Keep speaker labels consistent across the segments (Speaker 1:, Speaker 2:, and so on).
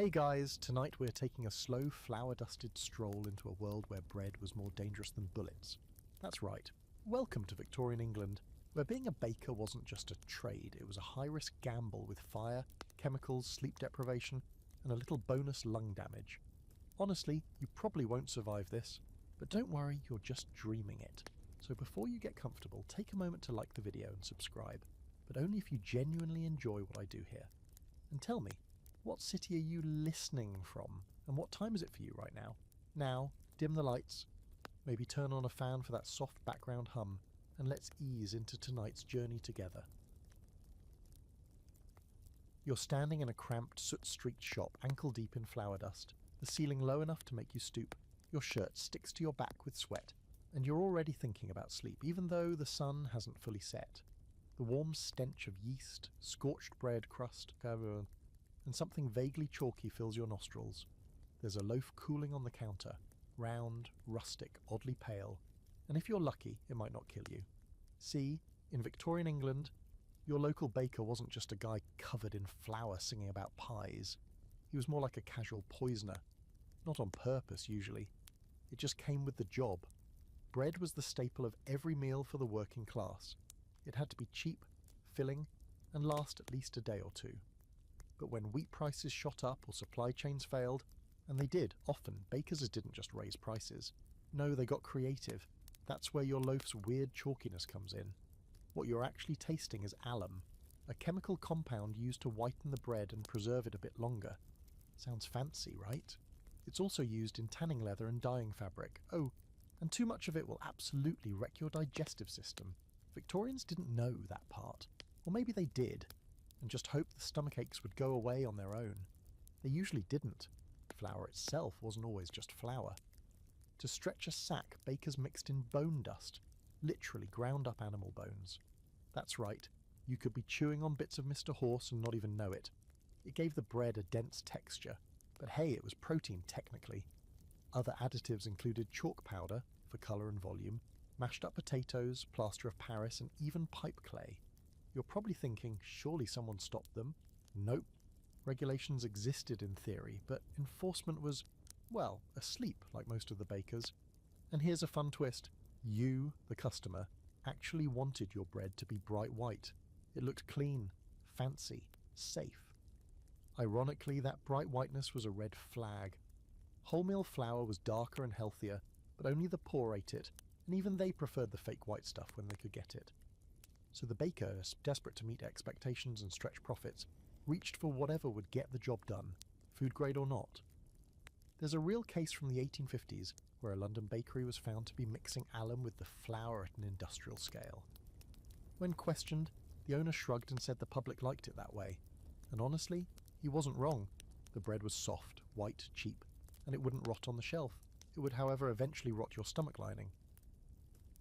Speaker 1: Hey guys, tonight we're taking a slow, flour-dusted stroll into a world where bread was more dangerous than bullets. That's right. Welcome to Victorian England, where being a baker wasn't just a trade, it was a high-risk gamble with fire, chemicals, sleep deprivation, and a little bonus lung damage. Honestly, you probably won't survive this, but don't worry, you're just dreaming it. So before you get comfortable, take a moment to like the video and subscribe, but only if you genuinely enjoy what I do here. And tell me, what city are you listening from? And what time is it for you right now? Now, dim the lights, maybe turn on a fan for that soft background hum, and let's ease into tonight's journey together. You're standing in a cramped, soot-streaked shop, ankle-deep in flour dust, the ceiling low enough to make you stoop. Your shirt sticks to your back with sweat, and you're already thinking about sleep, even though the sun hasn't fully set. The warm stench of yeast, scorched bread crust, and something vaguely chalky fills your nostrils. There's a loaf cooling on the counter, round, rustic, oddly pale, and if you're lucky, it might not kill you. See, in Victorian England, your local baker wasn't just a guy covered in flour singing about pies. He was more like a casual poisoner. Not on purpose, usually. It just came with the job. Bread was the staple of every meal for the working class. It had to be cheap, filling, and last at least a day or two. But when wheat prices shot up or supply chains failed, and they did, often, bakers didn't just raise prices. No, they got creative. That's where your loaf's weird chalkiness comes in. What you're actually tasting is alum, a chemical compound used to whiten the bread and preserve it a bit longer. Sounds fancy, right? It's also used in tanning leather and dyeing fabric. Oh, and too much of it will absolutely wreck your digestive system. Victorians didn't know that part. Or maybe they did, and just hoped the stomach aches would go away on their own. They usually didn't. Flour itself wasn't always just flour. To stretch a sack, bakers mixed in bone dust, literally ground up animal bones. That's right, you could be chewing on bits of Mr. Horse and not even know it. It gave the bread a dense texture, but hey, it was protein technically. Other additives included chalk powder, for colour and volume, mashed up potatoes, plaster of Paris, and even pipe clay. You're probably thinking, surely someone stopped them? Nope. Regulations existed in theory, but enforcement was, well, asleep like most of the bakers. And here's a fun twist. You, the customer, actually wanted your bread to be bright white. It looked clean, fancy, safe. Ironically, that bright whiteness was a red flag. Wholemeal flour was darker and healthier, but only the poor ate it, and even they preferred the fake white stuff when they could get it. So the baker, desperate to meet expectations and stretch profits, reached for whatever would get the job done, food grade or not. There's a real case from the 1850s where a London bakery was found to be mixing alum with the flour at an industrial scale. When questioned, the owner shrugged and said the public liked it that way. And honestly, he wasn't wrong. The bread was soft, white, cheap, and it wouldn't rot on the shelf. It would, however, eventually rot your stomach lining.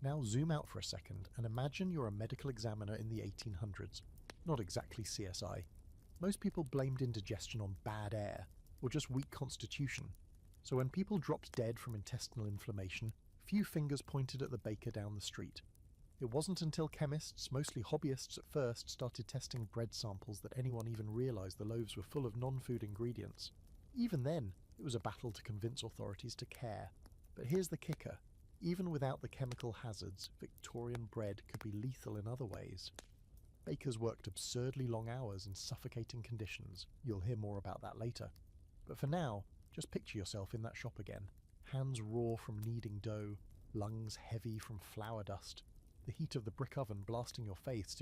Speaker 1: Now zoom out for a second and imagine you're a medical examiner in the 1800s. Not exactly CSI. Most people blamed indigestion on bad air, or just weak constitution. So when people dropped dead from intestinal inflammation, few fingers pointed at the baker down the street. It wasn't until chemists, mostly hobbyists at first, started testing bread samples that anyone even realised the loaves were full of non-food ingredients. Even then, it was a battle to convince authorities to care. But here's the kicker. Even without the chemical hazards, Victorian bread could be lethal in other ways. Bakers worked absurdly long hours in suffocating conditions. You'll hear more about that later. But for now, just picture yourself in that shop again. Hands raw from kneading dough, lungs heavy from flour dust, the heat of the brick oven blasting your face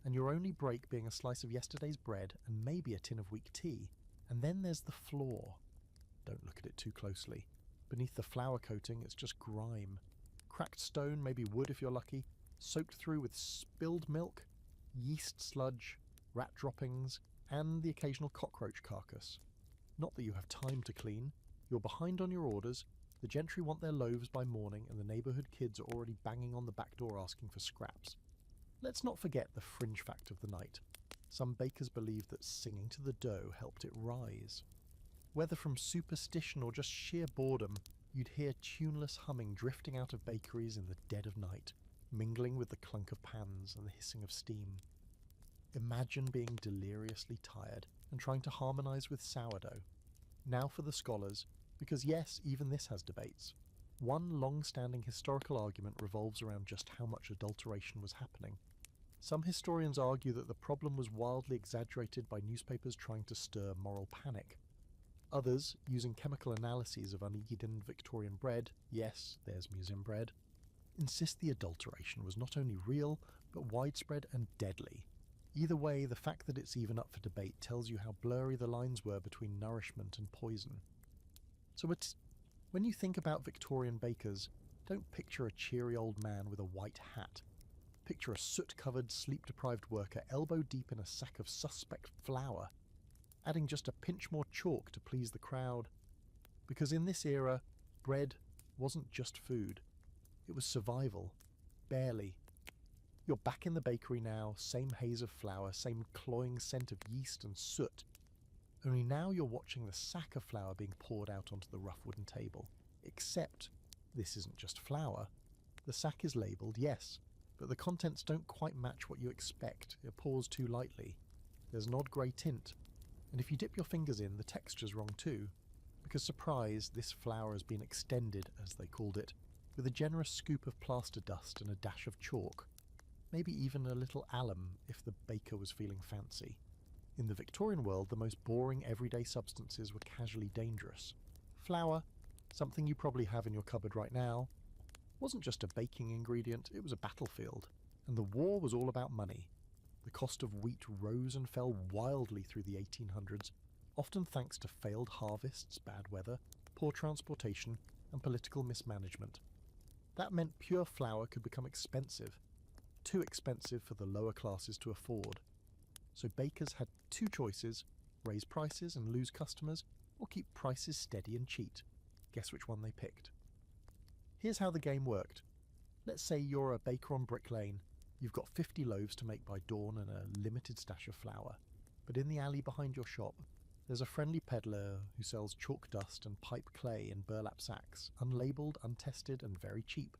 Speaker 1: and your only break being a slice of yesterday's bread and maybe a tin of weak tea. And then there's the floor. Don't look at it too closely. Beneath the flour coating, it's just grime. Cracked stone, maybe wood if you're lucky, soaked through with spilled milk, yeast sludge, rat droppings, and the occasional cockroach carcass. Not that you have time to clean. You're behind on your orders, the gentry want their loaves by morning, and the neighbourhood kids are already banging on the back door asking for scraps. Let's not forget the fringe fact of the night. Some bakers believed that singing to the dough helped it rise. Whether from superstition or just sheer boredom, you'd hear tuneless humming drifting out of bakeries in the dead of night, mingling with the clunk of pans and the hissing of steam. Imagine being deliriously tired and trying to harmonise with sourdough. Now for the scholars, because yes, even this has debates. One long-standing historical argument revolves around just how much adulteration was happening. Some historians argue that the problem was wildly exaggerated by newspapers trying to stir moral panic. Others, using chemical analyses of uneaten Victorian bread, yes, there's museum bread, insist the adulteration was not only real, but widespread and deadly. Either way, the fact that it's even up for debate tells you how blurry the lines were between nourishment and poison. So when you think about Victorian bakers, don't picture a cheery old man with a white hat. Picture a soot-covered, sleep-deprived worker elbow-deep in a sack of suspect flour, adding just a pinch more chalk to please the crowd. Because in this era, bread wasn't just food. It was survival. Barely. You're back in the bakery now, same haze of flour, same cloying scent of yeast and soot. Only now you're watching the sack of flour being poured out onto the rough wooden table. Except, this isn't just flour. The sack is labelled, yes, but the contents don't quite match what you expect. It pours too lightly. There's an odd grey tint. And if you dip your fingers in, the texture's wrong too. Because surprise, this flour has been extended, as they called it, with a generous scoop of plaster dust and a dash of chalk. Maybe even a little alum if the baker was feeling fancy. In the Victorian world, the most boring everyday substances were casually dangerous. Flour, something you probably have in your cupboard right now, wasn't just a baking ingredient, it was a battlefield. And the war was all about money. The cost of wheat rose and fell wildly through the 1800s, often thanks to failed harvests, bad weather, poor transportation, and political mismanagement. That meant pure flour could become expensive, too expensive for the lower classes to afford. So bakers had two choices: raise prices and lose customers, or keep prices steady and cheat. Guess which one they picked. Here's how the game worked. Let's say you're a baker on Brick Lane. You've got 50 loaves to make by dawn and a limited stash of flour. But in the alley behind your shop, there's a friendly peddler who sells chalk dust and pipe clay in burlap sacks, unlabelled, untested, and very cheap.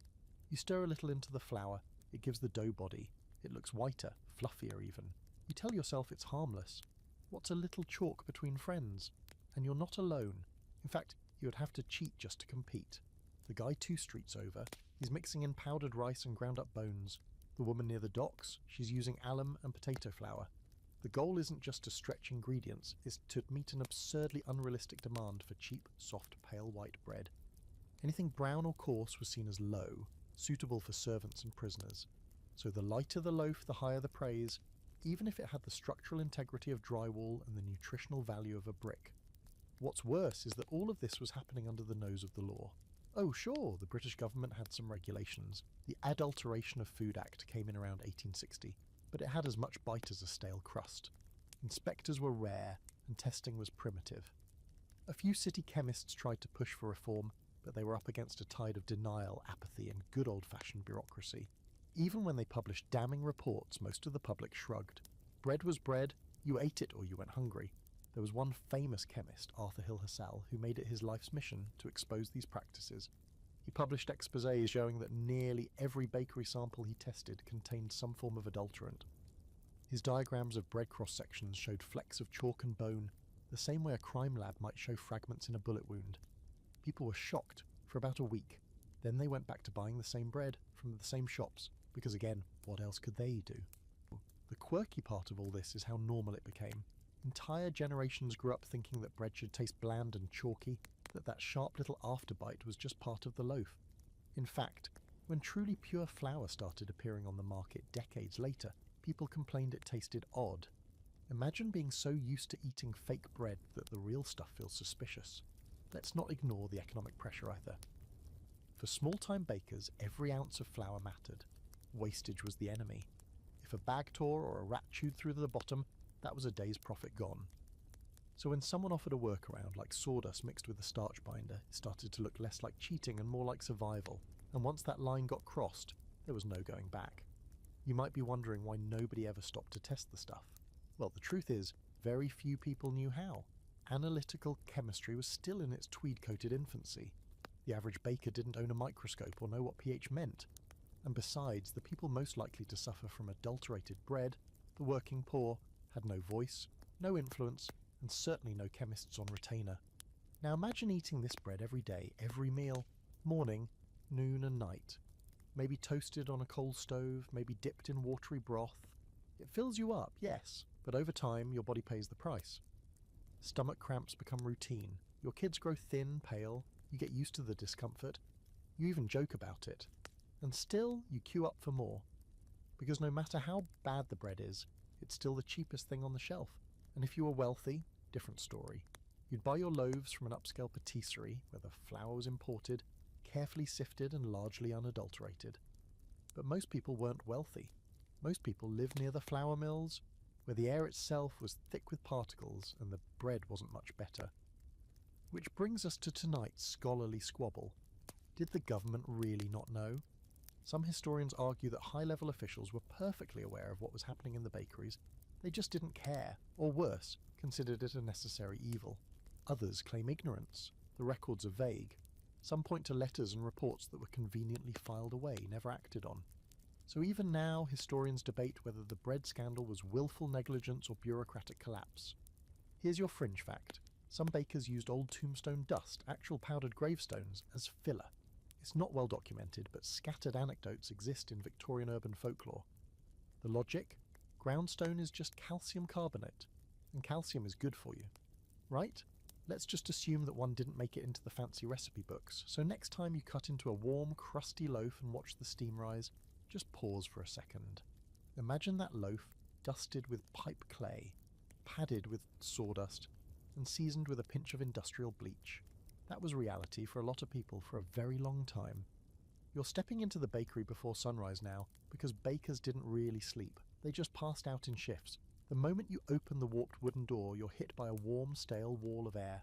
Speaker 1: You stir a little into the flour. It gives the dough body. It looks whiter, fluffier even. You tell yourself it's harmless. What's a little chalk between friends? And you're not alone. In fact, you would have to cheat just to compete. The guy 2 streets over, he's mixing in powdered rice and ground up bones. The woman near the docks, she's using alum and potato flour. The goal isn't just to stretch ingredients, it's to meet an absurdly unrealistic demand for cheap, soft, pale white bread. Anything brown or coarse was seen as low, suitable for servants and prisoners. So the lighter the loaf, the higher the praise, even if it had the structural integrity of drywall and the nutritional value of a brick. What's worse is that all of this was happening under the nose of the law. Oh sure, the British government had some regulations. The Adulteration of Food Act came in around 1860, but it had as much bite as a stale crust. Inspectors were rare, and testing was primitive. A few city chemists tried to push for reform, but they were up against a tide of denial, apathy, and good old-fashioned bureaucracy. Even when they published damning reports, most of the public shrugged. Bread was bread, you ate it or you went hungry. There was one famous chemist, Arthur Hill Hassall, who made it his life's mission to expose these practices. He published exposés showing that nearly every bakery sample he tested contained some form of adulterant. His diagrams of bread cross-sections showed flecks of chalk and bone, the same way a crime lab might show fragments in a bullet wound. People were shocked for about a week. Then they went back to buying the same bread from the same shops, because again, what else could they do? The quirky part of all this is how normal it became. Entire generations grew up thinking that bread should taste bland and chalky, that sharp little afterbite was just part of the loaf. In fact, when truly pure flour started appearing on the market decades later, people complained it tasted odd. Imagine being so used to eating fake bread that the real stuff feels suspicious. Let's not ignore the economic pressure either. For small-time bakers, every ounce of flour mattered. Wastage was the enemy. If a bag tore or a rat chewed through the bottom, that was a day's profit gone. So when someone offered a workaround like sawdust mixed with a starch binder, it started to look less like cheating and more like survival. And once that line got crossed, there was no going back. You might be wondering why nobody ever stopped to test the stuff. Well, the truth is, very few people knew how. Analytical chemistry was still in its tweed-coated infancy. The average baker didn't own a microscope or know what pH meant. And besides, the people most likely to suffer from adulterated bread, the working poor, had no voice, no influence, and certainly no chemists on retainer. Now imagine eating this bread every day, every meal, morning, noon and night. Maybe toasted on a coal stove, maybe dipped in watery broth. It fills you up, yes, but over time your body pays the price. Stomach cramps become routine. Your kids grow thin, pale, you get used to the discomfort. You even joke about it. And still you queue up for more. Because no matter how bad the bread is, it's still the cheapest thing on the shelf. And if you were wealthy, different story. You'd buy your loaves from an upscale patisserie where the flour was imported, carefully sifted and largely unadulterated. But most people weren't wealthy. Most people lived near the flour mills, where the air itself was thick with particles and the bread wasn't much better. Which brings us to tonight's scholarly squabble. Did the government really not know? Some historians argue that high-level officials were perfectly aware of what was happening in the bakeries. They just didn't care, or worse, considered it a necessary evil. Others claim ignorance. The records are vague. Some point to letters and reports that were conveniently filed away, never acted on. So even now, historians debate whether the bread scandal was willful negligence or bureaucratic collapse. Here's your fringe fact. Some bakers used old tombstone dust, actual powdered gravestones, as filler. It's not well documented, but scattered anecdotes exist in Victorian urban folklore. The logic? Groundstone is just calcium carbonate, and calcium is good for you. Right? Let's just assume that one didn't make it into the fancy recipe books, so next time you cut into a warm, crusty loaf and watch the steam rise, just pause for a second. Imagine that loaf dusted with pipe clay, padded with sawdust, and seasoned with a pinch of industrial bleach. That was reality for a lot of people for a very long time. You're stepping into the bakery before sunrise now because bakers didn't really sleep. They just passed out in shifts. The moment you open the warped wooden door, you're hit by a warm, stale wall of air.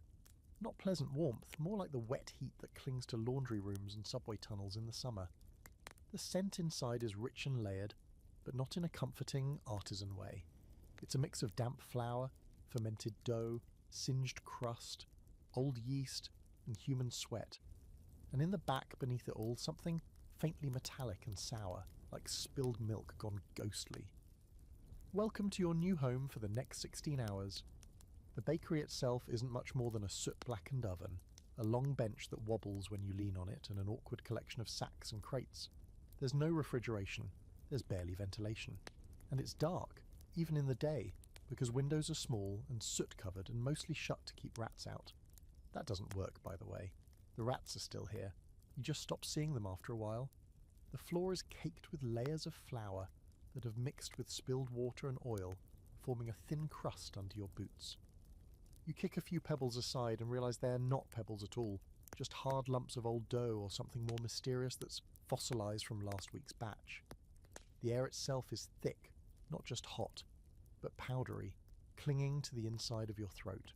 Speaker 1: Not pleasant warmth, more like the wet heat that clings to laundry rooms and subway tunnels in the summer. The scent inside is rich and layered, but not in a comforting, artisan way. It's a mix of damp flour, fermented dough, singed crust, old yeast, and human sweat. And in the back beneath it all, something faintly metallic and sour, like spilled milk gone ghostly. Welcome to your new home for the next 16 hours. The bakery itself isn't much more than a soot-blackened oven, a long bench that wobbles when you lean on it, and an awkward collection of sacks and crates. There's no refrigeration, there's barely ventilation. And it's dark, even in the day, because windows are small and soot-covered and mostly shut to keep rats out. That doesn't work, by the way. The rats are still here. You just stop seeing them after a while. The floor is caked with layers of flour that have mixed with spilled water and oil, forming a thin crust under your boots. You kick a few pebbles aside and realise they're not pebbles at all, just hard lumps of old dough or something more mysterious that's fossilised from last week's batch. The air itself is thick, not just hot, but powdery, clinging to the inside of your throat.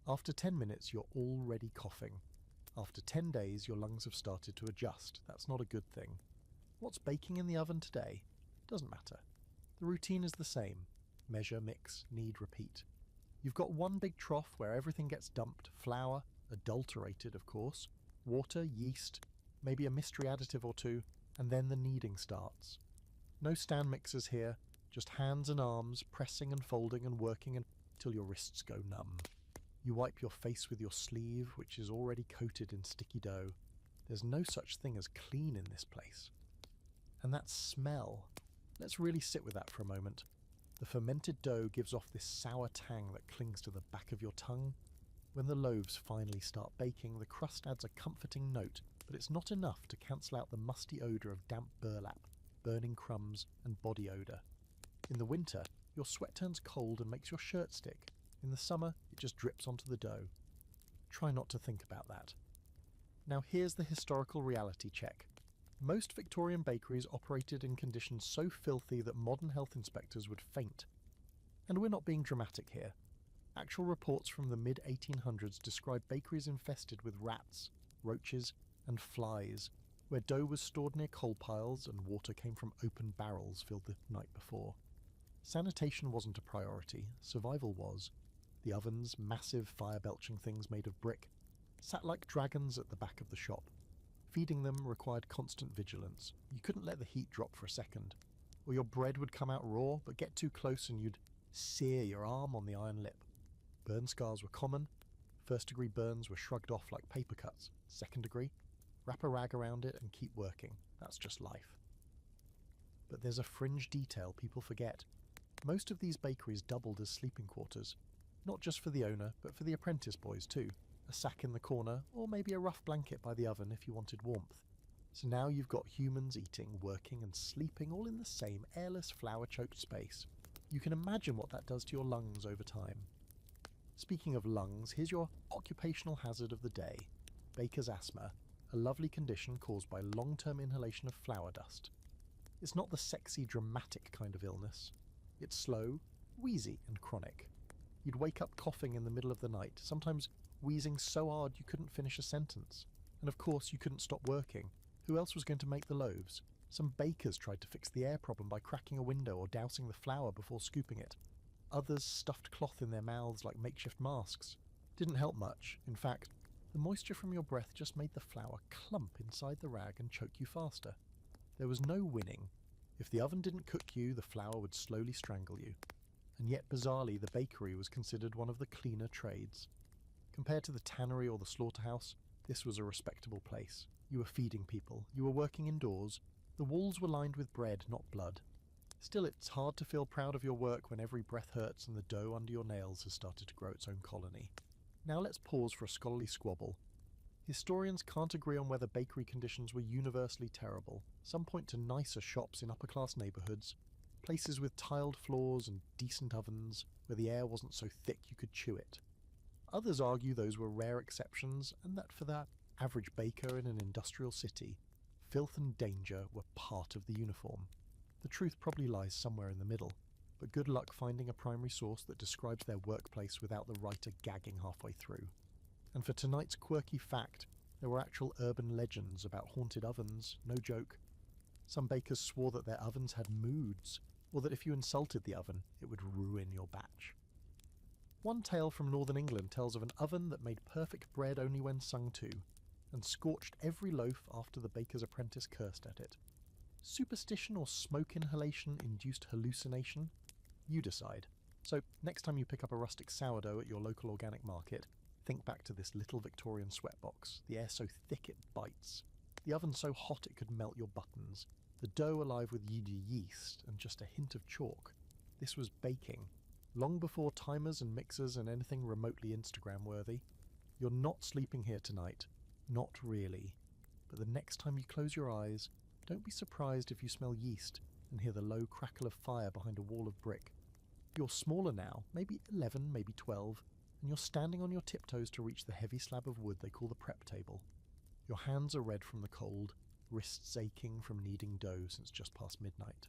Speaker 1: After 10 minutes, you're already coughing. After 10 days, your lungs have started to adjust. That's not a good thing. What's baking in the oven today? Doesn't matter. The routine is the same. Measure, mix, knead, repeat. You've got one big trough where everything gets dumped, flour, adulterated of course, water, yeast, maybe a mystery additive or two, and then the kneading starts. No stand mixers here, just hands and arms pressing and folding and working until your wrists go numb. You wipe your face with your sleeve, which is already coated in sticky dough. There's no such thing as clean in this place. And that smell. Let's really sit with that for a moment. The fermented dough gives off this sour tang that clings to the back of your tongue. When the loaves finally start baking, the crust adds a comforting note, but it's not enough to cancel out the musty odour of damp burlap, burning crumbs, and body odour. In the winter, your sweat turns cold and makes your shirt stick. In the summer, it just drips onto the dough. Try not to think about that. Now here's the historical reality check. Most Victorian bakeries operated in conditions so filthy that modern health inspectors would faint. And we're not being dramatic here. Actual reports from the mid-1800s describe bakeries infested with rats, roaches, and flies, where dough was stored near coal piles and water came from open barrels filled the night before. Sanitation wasn't a priority, survival was. The ovens, massive fire-belching things made of brick, sat like dragons at the back of the shop. Feeding them required constant vigilance. You couldn't let the heat drop for a second, or your bread would come out raw, but get too close and you'd sear your arm on the iron lip. Burn scars were common. First-degree burns were shrugged off like paper cuts. Second degree? Wrap a rag around it and keep working. That's just life. But there's a fringe detail people forget. Most of these bakeries doubled as sleeping quarters. Not just for the owner, but for the apprentice boys too. A sack in the corner, or maybe a rough blanket by the oven if you wanted warmth. So now you've got humans eating, working and sleeping all in the same airless, flour-choked space. You can imagine what that does to your lungs over time. Speaking of lungs, here's your occupational hazard of the day. Baker's asthma, a lovely condition caused by long-term inhalation of flour dust. It's not the sexy, dramatic kind of illness. It's slow, wheezy and chronic. You'd wake up coughing in the middle of the night, sometimes wheezing so hard you couldn't finish a sentence. And of course you couldn't stop working. Who else was going to make the loaves? Some bakers tried to fix the air problem by cracking a window or dousing the flour before scooping it. Others stuffed cloth in their mouths like makeshift masks. Didn't help much. In fact, the moisture from your breath just made the flour clump inside the rag and choke you faster. There was no winning. If the oven didn't cook you, the flour would slowly strangle you. And yet bizarrely, the bakery was considered one of the cleaner trades. Compared to the tannery or the slaughterhouse, this was a respectable place. You were feeding people, you were working indoors, the walls were lined with bread, not blood. Still, it's hard to feel proud of your work when every breath hurts and the dough under your nails has started to grow its own colony. Now let's pause for a scholarly squabble. Historians can't agree on whether bakery conditions were universally terrible. Some point to nicer shops in upper-class neighbourhoods, places with tiled floors and decent ovens where the air wasn't so thick you could chew it. Others argue those were rare exceptions and that for that average baker in an industrial city, filth and danger were part of the uniform. The truth probably lies somewhere in the middle, but good luck finding a primary source that describes their workplace without the writer gagging halfway through. And for tonight's quirky fact, there were actual urban legends about haunted ovens, no joke. Some bakers swore that their ovens had moods, or that if you insulted the oven, it would ruin your batch. One tale from northern England tells of an oven that made perfect bread only when sung to, and scorched every loaf after the baker's apprentice cursed at it. Superstition or smoke inhalation induced hallucination? You decide. So next time you pick up a rustic sourdough at your local organic market, think back to this little Victorian sweatbox, the air so thick it bites, the oven so hot it could melt your buttons, the dough alive with yeast and just a hint of chalk. This was baking, long before timers and mixers and anything remotely Instagram worthy. You're not sleeping here tonight. Not really. But the next time you close your eyes, don't be surprised if you smell yeast and hear the low crackle of fire behind a wall of brick. You're smaller now, maybe 11, maybe 12, and you're standing on your tiptoes to reach the heavy slab of wood they call the prep table. Your hands are red from the cold, wrists aching from kneading dough since just past midnight.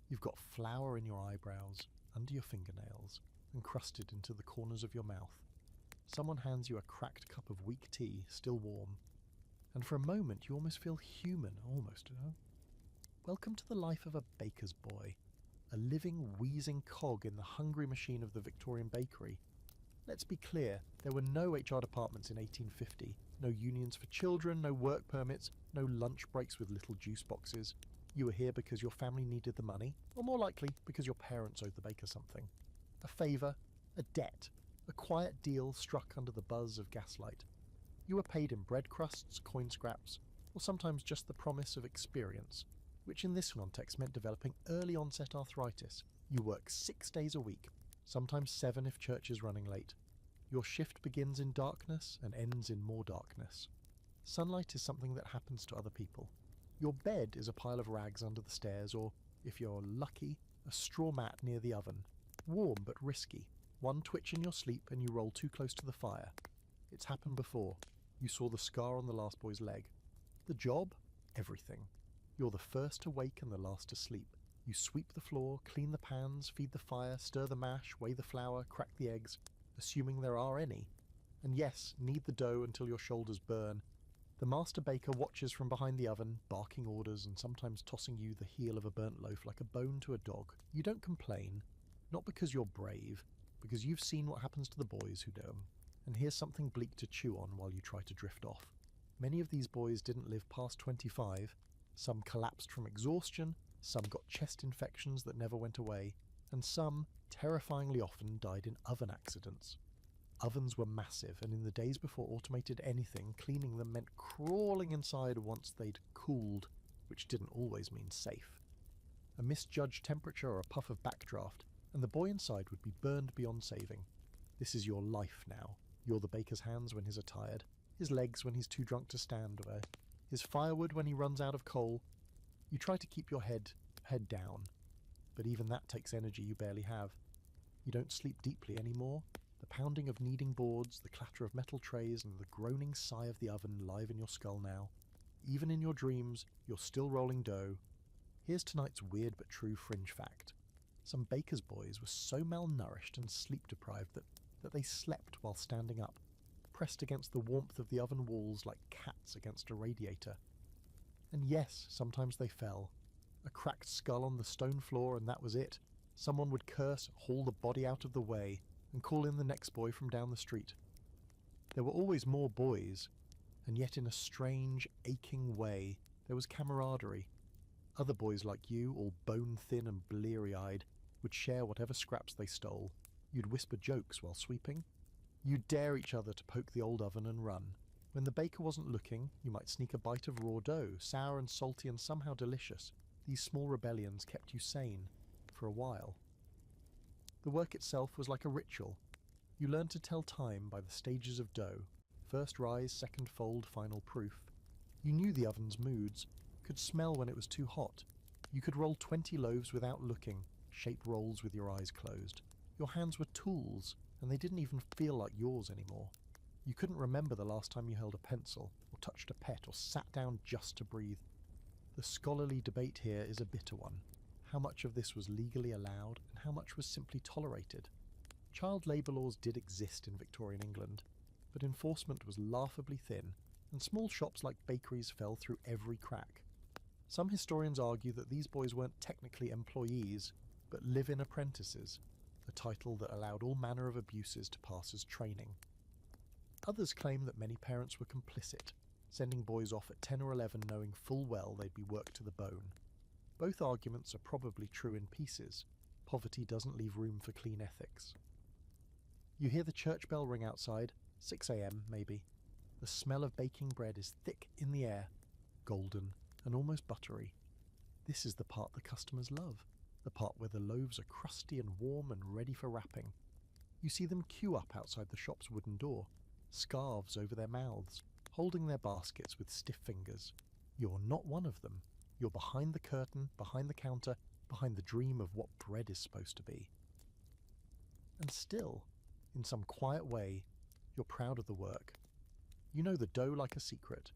Speaker 1: You've got flour in your eyebrows, under your fingernails, encrusted into the corners of your mouth. Someone hands you a cracked cup of weak tea, still warm, and for a moment you almost feel human, almost. Welcome to the life of a baker's boy, a living, wheezing cog in the hungry machine of the Victorian bakery. Let's be clear, there were no HR departments in 1850, no unions for children, no work permits, no lunch breaks with little juice boxes. You were here because your family needed the money, or more likely, because your parents owed the baker something. A favour, a debt, a quiet deal struck under the buzz of gaslight. You were paid in bread crusts, coin scraps, or sometimes just the promise of experience, which in this context meant developing early onset arthritis. You work 6 days a week, sometimes 7 if church is running late. Your shift begins in darkness and ends in more darkness. Sunlight is something that happens to other people. Your bed is a pile of rags under the stairs, or, if you're lucky, a straw mat near the oven. Warm but risky. One twitch in your sleep and you roll too close to the fire. It's happened before. You saw the scar on the last boy's leg. The job? Everything. You're the first to wake and the last to sleep. You sweep the floor, clean the pans, feed the fire, stir the mash, weigh the flour, crack the eggs, assuming there are any. And yes, knead the dough until your shoulders burn. The master baker watches from behind the oven, barking orders and sometimes tossing you the heel of a burnt loaf like a bone to a dog. You don't complain, not because you're brave, because you've seen what happens to the boys who do. And here's something bleak to chew on while you try to drift off. Many of these boys didn't live past 25. Some collapsed from exhaustion, some got chest infections that never went away, and some, terrifyingly often, died in oven accidents. Ovens were massive, and in the days before automated anything, cleaning them meant crawling inside once they'd cooled, which didn't always mean safe. A misjudged temperature or a puff of backdraft, and the boy inside would be burned beyond saving. This is your life now. You're the baker's hands when he's tired, his legs when he's too drunk to stand, his firewood when he runs out of coal. You try to keep your head down, but even that takes energy you barely have. You don't sleep deeply anymore. The pounding of kneading boards, the clatter of metal trays, and the groaning sigh of the oven live in your skull now. Even in your dreams, you're still rolling dough. Here's tonight's weird but true fringe fact. Some bakers' boys were so malnourished and sleep-deprived that they slept while standing up, pressed against the warmth of the oven walls like cats against a radiator. And yes, sometimes they fell. A cracked skull on the stone floor, and that was it. Someone would curse, haul the body out of the way, and call in the next boy from down the street. There were always more boys, and yet in a strange, aching way, there was camaraderie. Other boys like you, all bone-thin and bleary-eyed, would share whatever scraps they stole. You'd whisper jokes while sweeping. You'd dare each other to poke the old oven and run. When the baker wasn't looking, you might sneak a bite of raw dough, sour and salty and somehow delicious. These small rebellions kept you sane, for a while. The work itself was like a ritual. You learned to tell time by the stages of dough. First rise, second fold, final proof. You knew the oven's moods, could smell when it was too hot. You could roll 20 loaves without looking, shape rolls with your eyes closed. Your hands were tools, and they didn't even feel like yours anymore. You couldn't remember the last time you held a pencil, or touched a pet, or sat down just to breathe. The scholarly debate here is a bitter one. How much of this was legally allowed, and how much was simply tolerated? Child labour laws did exist in Victorian England, but enforcement was laughably thin, and small shops like bakeries fell through every crack. Some historians argue that these boys weren't technically employees, but live-in apprentices, a title that allowed all manner of abuses to pass as training. Others claim that many parents were complicit, sending boys off at 10 or 11 knowing full well they'd be worked to the bone. Both arguments are probably true in pieces. Poverty doesn't leave room for clean ethics. You hear the church bell ring outside, 6 a.m. maybe. The smell of baking bread is thick in the air, golden and almost buttery. This is the part the customers love, the part where the loaves are crusty and warm and ready for wrapping. You see them queue up outside the shop's wooden door, scarves over their mouths, holding their baskets with stiff fingers. You're not one of them. You're behind the curtain, behind the counter, behind the dream of what bread is supposed to be. And still, in some quiet way, you're proud of the work. You know the dough like a secret.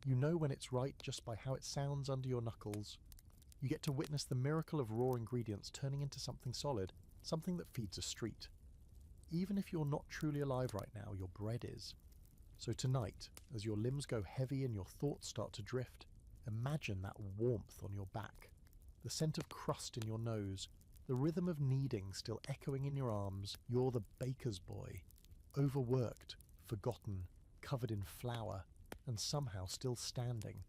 Speaker 1: You know when it's right just by how it sounds under your knuckles. You get to witness the miracle of raw ingredients turning into something solid, something that feeds a street. Even if you're not truly alive right now, your bread is. So tonight, as your limbs go heavy and your thoughts start to drift, imagine that warmth on your back, the scent of crust in your nose, the rhythm of kneading still echoing in your arms. You're the baker's boy, overworked, forgotten, covered in flour, and somehow still standing.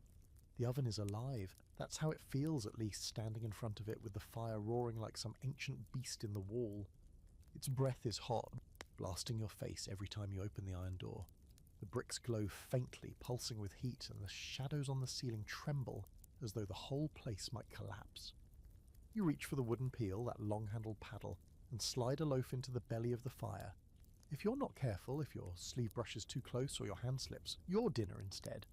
Speaker 1: The oven is alive. That's how it feels, at least, standing in front of it with the fire roaring like some ancient beast in the wall. Its breath is hot, blasting your face every time you open the iron door. The bricks glow faintly, pulsing with heat, and the shadows on the ceiling tremble as though the whole place might collapse. You reach for the wooden peel, that long-handled paddle, and slide a loaf into the belly of the fire. If you're not careful, if your sleeve brushes too close or your hand slips, your dinner instead.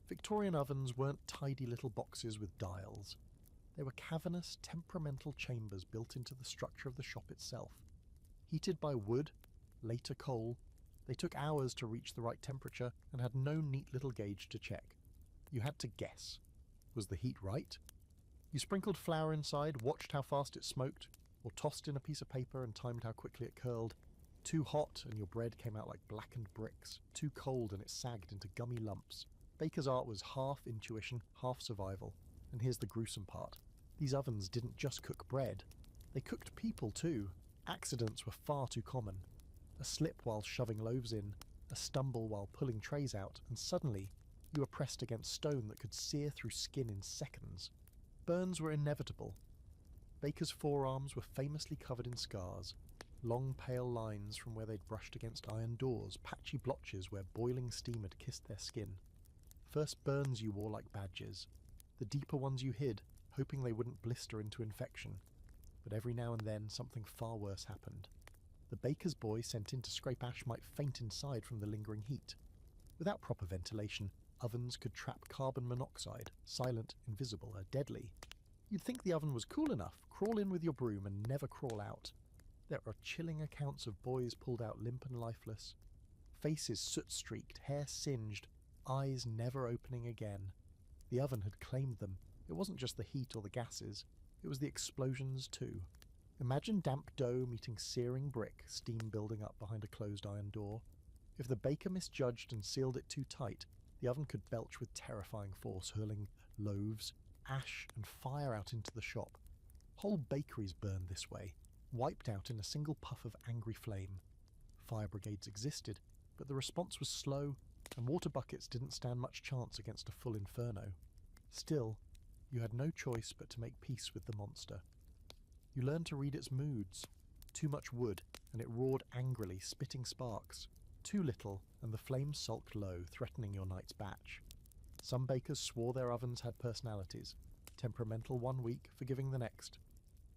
Speaker 1: Victorian ovens weren't tidy little boxes with dials. They were cavernous, temperamental chambers built into the structure of the shop itself. Heated by wood, later coal, they took hours to reach the right temperature and had no neat little gauge to check. You had to guess. Was the heat right? You sprinkled flour inside, watched how fast it smoked, or tossed in a piece of paper and timed how quickly it curled. Too hot and your bread came out like blackened bricks. Too cold and it sagged into gummy lumps. Baker's art was half intuition, half survival. And here's the gruesome part. These ovens didn't just cook bread. They cooked people too. Accidents were far too common. A slip while shoving loaves in, a stumble while pulling trays out, and suddenly you were pressed against stone that could sear through skin in seconds. Burns were inevitable. Bakers' forearms were famously covered in scars. long pale lines from where they'd brushed against iron doors, patchy blotches where boiling steam had kissed their skin. First burns you wore like badges, the deeper ones you hid, hoping they wouldn't blister into infection. But every now and then something far worse happened. The baker's boy sent in to scrape ash might faint inside from the lingering heat. Without proper ventilation, ovens could trap carbon monoxide, silent, invisible, deadly. You'd think the oven was cool enough, crawl in with your broom and never crawl out. There are chilling accounts of boys pulled out limp and lifeless, faces soot-streaked, hair singed, eyes never opening again. The oven had claimed them. It wasn't just the heat or the gases, it was the explosions too. Imagine damp dough meeting searing brick, steam building up behind a closed iron door. If the baker misjudged and sealed it too tight, the oven could belch with terrifying force, hurling loaves, ash and fire out into the shop. Whole bakeries burned this way, wiped out in a single puff of angry flame. Fire brigades existed, but the response was slow, and water buckets didn't stand much chance against a full inferno. Still, you had no choice but to make peace with the monster. You learned to read its moods. Too much wood, and it roared angrily, spitting sparks. Too little, and the flames sulked low, threatening your night's batch. Some bakers swore their ovens had personalities. Temperamental one week, forgiving the next.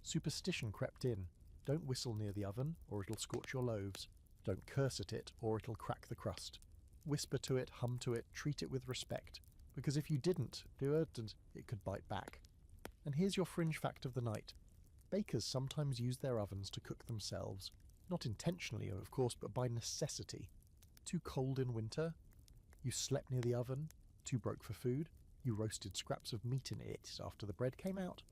Speaker 1: Superstition crept in. Don't whistle near the oven, or it'll scorch your loaves. Don't curse at it, or it'll crack the crust. Whisper to it, hum to it, treat it with respect. Because if you didn't do it, it could bite back. And here's your fringe fact of the night. Bakers sometimes use their ovens to cook themselves. Not intentionally, of course, but by necessity. Too cold in winter? You slept near the oven? Too broke for food? You roasted scraps of meat in it after the bread came out?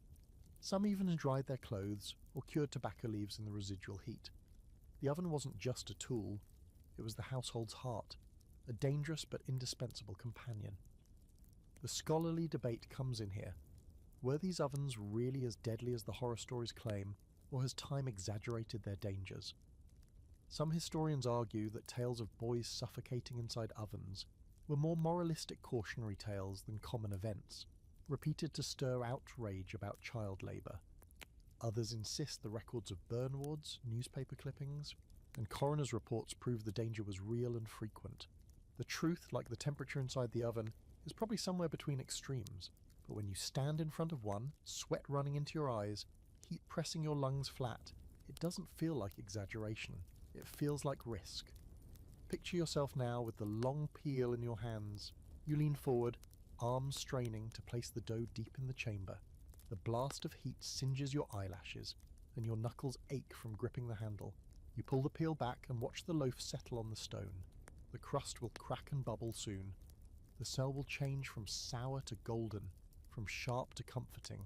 Speaker 1: Some even dried their clothes or cured tobacco leaves in the residual heat. The oven wasn't just a tool, it was the household's heart, a dangerous but indispensable companion. The scholarly debate comes in here. Were these ovens really as deadly as the horror stories claim, or has time exaggerated their dangers? Some historians argue that tales of boys suffocating inside ovens were more moralistic cautionary tales than common events, repeated to stir outrage about child labour. Others insist the records of burn wards, newspaper clippings, and coroner's reports prove the danger was real and frequent. The truth, like the temperature inside the oven, is probably somewhere between extremes, but when you stand in front of one, sweat running into your eyes, heat pressing your lungs flat, it doesn't feel like exaggeration, it feels like risk. Picture yourself now with the long peel in your hands. You lean forward, arms straining to place the dough deep in the chamber. The blast of heat singes your eyelashes, and your knuckles ache from gripping the handle. You pull the peel back and watch the loaf settle on the stone. The crust will crack and bubble soon. The cell will change from sour to golden, from sharp to comforting.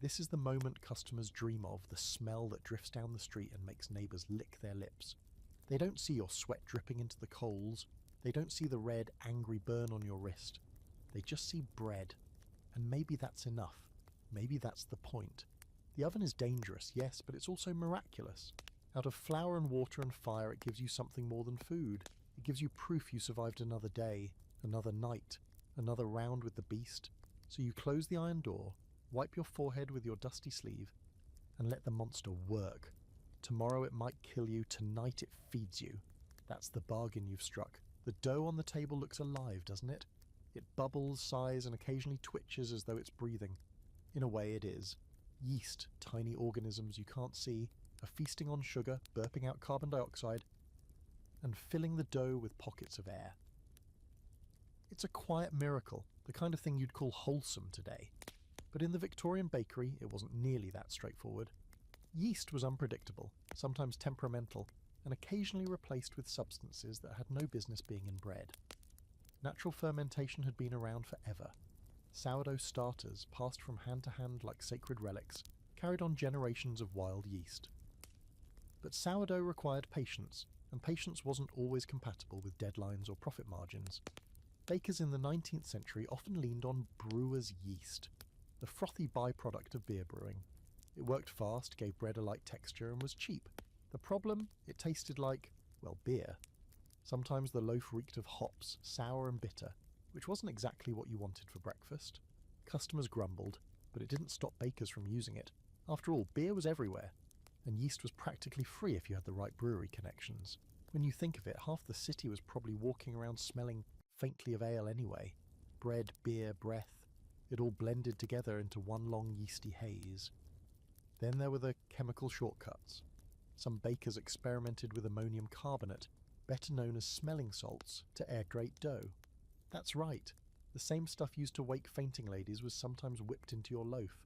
Speaker 1: This is the moment customers dream of, the smell that drifts down the street and makes neighbours lick their lips. They don't see your sweat dripping into the coals. They don't see the red, angry burn on your wrist. They just see bread. And maybe that's enough. Maybe that's the point. The oven is dangerous, yes, but it's also miraculous. Out of flour and water and fire, it gives you something more than food. It gives you proof you survived another day, another night, another round with the beast. So you close the iron door, wipe your forehead with your dusty sleeve, and let the monster work. Tomorrow it might kill you, tonight it feeds you. That's the bargain you've struck. The dough on the table looks alive, doesn't it? It bubbles, sighs, and occasionally twitches as though it's breathing. In a way it is. Yeast, tiny organisms you can't see, are feasting on sugar, burping out carbon dioxide, and filling the dough with pockets of air. It's a quiet miracle, the kind of thing you'd call wholesome today. But in the Victorian bakery, it wasn't nearly that straightforward. Yeast was unpredictable, sometimes temperamental, and occasionally replaced with substances that had no business being in bread. Natural fermentation had been around forever. Sourdough starters, passed from hand to hand like sacred relics, carried on generations of wild yeast. But sourdough required patience, and patience wasn't always compatible with deadlines or profit margins. Bakers in the 19th century often leaned on brewer's yeast, the frothy byproduct of beer brewing. It worked fast, gave bread a light texture, and was cheap. The problem? It tasted like, well, beer. Sometimes the loaf reeked of hops, sour and bitter, which wasn't exactly what you wanted for breakfast. Customers grumbled, but it didn't stop bakers from using it. After all, beer was everywhere. and yeast was practically free if you had the right brewery connections. When you think of it, half the city was probably walking around smelling faintly of ale anyway. Bread, beer, breath, it all blended together into one long yeasty haze. Then there were the chemical shortcuts. Some bakers experimented with ammonium carbonate, better known as smelling salts, to air-grate dough. That's right, the same stuff used to wake fainting ladies was sometimes whipped into your loaf.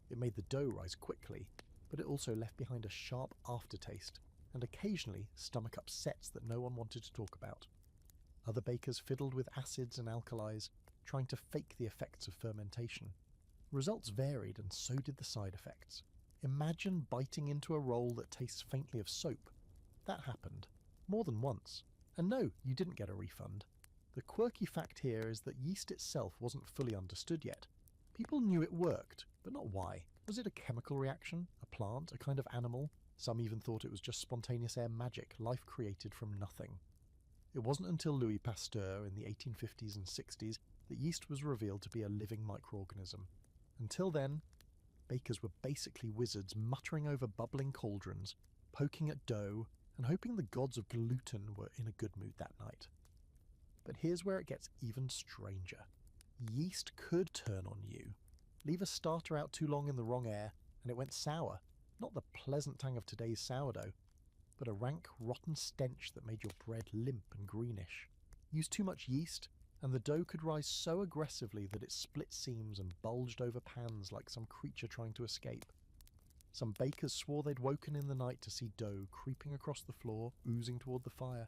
Speaker 1: It made the dough rise quickly, but it also left behind a sharp aftertaste, and occasionally stomach upsets that no one wanted to talk about. Other bakers fiddled with acids and alkalis, trying to fake the effects of fermentation. Results varied, and so did the side effects. Imagine biting into a roll that tastes faintly of soap. That happened. More than once. And no, you didn't get a refund. The quirky fact here is that yeast itself wasn't fully understood yet. People knew it worked, but not why. Was it a chemical reaction? A plant? A kind of animal? Some even thought it was just spontaneous air magic, life created from nothing. It wasn't until Louis Pasteur in the 1850s and 60s that yeast was revealed to be a living microorganism. Until then, bakers were basically wizards muttering over bubbling cauldrons, poking at dough, and hoping the gods of gluten were in a good mood that night. But here's where it gets even stranger. Yeast could turn on you. Leave a starter out too long in the wrong air, and it went sour. Not the pleasant tang of today's sourdough, but a rank, rotten stench that made your bread limp and greenish. Use too much yeast, and the dough could rise so aggressively that it split seams and bulged over pans like some creature trying to escape. Some bakers swore they'd woken in the night to see dough creeping across the floor, oozing toward the fire.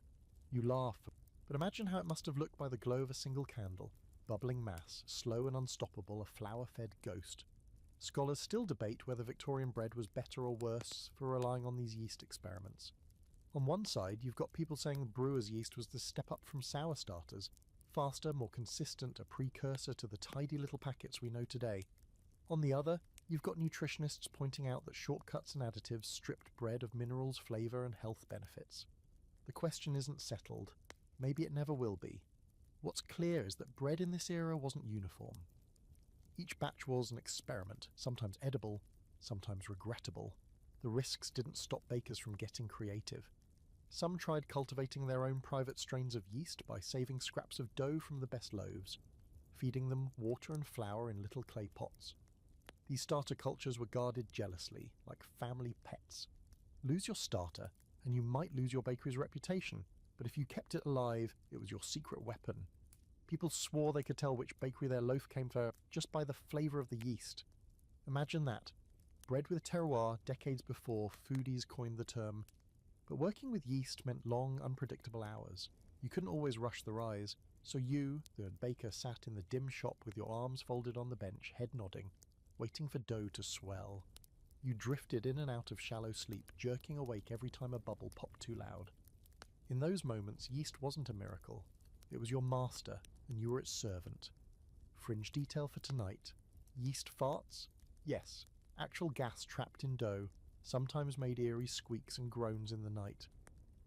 Speaker 1: You laugh, but imagine how it must have looked by the glow of a single candle. Bubbling mass, slow and unstoppable, a flour-fed ghost. Scholars still debate whether Victorian bread was better or worse for relying on these yeast experiments. On one side, you've got people saying brewer's yeast was the step up from sour starters, faster, more consistent, a precursor to the tidy little packets we know today. On the other, you've got nutritionists pointing out that shortcuts and additives stripped bread of minerals, flavour and health benefits. The question isn't settled. Maybe it never will be. What's clear is that bread in this era wasn't uniform. Each batch was an experiment, sometimes edible, sometimes regrettable. The risks didn't stop bakers from getting creative. Some tried cultivating their own private strains of yeast by saving scraps of dough from the best loaves, feeding them water and flour in little clay pots. These starter cultures were guarded jealously, like family pets. Lose your starter, and you might lose your bakery's reputation, but if you kept it alive, it was your secret weapon. People swore they could tell which bakery their loaf came from just by the flavour of the yeast. Imagine that. Bread with terroir decades before foodies coined the term. But working with yeast meant long, unpredictable hours. You couldn't always rush the rise, so you, the baker, sat in the dim shop with your arms folded on the bench, head nodding, waiting for dough to swell. You drifted in and out of shallow sleep, jerking awake every time a bubble popped too loud. In those moments, yeast wasn't a miracle. It was your master, and you were its servant. Fringe detail for tonight. Yeast farts? Yes. Actual gas trapped in dough, sometimes made eerie squeaks and groans in the night.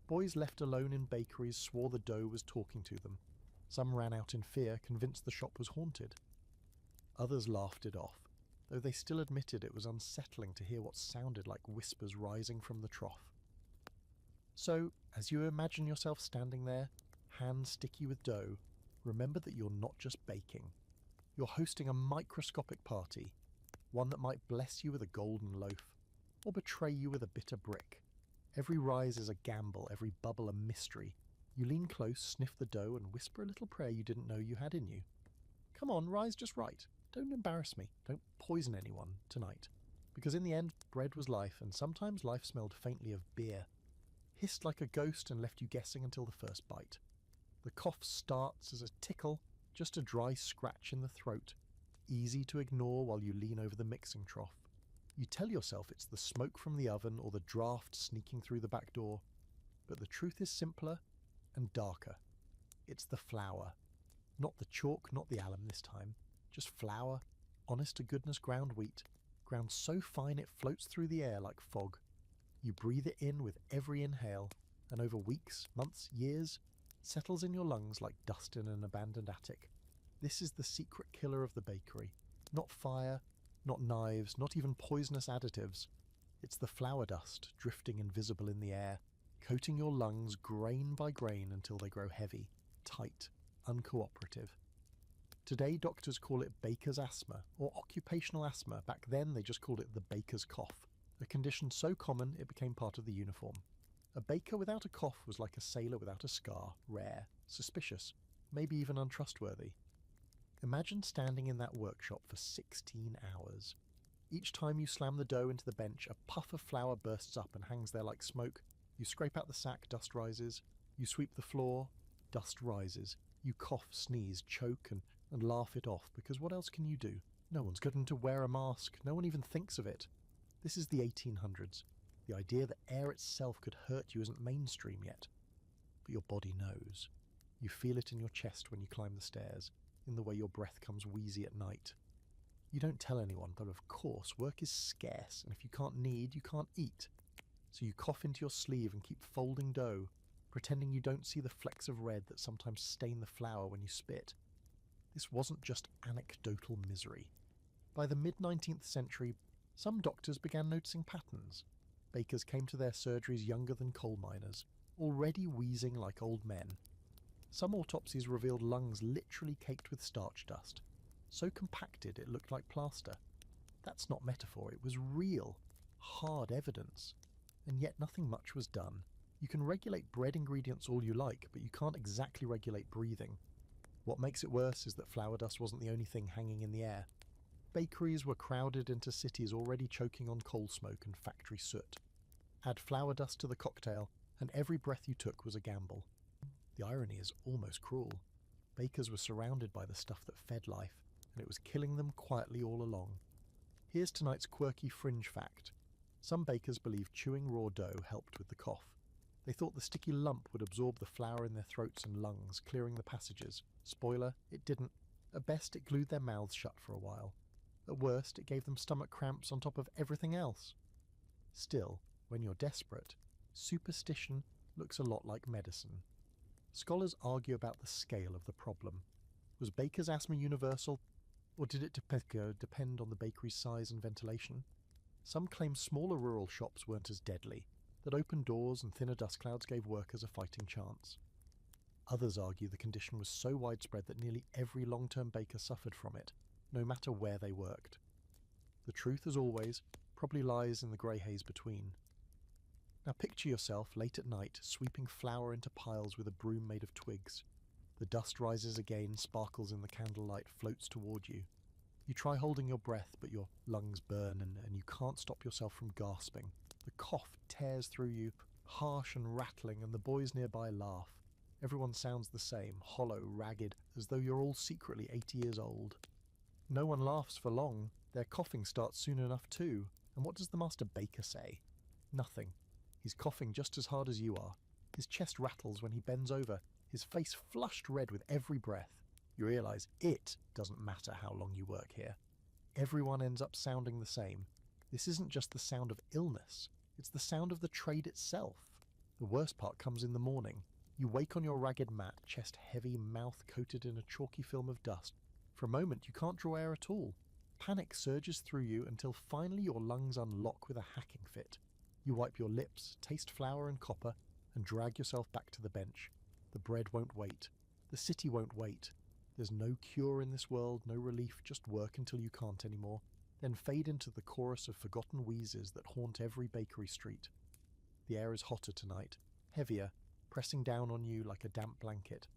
Speaker 1: Boys left alone in bakeries swore the dough was talking to them. Some ran out in fear, convinced the shop was haunted. Others laughed it off, though they still admitted it was unsettling to hear what sounded like whispers rising from the trough. So, as you imagine yourself standing there, hands sticky with dough, remember that you're not just baking. You're hosting a microscopic party, one that might bless you with a golden loaf, or betray you with a bitter brick. Every rise is a gamble, every bubble a mystery. You lean close, sniff the dough, and whisper a little prayer you didn't know you had in you. Come on, rise just right. Don't embarrass me. Don't poison anyone tonight. Because in the end, bread was life, and sometimes life smelled faintly of beer. Hissed like a ghost and left you guessing until the first bite. The cough starts as a tickle, just a dry scratch in the throat, easy to ignore while you lean over the mixing trough. You tell yourself it's the smoke from the oven or the draft sneaking through the back door, but the truth is simpler and darker. It's the flour. Not the chalk, not the alum this time. Just flour, honest to goodness ground wheat, ground so fine it floats through the air like fog. You breathe it in with every inhale, and over weeks, months, years, settles in your lungs like dust in an abandoned attic. This is the secret killer of the bakery. Not fire, not knives, not even poisonous additives. It's the flour dust drifting invisible in the air, coating your lungs grain by grain until they grow heavy, tight, uncooperative. Today doctors call it baker's asthma or occupational asthma. Back then they just called it the baker's cough, a condition so common it became part of the uniform. A baker without a cough was like a sailor without a scar, rare, suspicious, maybe even untrustworthy. Imagine standing in that workshop for 16 hours. Each time you slam the dough into the bench, a puff of flour bursts up and hangs there like smoke. You scrape out the sack, dust rises. You sweep the floor, dust rises. You cough, sneeze, choke, and laugh it off, because what else can you do? No one's gotten to wear a mask. No one even thinks of it. This is the 1800s. The idea that air itself could hurt you isn't mainstream yet. But your body knows. You feel it in your chest when you climb the stairs, in the way your breath comes wheezy at night. You don't tell anyone, but of course, work is scarce, and if you can't knead, you can't eat. So you cough into your sleeve and keep folding dough, pretending you don't see the flecks of red that sometimes stain the flour when you spit. This wasn't just anecdotal misery. By the mid-19th century, some doctors began noticing patterns. Bakers came to their surgeries younger than coal miners, already wheezing like old men. Some autopsies revealed lungs literally caked with starch dust, so compacted it looked like plaster. That's not metaphor, it was real, hard evidence. And yet nothing much was done. You can regulate bread ingredients all you like, but you can't exactly regulate breathing. What makes it worse is that flour dust wasn't the only thing hanging in the air. Bakeries were crowded into cities already choking on coal smoke and factory soot. Add flour dust to the cocktail, and every breath you took was a gamble. The irony is almost cruel. Bakers were surrounded by the stuff that fed life, and it was killing them quietly all along. Here's tonight's quirky fringe fact. Some bakers believed chewing raw dough helped with the cough. They thought the sticky lump would absorb the flour in their throats and lungs, clearing the passages. Spoiler, it didn't. At best, it glued their mouths shut for a while. At worst, it gave them stomach cramps on top of everything else. Still, when you're desperate, superstition looks a lot like medicine. Scholars argue about the scale of the problem. Was baker's asthma universal, or did it depend on the bakery's size and ventilation? Some claim smaller rural shops weren't as deadly, that open doors and thinner dust clouds gave workers a fighting chance. Others argue the condition was so widespread that nearly every long-term baker suffered from it, no matter where they worked. The truth, as always, probably lies in the grey haze between. Now picture yourself late at night sweeping flour into piles with a broom made of twigs. The dust rises again, sparkles in the candlelight, floats toward you. You try holding your breath, but your lungs burn and you can't stop yourself from gasping. The cough tears through you, harsh and rattling, and the boys nearby laugh. Everyone sounds the same, hollow, ragged, as though you're all secretly 80 years old. No one laughs for long. Their coughing starts soon enough too. And what does the master baker say? Nothing. He's coughing just as hard as you are. His chest rattles when he bends over, his face flushed red with every breath. You realise it doesn't matter how long you work here. Everyone ends up sounding the same. This isn't just the sound of illness, it's the sound of the trade itself. The worst part comes in the morning. You wake on your ragged mat, chest heavy, mouth coated in a chalky film of dust. For a moment you can't draw air at all. Panic surges through you until finally your lungs unlock with a hacking fit. You wipe your lips, taste flour and copper, and drag yourself back to the bench. The bread won't wait. The city won't wait. There's no cure in this world, no relief, just work until you can't anymore. Then fade into the chorus of forgotten wheezes that haunt every bakery street. The air is hotter tonight, heavier, pressing down on you like a damp blanket.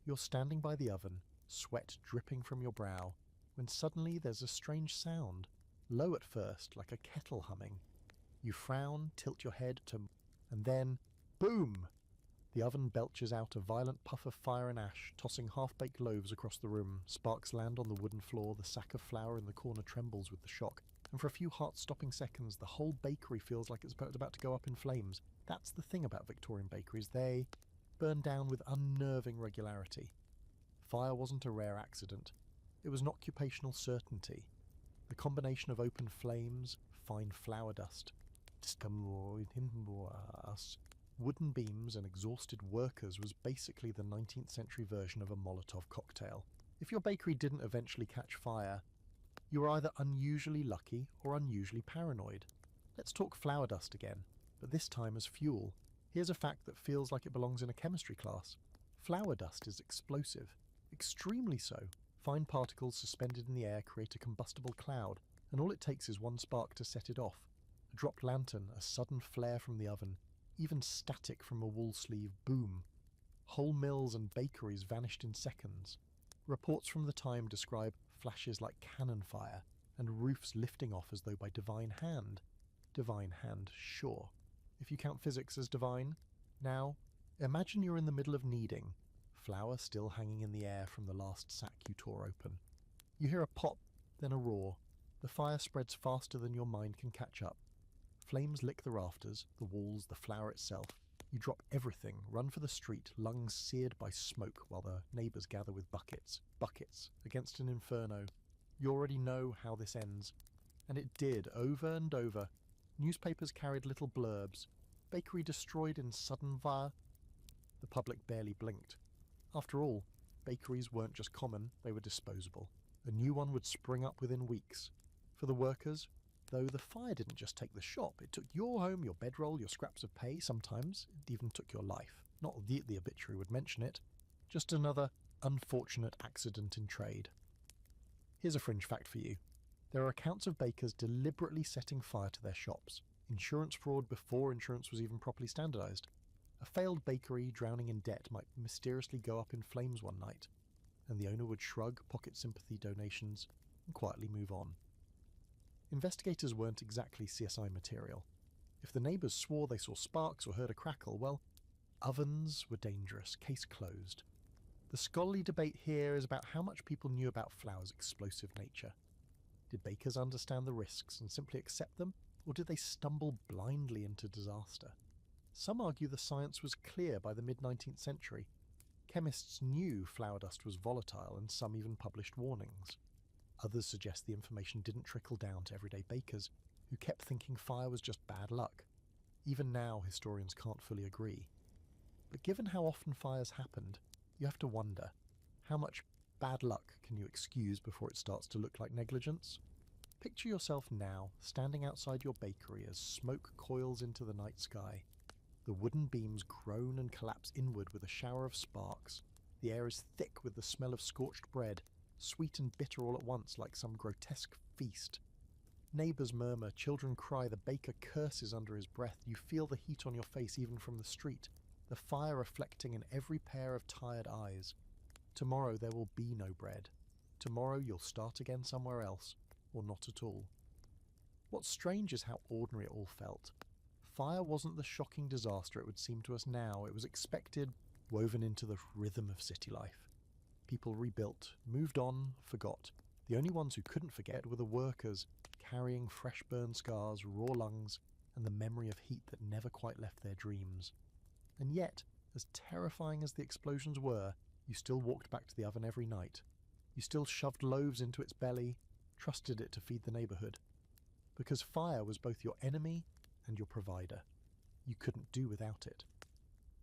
Speaker 1: You're standing by the oven, sweat dripping from your brow, when suddenly there's a strange sound, low at first, like a kettle humming. You frown, tilt your head and then, boom! The oven belches out a violent puff of fire and ash, tossing half-baked loaves across the room. Sparks land on the wooden floor, the sack of flour in the corner trembles with the shock, and for a few heart-stopping seconds the whole bakery feels like it's about to go up in flames. That's the thing about Victorian bakeries, they burn down with unnerving regularity. Fire wasn't a rare accident, it was an occupational certainty. The combination of open flames, fine flour dust, wooden beams and exhausted workers was basically the 19th century version of a Molotov cocktail. If your bakery didn't eventually catch fire, you were either unusually lucky or unusually paranoid. Let's talk flour dust again, but this time as fuel. Here's a fact that feels like it belongs in a chemistry class. Flour dust is explosive, extremely so. Fine particles suspended in the air create a combustible cloud, and all it takes is one spark to set it off. A dropped lantern, a sudden flare from the oven, even static from a wool sleeve, boom. Whole mills and bakeries vanished in seconds. Reports from the time describe flashes like cannon fire, and roofs lifting off as though by divine hand. Divine hand, sure. If you count physics as divine. Now, imagine you're in the middle of kneading, flour still hanging in the air from the last sack you tore open. You hear a pop, then a roar. The fire spreads faster than your mind can catch up. Flames lick the rafters, the walls, the flour itself. You drop everything, run for the street, lungs seared by smoke while the neighbours gather with buckets, against an inferno. You already know how this ends. And it did, over and over. Newspapers carried little blurbs. Bakery destroyed in sudden fire. The public barely blinked. After all, bakeries weren't just common, they were disposable. A new one would spring up within weeks. For the workers, though, the fire didn't just take the shop, it took your home, your bedroll, your scraps of pay, sometimes it even took your life. Not that the obituary would mention it, just another unfortunate accident in trade. Here's a fringe fact for you. There are accounts of bakers deliberately setting fire to their shops. Insurance fraud before insurance was even properly standardised. A failed bakery drowning in debt might mysteriously go up in flames one night, and the owner would shrug, pocket sympathy donations, and quietly move on. Investigators weren't exactly CSI material. If the neighbours swore they saw sparks or heard a crackle, well, ovens were dangerous, case closed. The scholarly debate here is about how much people knew about flour's explosive nature. Did bakers understand the risks and simply accept them, or did they stumble blindly into disaster? Some argue the science was clear by the mid-19th century. Chemists knew flour dust was volatile, and some even published warnings. Others suggest the information didn't trickle down to everyday bakers, who kept thinking fire was just bad luck. Even now, historians can't fully agree. But given how often fires happened, you have to wonder, how much bad luck can you excuse before it starts to look like negligence? Picture yourself now, standing outside your bakery as smoke coils into the night sky. The wooden beams groan and collapse inward with a shower of sparks. The air is thick with the smell of scorched bread, sweet and bitter all at once like some grotesque feast. Neighbours murmur, children cry, the baker curses under his breath. You feel the heat on your face even from the street, the fire reflecting in every pair of tired eyes. Tomorrow there will be no bread. Tomorrow you'll start again somewhere else, or not at all. What's strange is how ordinary it all felt. Fire wasn't the shocking disaster it would seem to us now. It was expected, woven into the rhythm of city life. People rebuilt, moved on, forgot. The only ones who couldn't forget were the workers, carrying fresh burned scars, raw lungs, and the memory of heat that never quite left their dreams. And yet, as terrifying as the explosions were, you still walked back to the oven every night. You still shoved loaves into its belly, trusted it to feed the neighbourhood. Because fire was both your enemy and your provider. You couldn't do without it.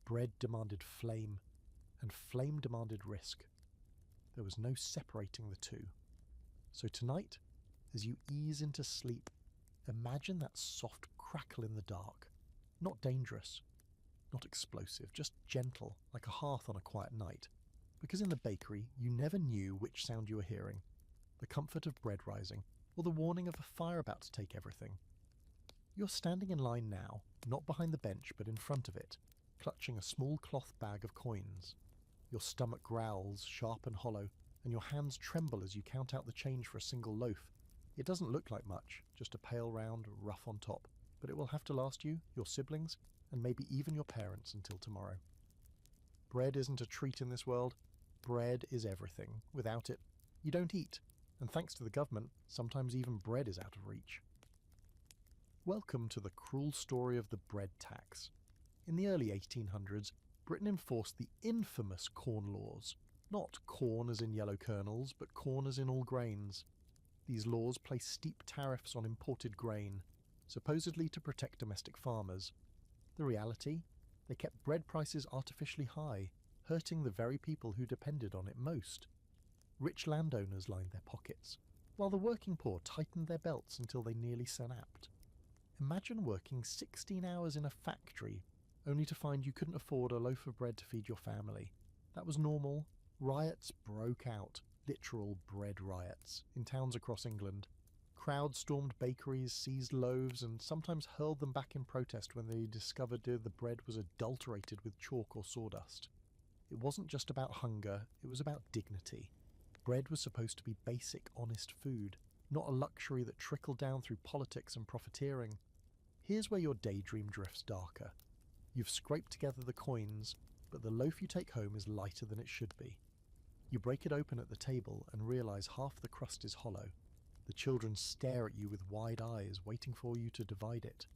Speaker 1: Bread demanded flame, and flame demanded risk. There was no separating the two. So tonight, as you ease into sleep, imagine that soft crackle in the dark. Not dangerous, not explosive, just gentle, like a hearth on a quiet night. Because in the bakery, you never knew which sound you were hearing. The comfort of bread rising, or the warning of a fire about to take everything. You're standing in line now, not behind the bench but in front of it, clutching a small cloth bag of coins. Your stomach growls, sharp and hollow, and your hands tremble as you count out the change for a single loaf. It doesn't look like much, just a pale round, rough on top, but it will have to last you, your siblings, and maybe even your parents until tomorrow. Bread isn't a treat in this world. Bread is everything. Without it, you don't eat. And thanks to the government, sometimes even bread is out of reach. Welcome to the cruel story of the bread tax. In the early 1800s, Britain enforced the infamous Corn Laws. Not corn as in yellow kernels, but corn as in all grains. These laws placed steep tariffs on imported grain, supposedly to protect domestic farmers. The reality? They kept bread prices artificially high, hurting the very people who depended on it most. Rich landowners lined their pockets, while the working poor tightened their belts until they nearly snapped. Imagine working 16 hours in a factory, only to find you couldn't afford a loaf of bread to feed your family. That was normal. Riots broke out, literal bread riots, in towns across England. Crowds stormed bakeries, seized loaves, and sometimes hurled them back in protest when they discovered the bread was adulterated with chalk or sawdust. It wasn't just about hunger, it was about dignity. Bread was supposed to be basic, honest food, not a luxury that trickled down through politics and profiteering. Here's where your daydream drifts darker. You've scraped together the coins, but the loaf you take home is lighter than it should be. You break it open at the table and realise half the crust is hollow. The children stare at you with wide eyes, waiting for you to divide it.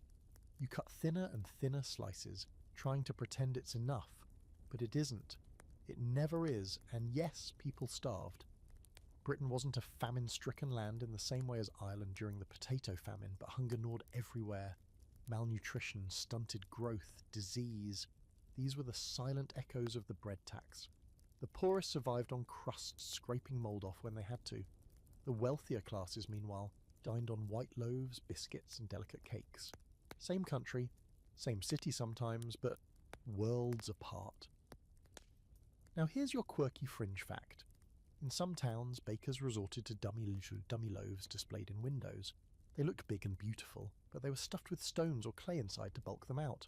Speaker 1: You cut thinner and thinner slices, trying to pretend it's enough, but it isn't. It never is, and yes, people starved. Britain wasn't a famine-stricken land in the same way as Ireland during the potato famine, but hunger gnawed everywhere. Malnutrition, stunted growth, disease. These were the silent echoes of the bread tax. The poorest survived on crusts, scraping mould off when they had to. The wealthier classes, meanwhile, dined on white loaves, biscuits, and delicate cakes. Same country, same city sometimes, but worlds apart. Now here's your quirky fringe fact. In some towns, bakers resorted to dummy loaves displayed in windows. They looked big and beautiful, but they were stuffed with stones or clay inside to bulk them out.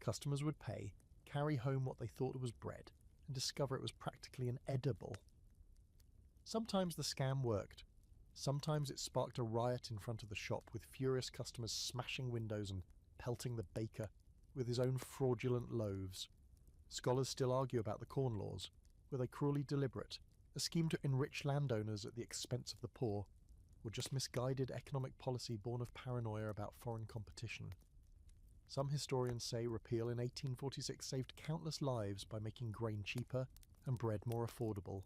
Speaker 1: Customers would pay, carry home what they thought was bread, and discover it was practically inedible. Sometimes the scam worked. Sometimes it sparked a riot in front of the shop, with furious customers smashing windows and pelting the baker with his own fraudulent loaves. Scholars still argue about the Corn Laws. Were they cruelly deliberate, a scheme to enrich landowners at the expense of the poor, or just misguided economic policy born of paranoia about foreign competition? Some historians say repeal in 1846 saved countless lives by making grain cheaper and bread more affordable.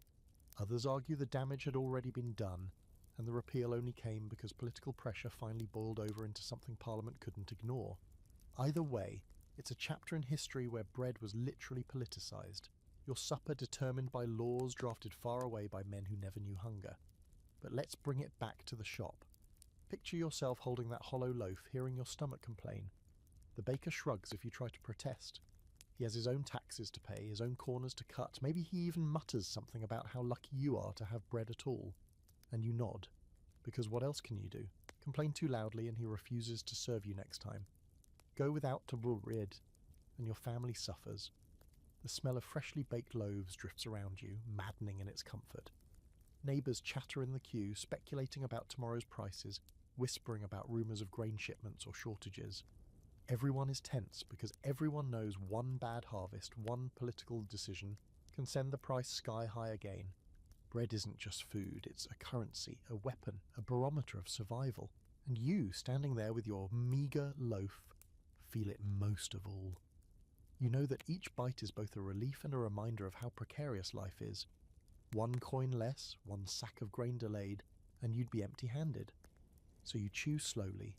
Speaker 1: Others argue the damage had already been done, and the repeal only came because political pressure finally boiled over into something Parliament couldn't ignore. Either way, it's a chapter in history where bread was literally politicised, your supper determined by laws drafted far away by men who never knew hunger. But let's bring it back to the shop. Picture yourself holding that hollow loaf, hearing your stomach complain. The baker shrugs if you try to protest. He has his own taxes to pay, his own corners to cut. Maybe he even mutters something about how lucky you are to have bread at all. And you nod, because what else can you do? Complain too loudly and he refuses to serve you next time. Go without to bread, and your family suffers. The smell of freshly baked loaves drifts around you, maddening in its comfort. Neighbours chatter in the queue, speculating about tomorrow's prices, whispering about rumours of grain shipments or shortages. Everyone is tense because everyone knows one bad harvest, one political decision, can send the price sky high again. Bread isn't just food, it's a currency, a weapon, a barometer of survival. And you, standing there with your meagre loaf, feel it most of all. You know that each bite is both a relief and a reminder of how precarious life is. One coin less, one sack of grain delayed, and you'd be empty-handed. So you chew slowly,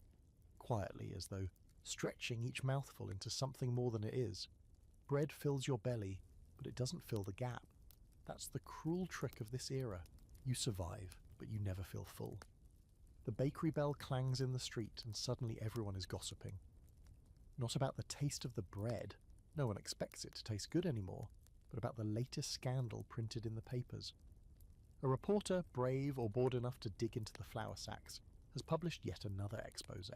Speaker 1: quietly, as though stretching each mouthful into something more than it is. Bread fills your belly, but it doesn't fill the gap. That's the cruel trick of this era. You survive, but you never feel full. The bakery bell clangs in the street, and suddenly everyone is gossiping. Not about the taste of the bread, no one expects it to taste good anymore, but about the latest scandal printed in the papers. A reporter, brave or bored enough to dig into the flour sacks, has published yet another expose.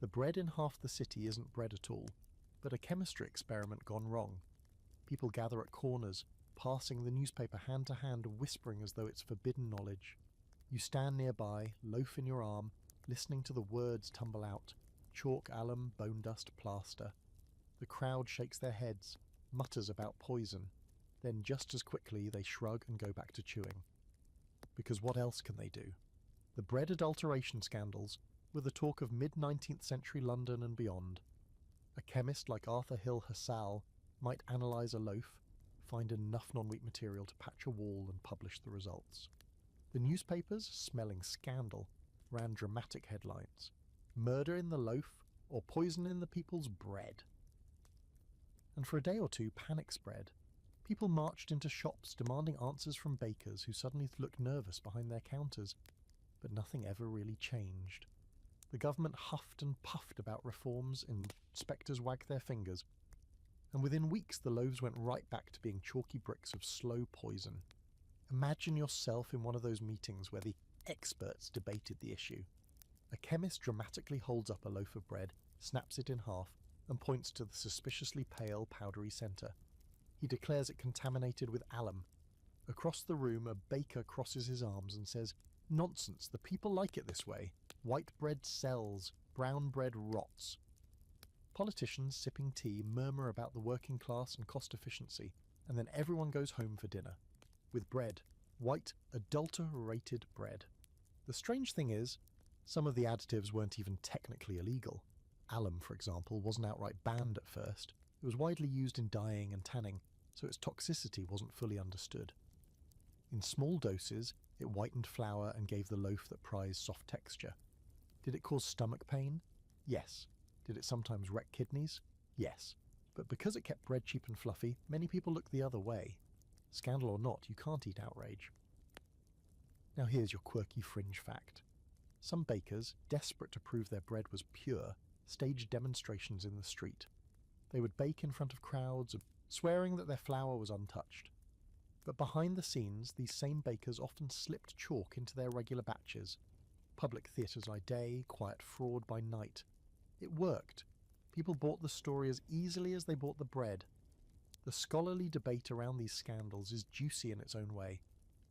Speaker 1: The bread in half the city isn't bread at all, but a chemistry experiment gone wrong. People gather at corners, passing the newspaper hand to hand, whispering as though it's forbidden knowledge. You stand nearby, loaf in your arm, listening to the words tumble out: chalk, alum, bone dust, plaster. The crowd shakes their heads, mutters about poison. Then just as quickly they shrug and go back to chewing. Because what else can they do? The bread adulteration scandals were the talk of mid-19th century London and beyond. A chemist like Arthur Hill Hassall might analyse a loaf, find enough non-wheat material to patch a wall and publish the results. The newspapers, smelling scandal, ran dramatic headlines: murder in the loaf or poison in the people's bread. And for a day or two, panic spread. People marched into shops demanding answers from bakers who suddenly looked nervous behind their counters. But nothing ever really changed. The government huffed and puffed about reforms, inspectors wagged their fingers, and within weeks the loaves went right back to being chalky bricks of slow poison. Imagine yourself in one of those meetings where the experts debated the issue. A chemist dramatically holds up a loaf of bread, snaps it in half, and points to the suspiciously pale, powdery centre. He declares it contaminated with alum. Across the room, a baker crosses his arms and says, "Nonsense, the people like it this way. White bread sells, brown bread rots." Politicians sipping tea murmur about the working class and cost efficiency, and then everyone goes home for dinner. With bread. White, adulterated bread. The strange thing is, some of the additives weren't even technically illegal. Alum, for example, wasn't outright banned at first. It was widely used in dyeing and tanning, so its toxicity wasn't fully understood. In small doses, it whitened flour and gave the loaf that prized soft texture. Did it cause stomach pain? Yes. Did it sometimes wreck kidneys? Yes. But because it kept bread cheap and fluffy, many people looked the other way. Scandal or not, you can't eat outrage. Now here's your quirky fringe fact. Some bakers, desperate to prove their bread was pure, staged demonstrations in the street. They would bake in front of crowds, swearing that their flour was untouched. But behind the scenes, these same bakers often slipped chalk into their regular batches. Public theatres by day, quiet fraud by night. It worked. People bought the story as easily as they bought the bread. The scholarly debate around these scandals is juicy in its own way.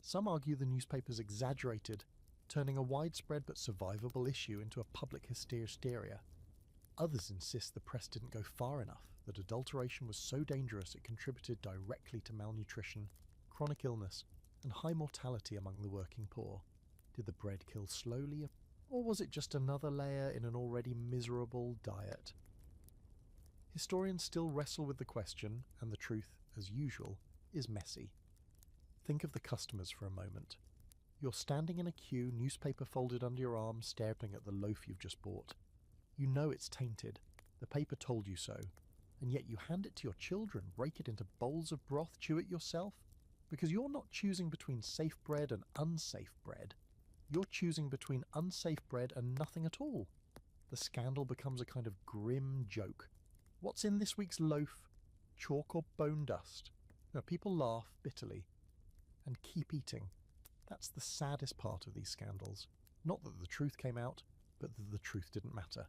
Speaker 1: Some argue the newspapers exaggerated, turning a widespread but survivable issue into a public hysteria. Others insist the press didn't go far enough, that adulteration was so dangerous it contributed directly to malnutrition, chronic illness, and high mortality among the working poor. Did the bread kill slowly, or was it just another layer in an already miserable diet? Historians still wrestle with the question, and the truth, as usual, is messy. Think of the customers for a moment. You're standing in a queue, newspaper folded under your arm, staring at the loaf you've just bought. You know it's tainted. The paper told you so. And yet you hand it to your children, break it into bowls of broth, chew it yourself? Because you're not choosing between safe bread and unsafe bread. You're choosing between unsafe bread and nothing at all. The scandal becomes a kind of grim joke. What's in this week's loaf? Chalk or bone dust? Now, people laugh bitterly and keep eating. That's the saddest part of these scandals. Not that the truth came out, but that the truth didn't matter.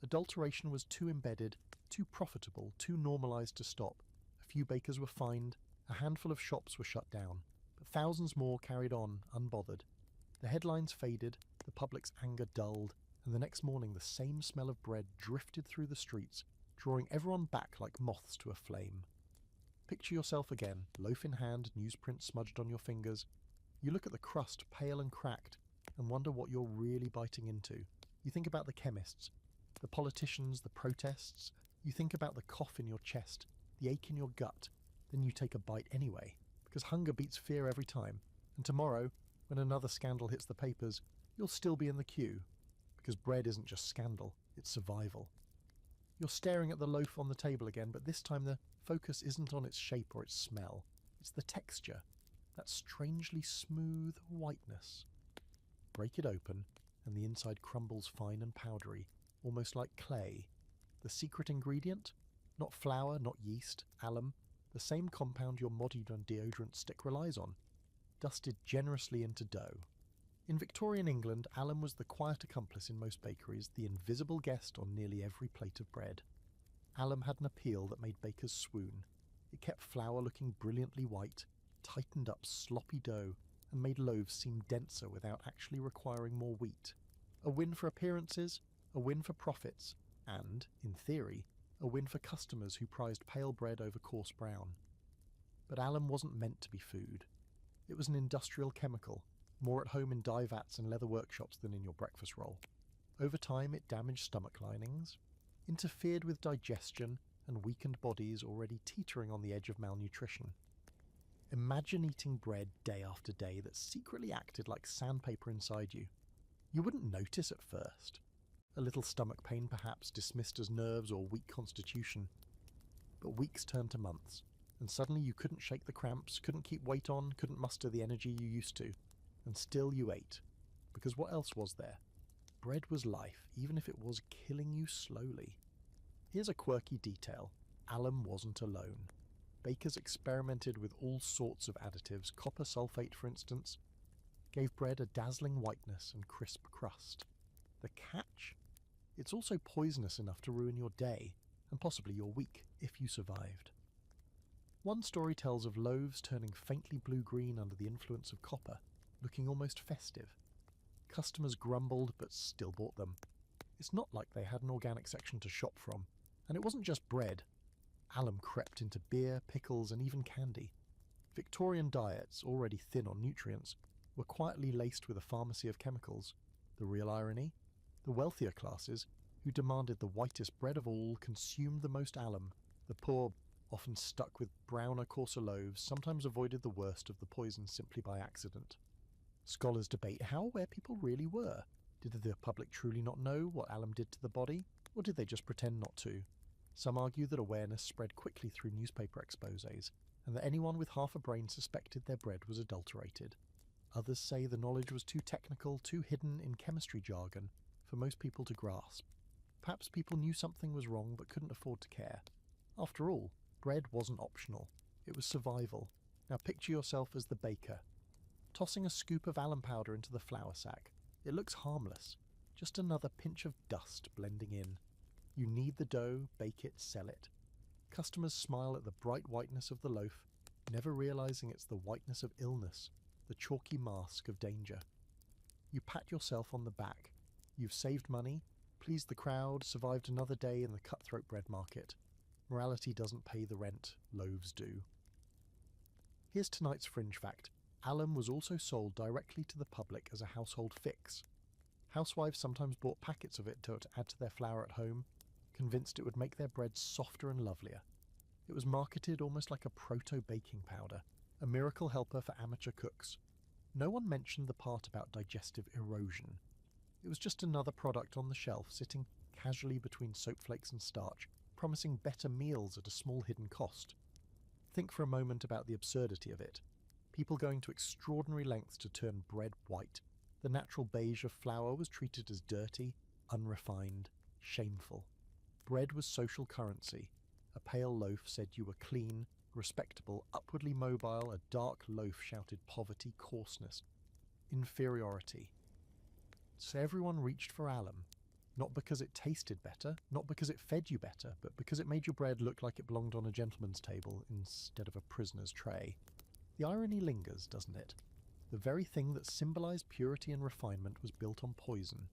Speaker 1: Adulteration was too embedded, too profitable, too normalised to stop. A few bakers were fined, a handful of shops were shut down, but thousands more carried on, unbothered. The headlines faded, the public's anger dulled, and the next morning the same smell of bread drifted through the streets, drawing everyone back like moths to a flame. Picture yourself again, loaf in hand, newsprint smudged on your fingers. You look at the crust, pale and cracked, and wonder what you're really biting into. You think about the chemists, the politicians, the protests. You think about the cough in your chest, the ache in your gut. Then you take a bite anyway, because hunger beats fear every time. And tomorrow, when another scandal hits the papers, you'll still be in the queue, because bread isn't just scandal, it's survival. You're staring at the loaf on the table again, but this time the focus isn't on its shape or its smell. It's the texture, that strangely smooth whiteness. Break it open, and the inside crumbles fine and powdery, almost like clay. The secret ingredient? Not flour, not yeast, alum, the same compound your modern deodorant stick relies on, dusted generously into dough. In Victorian England, alum was the quiet accomplice in most bakeries, the invisible guest on nearly every plate of bread. Alum had an appeal that made bakers swoon. It kept flour looking brilliantly white, tightened up sloppy dough, and made loaves seem denser without actually requiring more wheat. A win for appearances, a win for profits, and, in theory, a win for customers who prized pale bread over coarse brown. But alum wasn't meant to be food. It was an industrial chemical, more at home in dye vats and leather workshops than in your breakfast roll. Over time it damaged stomach linings, interfered with digestion, and weakened bodies already teetering on the edge of malnutrition. Imagine eating bread day after day that secretly acted like sandpaper inside you. You wouldn't notice at first. A little stomach pain perhaps, dismissed as nerves or weak constitution. But weeks turned to months, and suddenly you couldn't shake the cramps, couldn't keep weight on, couldn't muster the energy you used to. And still you ate. Because what else was there? bread was life, even if it was killing you slowly. Here's a quirky detail. Alum wasn't alone. Bakers experimented with all sorts of additives. Copper sulfate, for instance, gave bread a dazzling whiteness and crisp crust. The catch? It's also poisonous enough to ruin your day, and possibly your week, if you survived. One story tells of loaves turning faintly blue-green under the influence of copper, looking almost festive. Customers grumbled, but still bought them. It's not like they had an organic section to shop from, and it wasn't just bread. Alum crept into beer, pickles, and even candy. Victorian diets, already thin on nutrients, were quietly laced with a pharmacy of chemicals. The real irony? The wealthier classes, who demanded the whitest bread of all, consumed the most alum. The poor, often stuck with browner, coarser loaves, sometimes avoided the worst of the poison simply by accident. Scholars debate how aware people really were. Did the public truly not know what alum did to the body, or did they just pretend not to? Some argue that awareness spread quickly through newspaper exposés, and that anyone with half a brain suspected their bread was adulterated. Others say the knowledge was too technical, too hidden in chemistry jargon for most people to grasp. Perhaps people knew something was wrong but couldn't afford to care. After all, bread wasn't optional. It was survival. Now picture yourself as the baker, tossing a scoop of alum powder into the flour sack. It looks harmless, just another pinch of dust blending in. You knead the dough, bake it, sell it. Customers smile at the bright whiteness of the loaf, never realizing it's the whiteness of illness, the chalky mask of danger. You pat yourself on the back. You've saved money, pleased the crowd, survived another day in the cutthroat bread market. Morality doesn't pay the rent, loaves do. Here's tonight's fringe fact. Alum was also sold directly to the public as a household fix. Housewives sometimes bought packets of it to add to their flour at home, convinced it would make their bread softer and lovelier. It was marketed almost like a proto-baking powder, a miracle helper for amateur cooks. No one mentioned the part about digestive erosion. It was just another product on the shelf sitting casually between soap flakes and starch, promising better meals at a small hidden cost. Think for a moment about the absurdity of it. People going to extraordinary lengths to turn bread white. The natural beige of flour was treated as dirty, unrefined, shameful. Bread was social currency. A pale loaf said you were clean, respectable, upwardly mobile. A dark loaf shouted poverty, coarseness, inferiority. So everyone reached for alum, not because it tasted better, not because it fed you better, but because it made your bread look like it belonged on a gentleman's table instead of a prisoner's tray. The irony lingers, doesn't it? The very thing that symbolized purity and refinement was built on poison.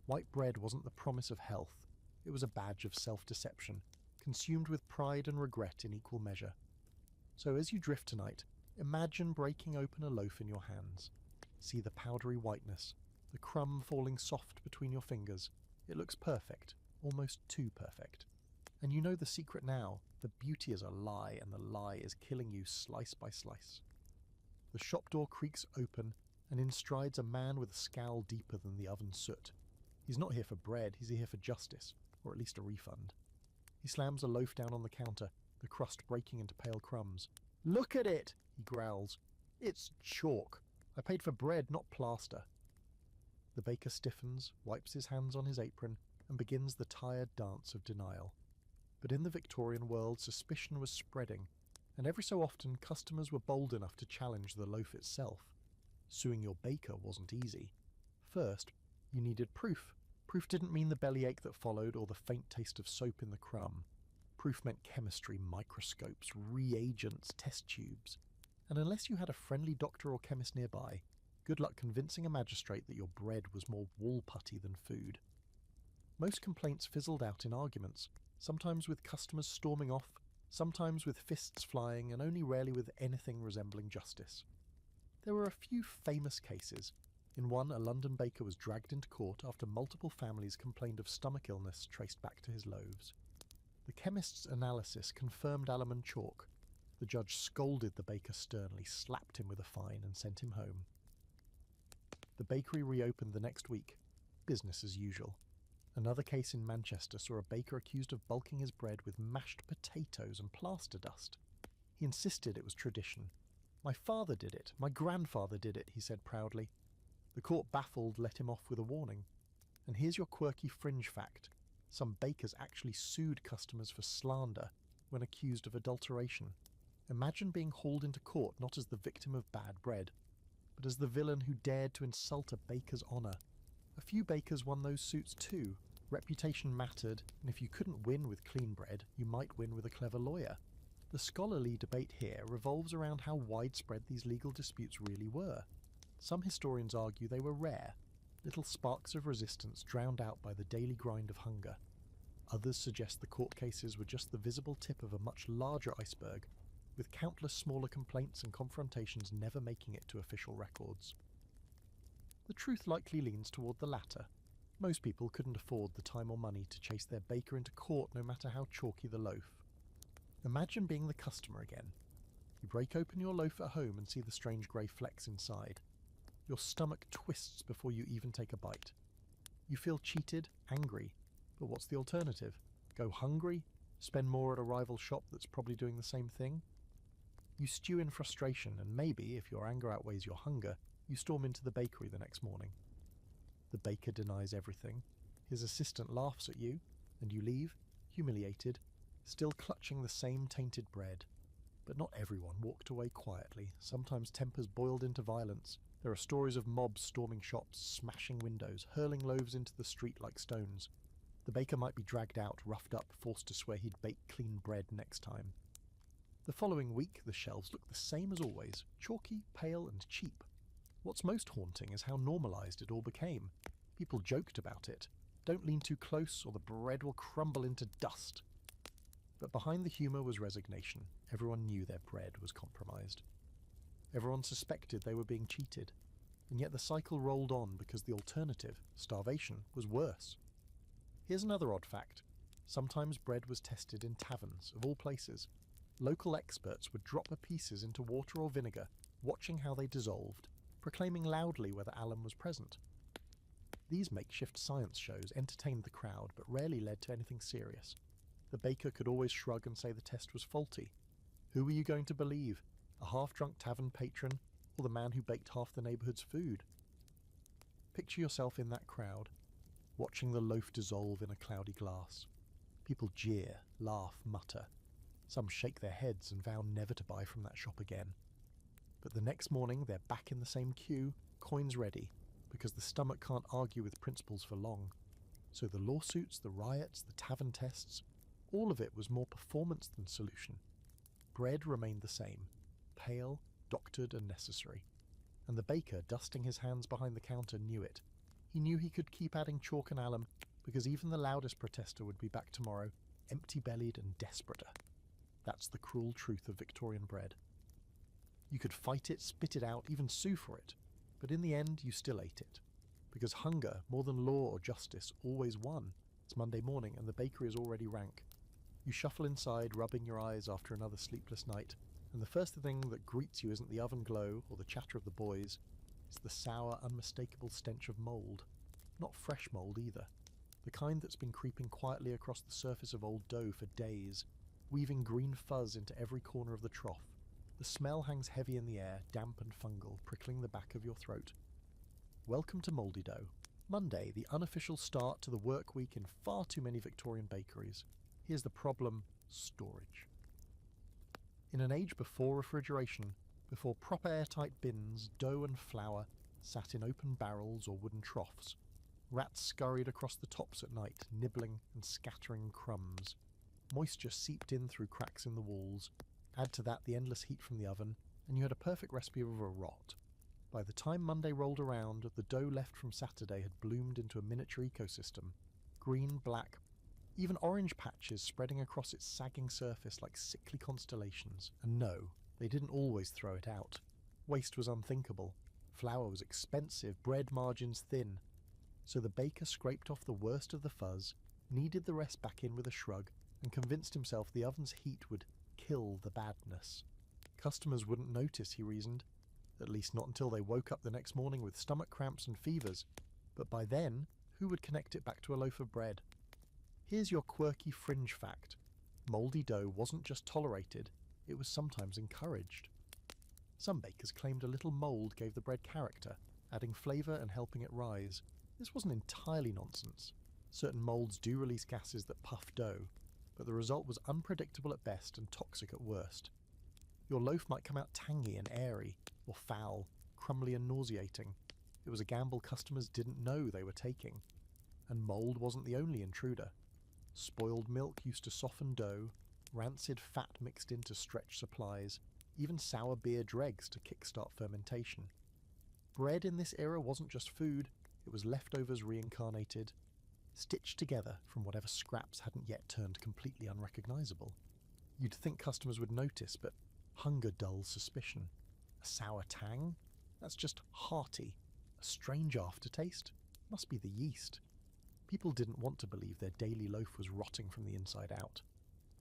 Speaker 1: White bread wasn't the promise of health. It was a badge of self-deception, consumed with pride and regret in equal measure. So as you drift tonight, imagine breaking open a loaf in your hands. See the powdery whiteness, the crumb falling soft between your fingers. It looks perfect, almost too perfect. And you know the secret now. The beauty is a lie, and the lie is killing you slice by slice. The shop door creaks open, and in strides a man with a scowl deeper than the oven soot. He's not here for bread, he's here for justice, or at least a refund. He slams a loaf down on the counter, the crust breaking into pale crumbs. "Look at it!" he growls. "It's chalk. I paid for bread, not plaster." The baker stiffens, wipes his hands on his apron, and begins the tired dance of denial. But in the Victorian world, suspicion was spreading, and every so often customers were bold enough to challenge the loaf itself. Suing your baker wasn't easy. First, you needed proof. Proof didn't mean the bellyache that followed or the faint taste of soap in the crumb. Proof meant chemistry, microscopes, reagents, test tubes. And unless you had a friendly doctor or chemist nearby, good luck convincing a magistrate that your bread was more wool putty than food. Most complaints fizzled out in arguments, sometimes with customers storming off, sometimes with fists flying, and only rarely with anything resembling justice. There were a few famous cases. In one, a London baker was dragged into court after multiple families complained of stomach illness traced back to his loaves. The chemist's analysis confirmed alum and chalk. The judge scolded the baker sternly, slapped him with a fine, and sent him home. The bakery reopened the next week, business as usual. Another case in Manchester saw a baker accused of bulking his bread with mashed potatoes and plaster dust. He insisted it was tradition. "My father did it, my grandfather did it," he said proudly. The court, baffled, let him off with a warning. And here's your quirky fringe fact. Some bakers actually sued customers for slander when accused of adulteration. Imagine being hauled into court not as the victim of bad bread, but as the villain who dared to insult a baker's honour. A few bakers won those suits too. Reputation mattered, and if you couldn't win with clean bread, you might win with a clever lawyer. The scholarly debate here revolves around how widespread these legal disputes really were. Some historians argue they were rare, little sparks of resistance drowned out by the daily grind of hunger. Others suggest the court cases were just the visible tip of a much larger iceberg, with countless smaller complaints and confrontations never making it to official records. The truth likely leans toward the latter. Most people couldn't afford the time or money to chase their baker into court no matter how chalky the loaf. Imagine being the customer again. You break open your loaf at home and see the strange grey flecks inside. Your stomach twists before you even take a bite. You feel cheated, angry, but what's the alternative? Go hungry? Spend more at a rival shop that's probably doing the same thing? You stew in frustration, and maybe, if your anger outweighs your hunger, you storm into the bakery the next morning. The baker denies everything. His assistant laughs at you, and you leave, humiliated, still clutching the same tainted bread. But not everyone walked away quietly. Sometimes tempers boiled into violence. There are stories of mobs storming shops, smashing windows, hurling loaves into the street like stones. The baker might be dragged out, roughed up, forced to swear he'd bake clean bread next time. The following week, the shelves look the same as always, chalky, pale, and cheap. What's most haunting is how normalised it all became. People joked about it. Don't lean too close, or the bread will crumble into dust. But behind the humour was resignation. Everyone knew their bread was compromised. Everyone suspected they were being cheated. And yet the cycle rolled on because the alternative, starvation, was worse. Here's another odd fact. Sometimes bread was tested in taverns, of all places. Local experts would drop the pieces into water or vinegar, watching how they dissolved, proclaiming loudly whether alum was present. These makeshift science shows entertained the crowd, but rarely led to anything serious. The baker could always shrug and say the test was faulty. Who were you going to believe? A half-drunk tavern patron, or the man who baked half the neighbourhood's food? Picture yourself in that crowd, watching the loaf dissolve in a cloudy glass. People jeer, laugh, mutter. Some shake their heads and vow never to buy from that shop again. But the next morning they're back in the same queue, coins ready, because the stomach can't argue with principles for long. So the lawsuits, the riots, the tavern tests, all of it was more performance than solution. Bread remained the same, pale, doctored and necessary. And the baker, dusting his hands behind the counter, knew it. He knew he could keep adding chalk and alum, because even the loudest protester would be back tomorrow, empty-bellied and desperater. That's the cruel truth of Victorian bread. You could fight it, spit it out, even sue for it, but in the end you still ate it. Because hunger, more than law or justice, always won. It's Monday morning and the bakery is already rank. You shuffle inside, rubbing your eyes after another sleepless night, and the first thing that greets you isn't the oven glow or the chatter of the boys. It's the sour, unmistakable stench of mould. Not fresh mould either. The kind that's been creeping quietly across the surface of old dough for days, weaving green fuzz into every corner of the trough. The smell hangs heavy in the air, damp and fungal, prickling the back of your throat. Welcome to Mouldy Dough. Monday, the unofficial start to the work week in far too many Victorian bakeries. Here's the problem: storage. In an age before refrigeration, before proper airtight bins, dough and flour sat in open barrels or wooden troughs. Rats scurried across the tops at night, nibbling and scattering crumbs. Moisture seeped in through cracks in the walls. Add to that the endless heat from the oven, and you had a perfect recipe of a rot. By the time Monday rolled around, the dough left from Saturday had bloomed into a miniature ecosystem. Green, black, even orange patches spreading across its sagging surface like sickly constellations. And no, they didn't always throw it out. Waste was unthinkable. Flour was expensive, bread margins thin. So the baker scraped off the worst of the fuzz, kneaded the rest back in with a shrug, and convinced himself the oven's heat would kill the badness. Customers wouldn't notice, he reasoned. At least not until they woke up the next morning with stomach cramps and fevers. But by then, who would connect it back to a loaf of bread? Here's your quirky fringe fact. Mouldy dough wasn't just tolerated, it was sometimes encouraged. Some bakers claimed a little mould gave the bread character, adding flavour and helping it rise. This wasn't entirely nonsense. Certain moulds do release gases that puff dough, but the result was unpredictable at best and toxic at worst. Your loaf might come out tangy and airy, or foul, crumbly and nauseating. It was a gamble customers didn't know they were taking. And mould wasn't the only intruder. Spoiled milk used to soften dough, rancid fat mixed in to stretch supplies, even sour beer dregs to kickstart fermentation. Bread in this era wasn't just food, it was leftovers reincarnated, stitched together from whatever scraps hadn't yet turned completely unrecognisable. You'd think customers would notice, but hunger dulls suspicion. A sour tang? That's just hearty. A strange aftertaste? Must be the yeast. People didn't want to believe their daily loaf was rotting from the inside out.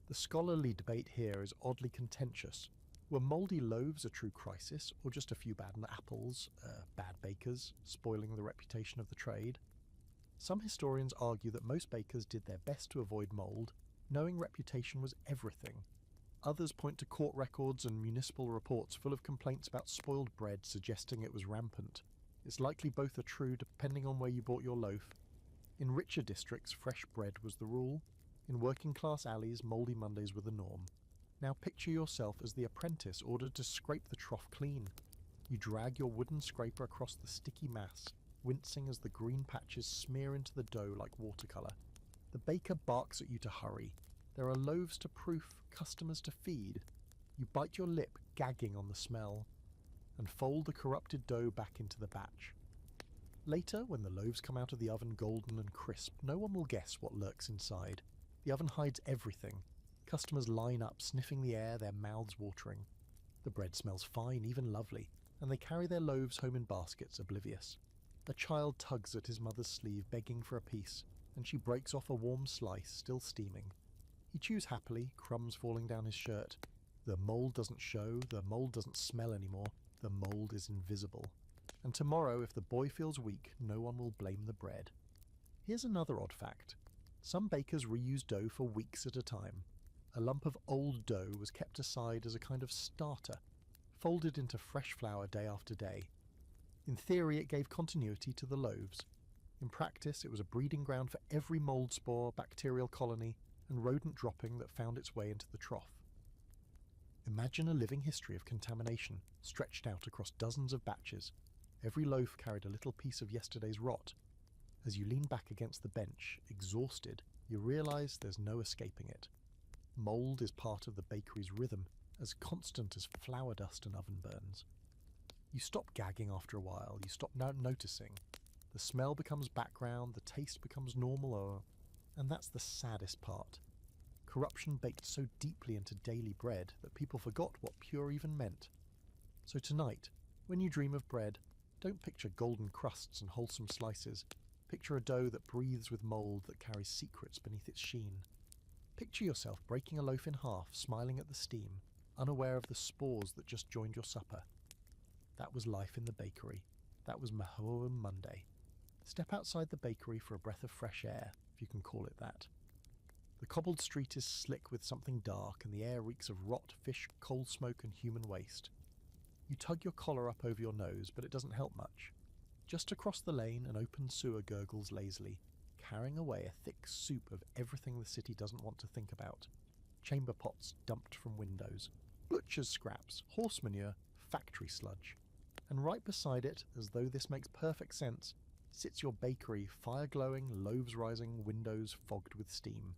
Speaker 1: The scholarly debate here is oddly contentious. Were mouldy loaves a true crisis, or just a few bad apples, bad bakers, spoiling the reputation of the trade? Some historians argue that most bakers did their best to avoid mould, knowing reputation was everything. Others point to court records and municipal reports full of complaints about spoiled bread suggesting it was rampant. It's likely both are true depending on where you bought your loaf. In richer districts, fresh bread was the rule. In working-class alleys, mouldy Mondays were the norm. Now picture yourself as the apprentice ordered to scrape the trough clean. You drag your wooden scraper across the sticky mass, wincing as the green patches smear into the dough like watercolour. The baker barks at you to hurry. There are loaves to proof, customers to feed. You bite your lip, gagging on the smell, and fold the corrupted dough back into the batch. Later, when the loaves come out of the oven golden and crisp, no one will guess what lurks inside. The oven hides everything. Customers line up, sniffing the air, their mouths watering. The bread smells fine, even lovely, and they carry their loaves home in baskets, oblivious. A child tugs at his mother's sleeve, begging for a piece, and she breaks off a warm slice, still steaming. He chews happily, crumbs falling down his shirt. The mould doesn't show, the mould doesn't smell anymore, the mould is invisible. And tomorrow, if the boy feels weak, no one will blame the bread. Here's another odd fact. Some bakers reuse dough for weeks at a time. A lump of old dough was kept aside as a kind of starter, folded into fresh flour day after day. In theory, it gave continuity to the loaves. In practice, it was a breeding ground for every mould spore, bacterial colony, and rodent dropping that found its way into the trough. Imagine a living history of contamination, stretched out across dozens of batches. Every loaf carried a little piece of yesterday's rot. As you lean back against the bench, exhausted, you realise there's no escaping it. Mould is part of the bakery's rhythm, as constant as flour dust and oven burns. You stop gagging after a while, you stop noticing. The smell becomes background, the taste becomes normal, and that's the saddest part. Corruption baked so deeply into daily bread that people forgot what pure even meant. So tonight, when you dream of bread, don't picture golden crusts and wholesome slices. Picture a dough that breathes with mould that carries secrets beneath its sheen. Picture yourself breaking a loaf in half, smiling at the steam, unaware of the spores that just joined your supper. That was life in the bakery. That was Mahoam Monday. Step outside the bakery for a breath of fresh air, if you can call it that. The cobbled street is slick with something dark, and the air reeks of rot, fish, coal smoke, and human waste. You tug your collar up over your nose, but it doesn't help much. Just across the lane, an open sewer gurgles lazily, carrying away a thick soup of everything the city doesn't want to think about. Chamber pots dumped from windows, butcher's scraps, horse manure, factory sludge. And right beside it, as though this makes perfect sense, sits your bakery, fire glowing, loaves rising, windows fogged with steam.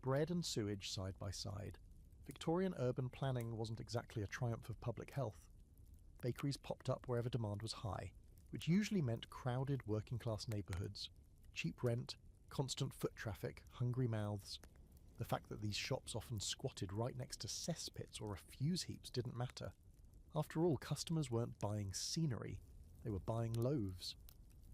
Speaker 1: Bread and sewage side by side. Victorian urban planning wasn't exactly a triumph of public health. Bakeries popped up wherever demand was high, which usually meant crowded working-class neighbourhoods, cheap rent, constant foot traffic, hungry mouths. The fact that these shops often squatted right next to cesspits or refuse heaps didn't matter. After all, customers weren't buying scenery, they were buying loaves.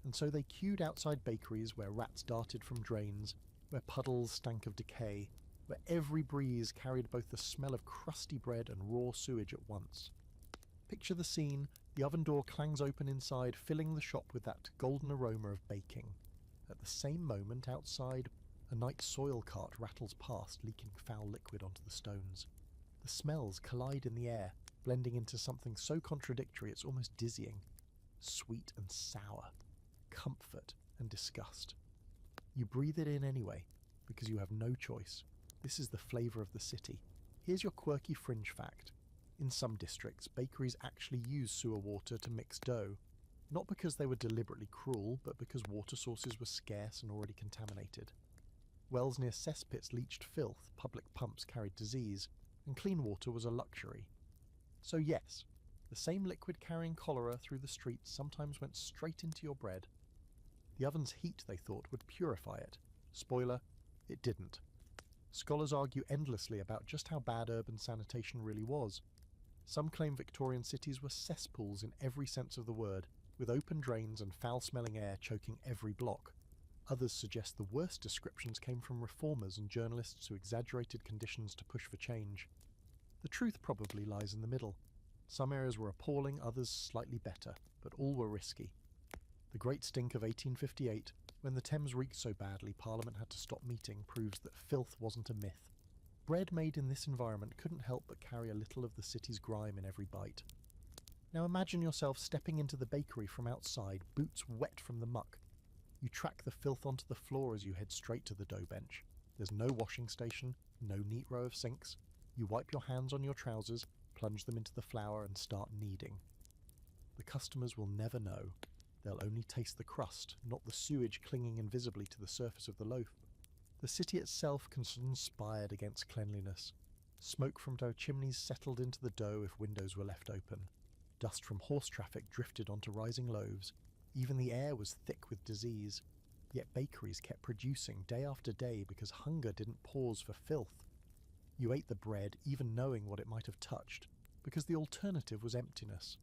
Speaker 1: And so they queued outside bakeries where rats darted from drains, where puddles stank of decay, where every breeze carried both the smell of crusty bread and raw sewage at once. Picture the scene, the oven door clangs open inside, filling the shop with that golden aroma of baking. At the same moment, outside, a night soil cart rattles past, leaking foul liquid onto the stones. The smells collide in the air, blending into something so contradictory it's almost dizzying. Sweet and sour. Comfort and disgust. You breathe it in anyway, because you have no choice. This is the flavour of the city. Here's your quirky fringe fact. In some districts, bakeries actually use sewer water to mix dough, not because they were deliberately cruel, but because water sources were scarce and already contaminated. Wells near cesspits leached filth, public pumps carried disease, and clean water was a luxury. So yes, the same liquid carrying cholera through the streets sometimes went straight into your bread. The oven's heat, they thought, would purify it. Spoiler, it didn't. Scholars argue endlessly about just how bad urban sanitation really was. Some claim Victorian cities were cesspools in every sense of the word, with open drains and foul-smelling air choking every block. Others suggest the worst descriptions came from reformers and journalists who exaggerated conditions to push for change. The truth probably lies in the middle. Some areas were appalling, others slightly better, but all were risky. The Great Stink of 1858, when the Thames reeked so badly Parliament had to stop meeting, proves that filth wasn't a myth. Bread made in this environment couldn't help but carry a little of the city's grime in every bite. Now imagine yourself stepping into the bakery from outside, boots wet from the muck. You track the filth onto the floor as you head straight to the dough bench. There's no washing station, no neat row of sinks. You wipe your hands on your trousers, plunge them into the flour and start kneading. The customers will never know. They'll only taste the crust, not the sewage clinging invisibly to the surface of the loaf. The city itself conspired against cleanliness. Smoke from dough chimneys settled into the dough if windows were left open. Dust from horse traffic drifted onto rising loaves. Even the air was thick with disease. Yet bakeries kept producing day after day because hunger didn't pause for filth. You ate the bread even knowing what it might have touched, because the alternative was emptiness.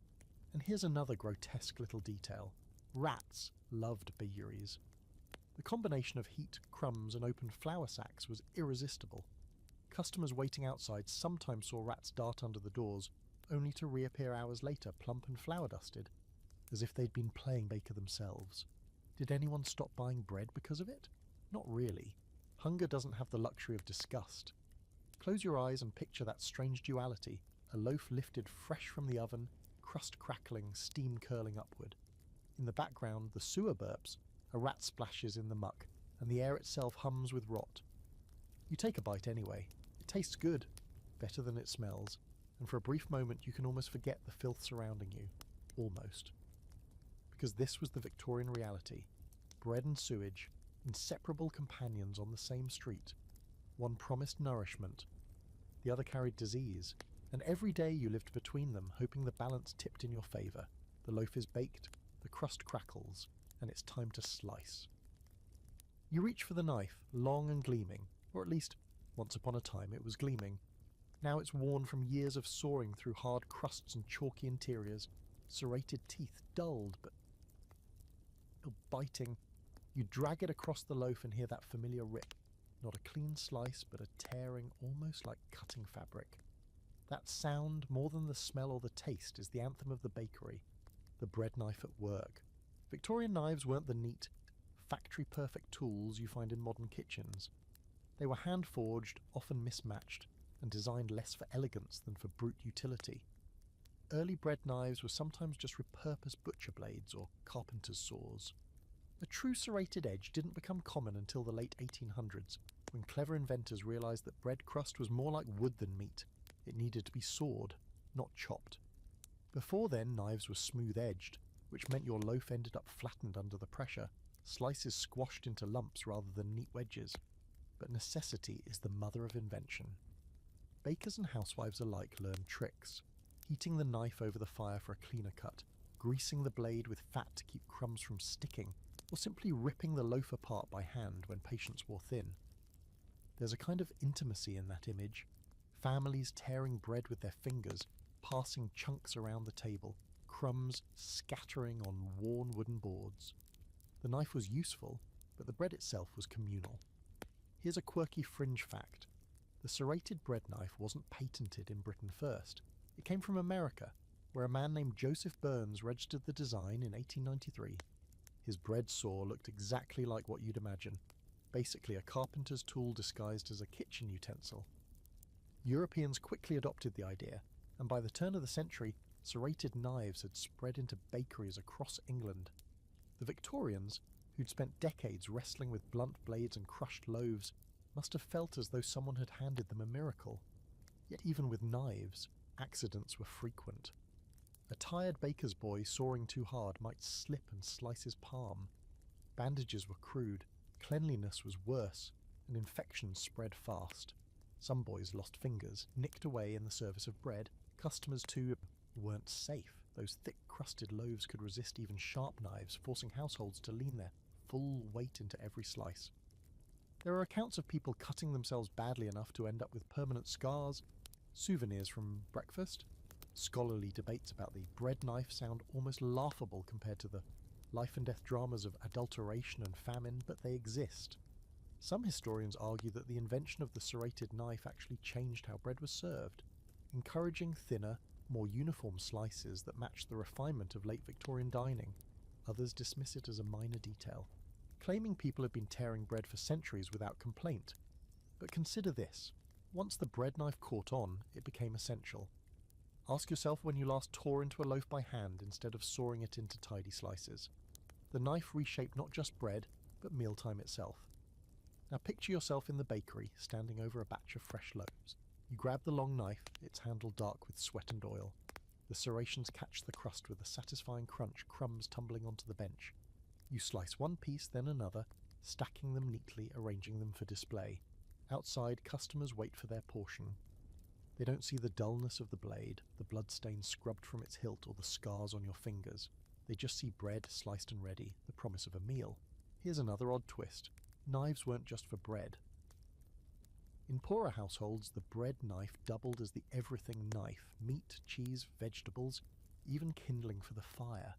Speaker 1: And here's another grotesque little detail. Rats loved bakeries. The combination of heat, crumbs, and open flour sacks was irresistible. Customers waiting outside sometimes saw rats dart under the doors, only to reappear hours later, plump and flour-dusted, as if they'd been playing baker themselves. Did anyone stop buying bread because of it? Not really. Hunger doesn't have the luxury of disgust. Close your eyes and picture that strange duality, a loaf lifted fresh from the oven, crust crackling, steam curling upward. In the background, the sewer burps, a rat splashes in the muck, and the air itself hums with rot. You take a bite anyway. It tastes good, better than it smells, and for a brief moment you can almost forget the filth surrounding you. Almost. Because this was the Victorian reality. Bread and sewage, inseparable companions on the same street. One promised nourishment, the other carried disease, and every day you lived between them, hoping the balance tipped in your favour. The loaf is baked, the crust crackles, and it's time to slice. You reach for the knife, long and gleaming, or at least, once upon a time it was gleaming. Now it's worn from years of sawing through hard crusts and chalky interiors, serrated teeth dulled but biting. You drag it across the loaf and hear that familiar rip. Not a clean slice, but a tearing, almost like cutting fabric. That sound, more than the smell or the taste, is the anthem of the bakery, the bread knife at work. Victorian knives weren't the neat, factory-perfect tools you find in modern kitchens. They were hand-forged, often mismatched, and designed less for elegance than for brute utility. Early bread knives were sometimes just repurposed butcher blades or carpenter's saws. A true serrated edge didn't become common until the late 1800s, when clever inventors realised that bread crust was more like wood than meat. It needed to be sawed, not chopped. Before then, knives were smooth-edged, which meant your loaf ended up flattened under the pressure, slices squashed into lumps rather than neat wedges. But necessity is the mother of invention. Bakers and housewives alike learned tricks. Heating the knife over the fire for a cleaner cut, greasing the blade with fat to keep crumbs from sticking, or simply ripping the loaf apart by hand when patience wore thin. There's a kind of intimacy in that image. Families tearing bread with their fingers, passing chunks around the table, crumbs scattering on worn wooden boards. The knife was useful, but the bread itself was communal. Here's a quirky fringe fact. The serrated bread knife wasn't patented in Britain first. It came from America, where a man named Joseph Burns registered the design in 1893. His bread saw looked exactly like what you'd imagine, basically a carpenter's tool disguised as a kitchen utensil. Europeans quickly adopted the idea, and by the turn of the century, serrated knives had spread into bakeries across England. The Victorians, who'd spent decades wrestling with blunt blades and crushed loaves, must have felt as though someone had handed them a miracle. Yet even with knives, accidents were frequent. A tired baker's boy soaring too hard might slip and slice his palm. Bandages were crude, cleanliness was worse, and infections spread fast. Some boys lost fingers, nicked away in the service of bread. Customers, too, weren't safe. Those thick-crusted loaves could resist even sharp knives, forcing households to lean their full weight into every slice. There are accounts of people cutting themselves badly enough to end up with permanent scars, souvenirs from breakfast. Scholarly debates about the bread knife sound almost laughable compared to the life-and-death dramas of adulteration and famine, but they exist. Some historians argue that the invention of the serrated knife actually changed how bread was served, encouraging thinner, more uniform slices that matched the refinement of late Victorian dining. Others dismiss it as a minor detail, claiming people had been tearing bread for centuries without complaint. But consider this. Once the bread knife caught on, it became essential. Ask yourself when you last tore into a loaf by hand instead of sawing it into tidy slices. The knife reshaped not just bread, but mealtime itself. Now picture yourself in the bakery, standing over a batch of fresh loaves. You grab the long knife, its handle dark with sweat and oil. The serrations catch the crust with a satisfying crunch, crumbs tumbling onto the bench. You slice one piece, then another, stacking them neatly, arranging them for display. Outside, customers wait for their portion. They don't see the dullness of the blade, the blood stains scrubbed from its hilt, or the scars on your fingers. They just see bread sliced and ready, the promise of a meal. Here's another odd twist. Knives weren't just for bread. In poorer households, the bread knife doubled as the everything knife: meat, cheese, vegetables, even kindling for the fire.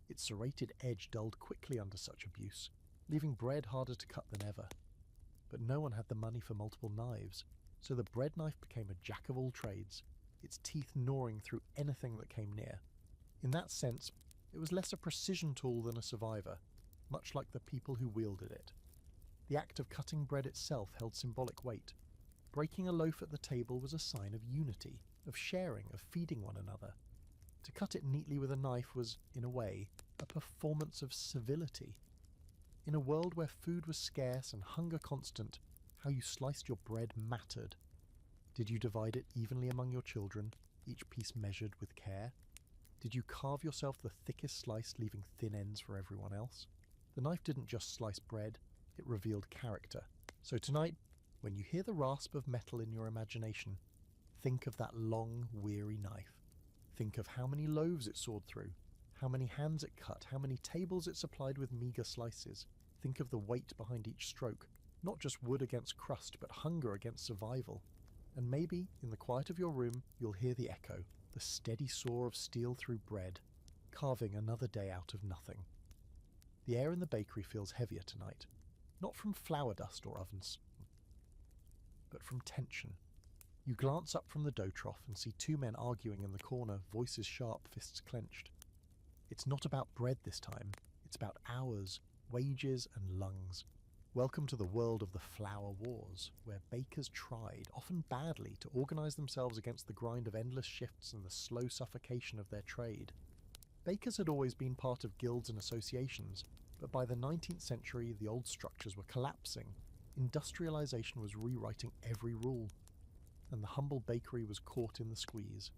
Speaker 1: Its serrated edge dulled quickly under such abuse, leaving bread harder to cut than ever. But no one had the money for multiple knives, so the bread knife became a jack of all trades, its teeth gnawing through anything that came near. In that sense, it was less a precision tool than a survivor, much like the people who wielded it. The act of cutting bread itself held symbolic weight. Breaking a loaf at the table was a sign of unity, of sharing, of feeding one another. To cut it neatly with a knife was, in a way, a performance of civility. In a world where food was scarce and hunger constant, how you sliced your bread mattered. Did you divide it evenly among your children, each piece measured with care? Did you carve yourself the thickest slice, leaving thin ends for everyone else? The knife didn't just slice bread, it revealed character. So tonight, when you hear the rasp of metal in your imagination, think of that long, weary knife. Think of how many loaves it sawed through, how many hands it cut, how many tables it supplied with meagre slices. Think of the weight behind each stroke, not just wood against crust, but hunger against survival. And maybe, in the quiet of your room, you'll hear the echo, the steady saw of steel through bread, carving another day out of nothing. The air in the bakery feels heavier tonight, not from flour dust or ovens, but from tension. You glance up from the dough trough and see two men arguing in the corner, voices sharp, fists clenched. It's not about bread this time, it's about hours, wages, and lungs. Welcome to the world of the flour wars, where bakers tried, often badly, to organise themselves against the grind of endless shifts and the slow suffocation of their trade. Bakers had always been part of guilds and associations, but by the 19th century the old structures were collapsing. Industrialisation was rewriting every rule, and the humble bakery was caught in the squeeze.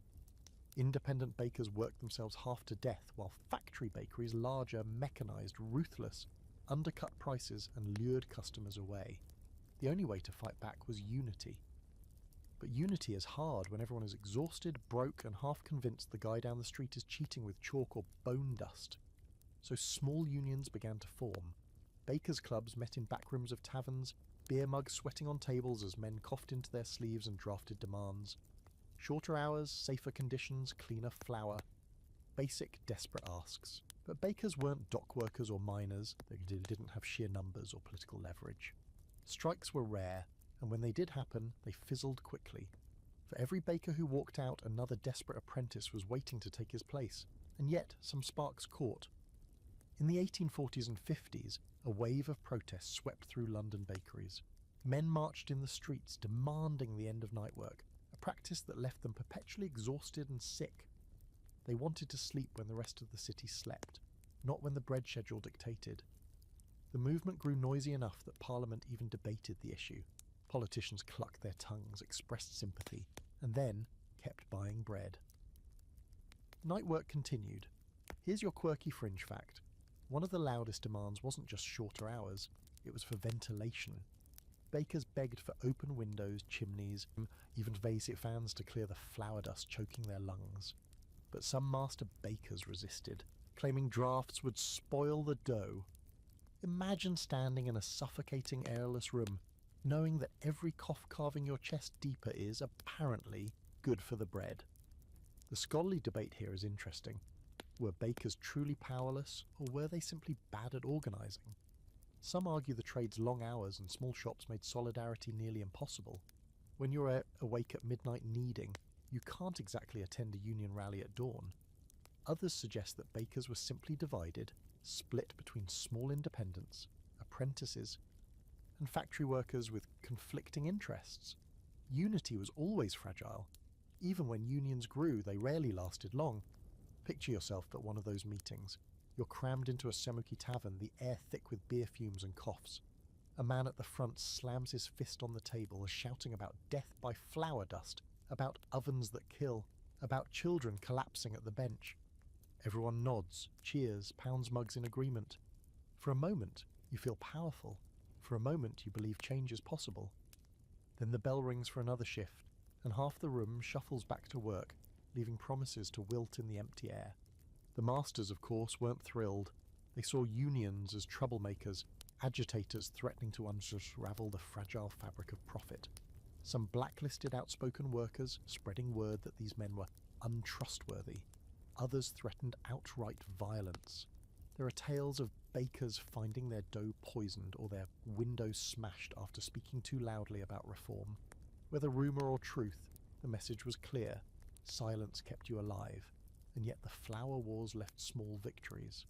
Speaker 1: Independent bakers worked themselves half to death, while factory bakeries, larger, mechanised, ruthless, undercut prices and lured customers away. The only way to fight back was unity. But unity is hard when everyone is exhausted, broke, and half convinced the guy down the street is cheating with chalk or bone dust. So small unions began to form. Bakers' clubs met in back rooms of taverns, beer mugs sweating on tables as men coughed into their sleeves and drafted demands. Shorter hours, safer conditions, cleaner flour. Basic, desperate asks. But bakers weren't dock workers or miners. They didn't have sheer numbers or political leverage. Strikes were rare, and when they did happen, they fizzled quickly. For every baker who walked out, another desperate apprentice was waiting to take his place, and yet some sparks caught. In the 1840s and 50s, a wave of protest swept through London bakeries. Men marched in the streets demanding the end of night work, a practice that left them perpetually exhausted and sick. They wanted to sleep when the rest of the city slept, not when the bread schedule dictated. The movement grew noisy enough that Parliament even debated the issue. Politicians clucked their tongues, expressed sympathy, and then kept buying bread. Night work continued. Here's your quirky fringe fact. One of the loudest demands wasn't just shorter hours, it was for ventilation. Bakers begged for open windows, chimneys, even basic fans to clear the flour dust choking their lungs. But some master bakers resisted, claiming drafts would spoil the dough. Imagine standing in a suffocating airless room, knowing that every cough carving your chest deeper is, apparently, good for the bread. The scholarly debate here is interesting. Were bakers truly powerless, or were they simply bad at organising? Some argue the trade's long hours and small shops made solidarity nearly impossible. When you're awake at midnight kneading, you can't exactly attend a union rally at dawn. Others suggest that bakers were simply divided, split between small independents, apprentices, and factory workers with conflicting interests. Unity was always fragile. Even when unions grew, they rarely lasted long. Picture yourself at one of those meetings. You're crammed into a smoky tavern, the air thick with beer fumes and coughs. A man at the front slams his fist on the table, shouting about death by flour dust, about ovens that kill, about children collapsing at the bench. Everyone nods, cheers, pounds mugs in agreement. For a moment, you feel powerful. For a moment, you believe change is possible. Then the bell rings for another shift, and half the room shuffles back to work, leaving promises to wilt in the empty air. The masters, of course, weren't thrilled. They saw unions as troublemakers, agitators threatening to unravel the fragile fabric of profit. Some blacklisted outspoken workers, spreading word that these men were untrustworthy. Others threatened outright violence. There are tales of bakers finding their dough poisoned or their windows smashed after speaking too loudly about reform. Whether rumour or truth, the message was clear. Silence kept you alive, and yet the flour wars left small victories.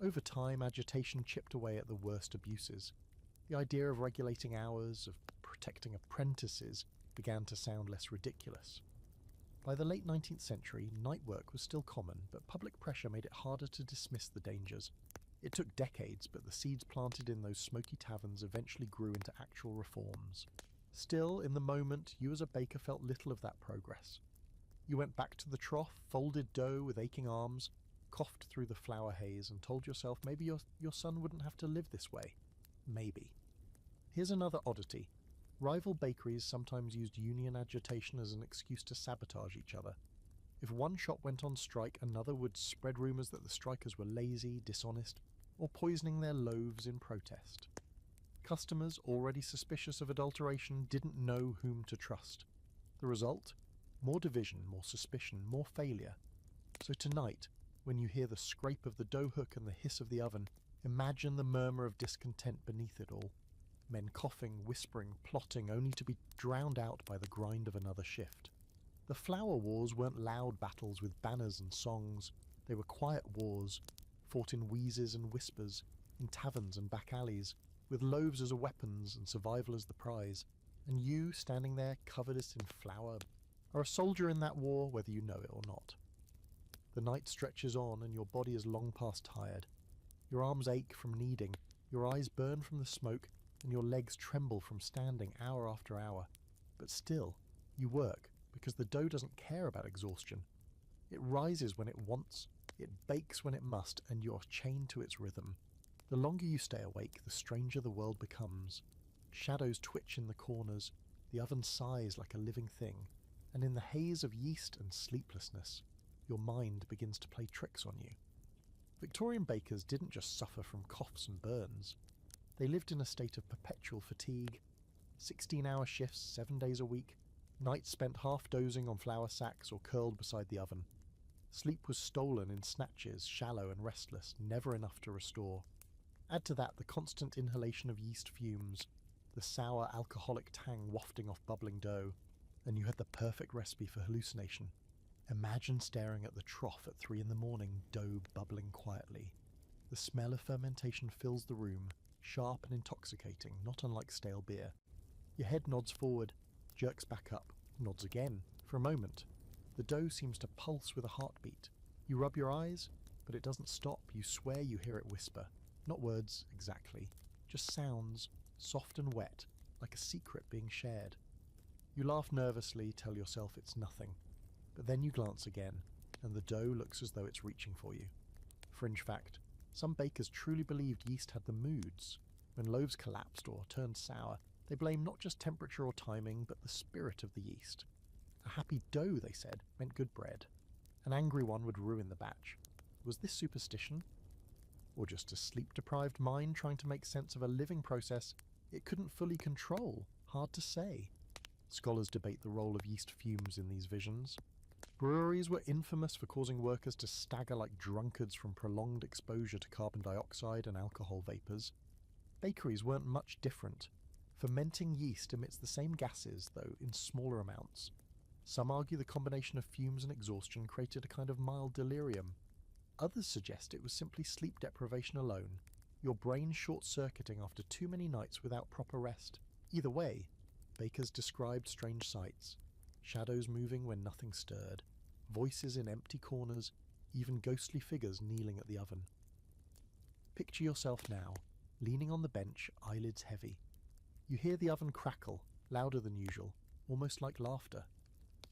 Speaker 1: Over time, agitation chipped away at the worst abuses. The idea of regulating hours, of protecting apprentices, began to sound less ridiculous. By the late 19th century, night work was still common, but public pressure made it harder to dismiss the dangers. It took decades, but the seeds planted in those smoky taverns eventually grew into actual reforms. Still, in the moment, you as a baker felt little of that progress. You went back to the trough, folded dough with aching arms, coughed through the flour haze, and told yourself maybe your son wouldn't have to live this way. Maybe. Here's another oddity. Rival bakeries sometimes used union agitation as an excuse to sabotage each other. If one shop went on strike, another would spread rumours that the strikers were lazy, dishonest, or poisoning their loaves in protest. Customers, already suspicious of adulteration, didn't know whom to trust. The result? More division, more suspicion, more failure. So tonight, when you hear the scrape of the dough hook and the hiss of the oven, imagine the murmur of discontent beneath it all. Men coughing, whispering, plotting, only to be drowned out by the grind of another shift. The flour wars weren't loud battles with banners and songs. They were quiet wars, fought in wheezes and whispers, in taverns and back alleys, with loaves as weapons and survival as the prize. And you, standing there covered in flour, are a soldier in that war, whether you know it or not. The night stretches on and your body is long past tired. Your arms ache from kneading, your eyes burn from the smoke, and your legs tremble from standing hour after hour. But still, you work, because the dough doesn't care about exhaustion. It rises when it wants, it bakes when it must, and you're chained to its rhythm. The longer you stay awake, the stranger the world becomes. Shadows twitch in the corners, the oven sighs like a living thing, and in the haze of yeast and sleeplessness, your mind begins to play tricks on you. Victorian bakers didn't just suffer from coughs and burns. They lived in a state of perpetual fatigue, 16-hour shifts 7 days a week, nights spent half dozing on flour sacks or curled beside the oven. Sleep was stolen in snatches, shallow and restless, never enough to restore. Add to that the constant inhalation of yeast fumes, the sour alcoholic tang wafting off bubbling dough, and you had the perfect recipe for hallucination. Imagine staring at the trough at 3 a.m, dough bubbling quietly. The smell of fermentation fills the room, sharp and intoxicating, not unlike stale beer. Your head nods forward, jerks back up, nods again, for a moment. The dough seems to pulse with a heartbeat. You rub your eyes, but it doesn't stop. You swear you hear it whisper. Not words exactly, just sounds, soft and wet, like a secret being shared. You laugh nervously, tell yourself it's nothing, but then you glance again, and the dough looks as though it's reaching for you. Fringe fact, some bakers truly believed yeast had the moods. When loaves collapsed or turned sour, they blamed not just temperature or timing, but the spirit of the yeast. A happy dough, they said, meant good bread. An angry one would ruin the batch. Was this superstition? Or just a sleep-deprived mind trying to make sense of a living process it couldn't fully control? Hard to say. Scholars debate the role of yeast fumes in these visions. Breweries were infamous for causing workers to stagger like drunkards from prolonged exposure to carbon dioxide and alcohol vapours. Bakeries weren't much different. Fermenting yeast emits the same gases, though in smaller amounts. Some argue the combination of fumes and exhaustion created a kind of mild delirium. Others suggest it was simply sleep deprivation alone, your brain short-circuiting after too many nights without proper rest. Either way, bakers described strange sights. Shadows moving when nothing stirred, voices in empty corners, even ghostly figures kneeling at the oven. Picture yourself now, leaning on the bench, eyelids heavy. You hear the oven crackle, louder than usual, almost like laughter.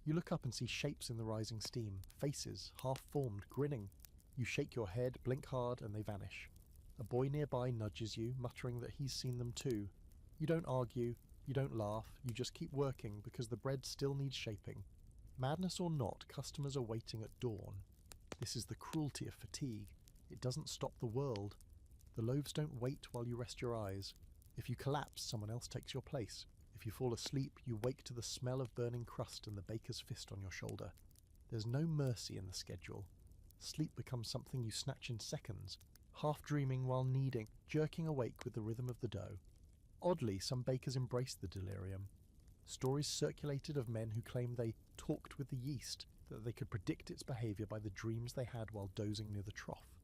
Speaker 1: You look up and see shapes in the rising steam, faces, half-formed, grinning. You shake your head, blink hard, and they vanish. A boy nearby nudges you, muttering that he's seen them too. You don't argue, you don't laugh, you just keep working because the bread still needs shaping. Madness or not, customers are waiting at dawn. This is the cruelty of fatigue. It doesn't stop the world. The loaves don't wait while you rest your eyes. If you collapse, someone else takes your place. If you fall asleep, you wake to the smell of burning crust and the baker's fist on your shoulder. There's no mercy in the schedule. Sleep becomes something you snatch in seconds, half dreaming while kneading, jerking awake with the rhythm of the dough. Oddly, some bakers embraced the delirium. Stories circulated of men who claimed they talked with the yeast, that they could predict its behaviour by the dreams they had while dozing near the trough.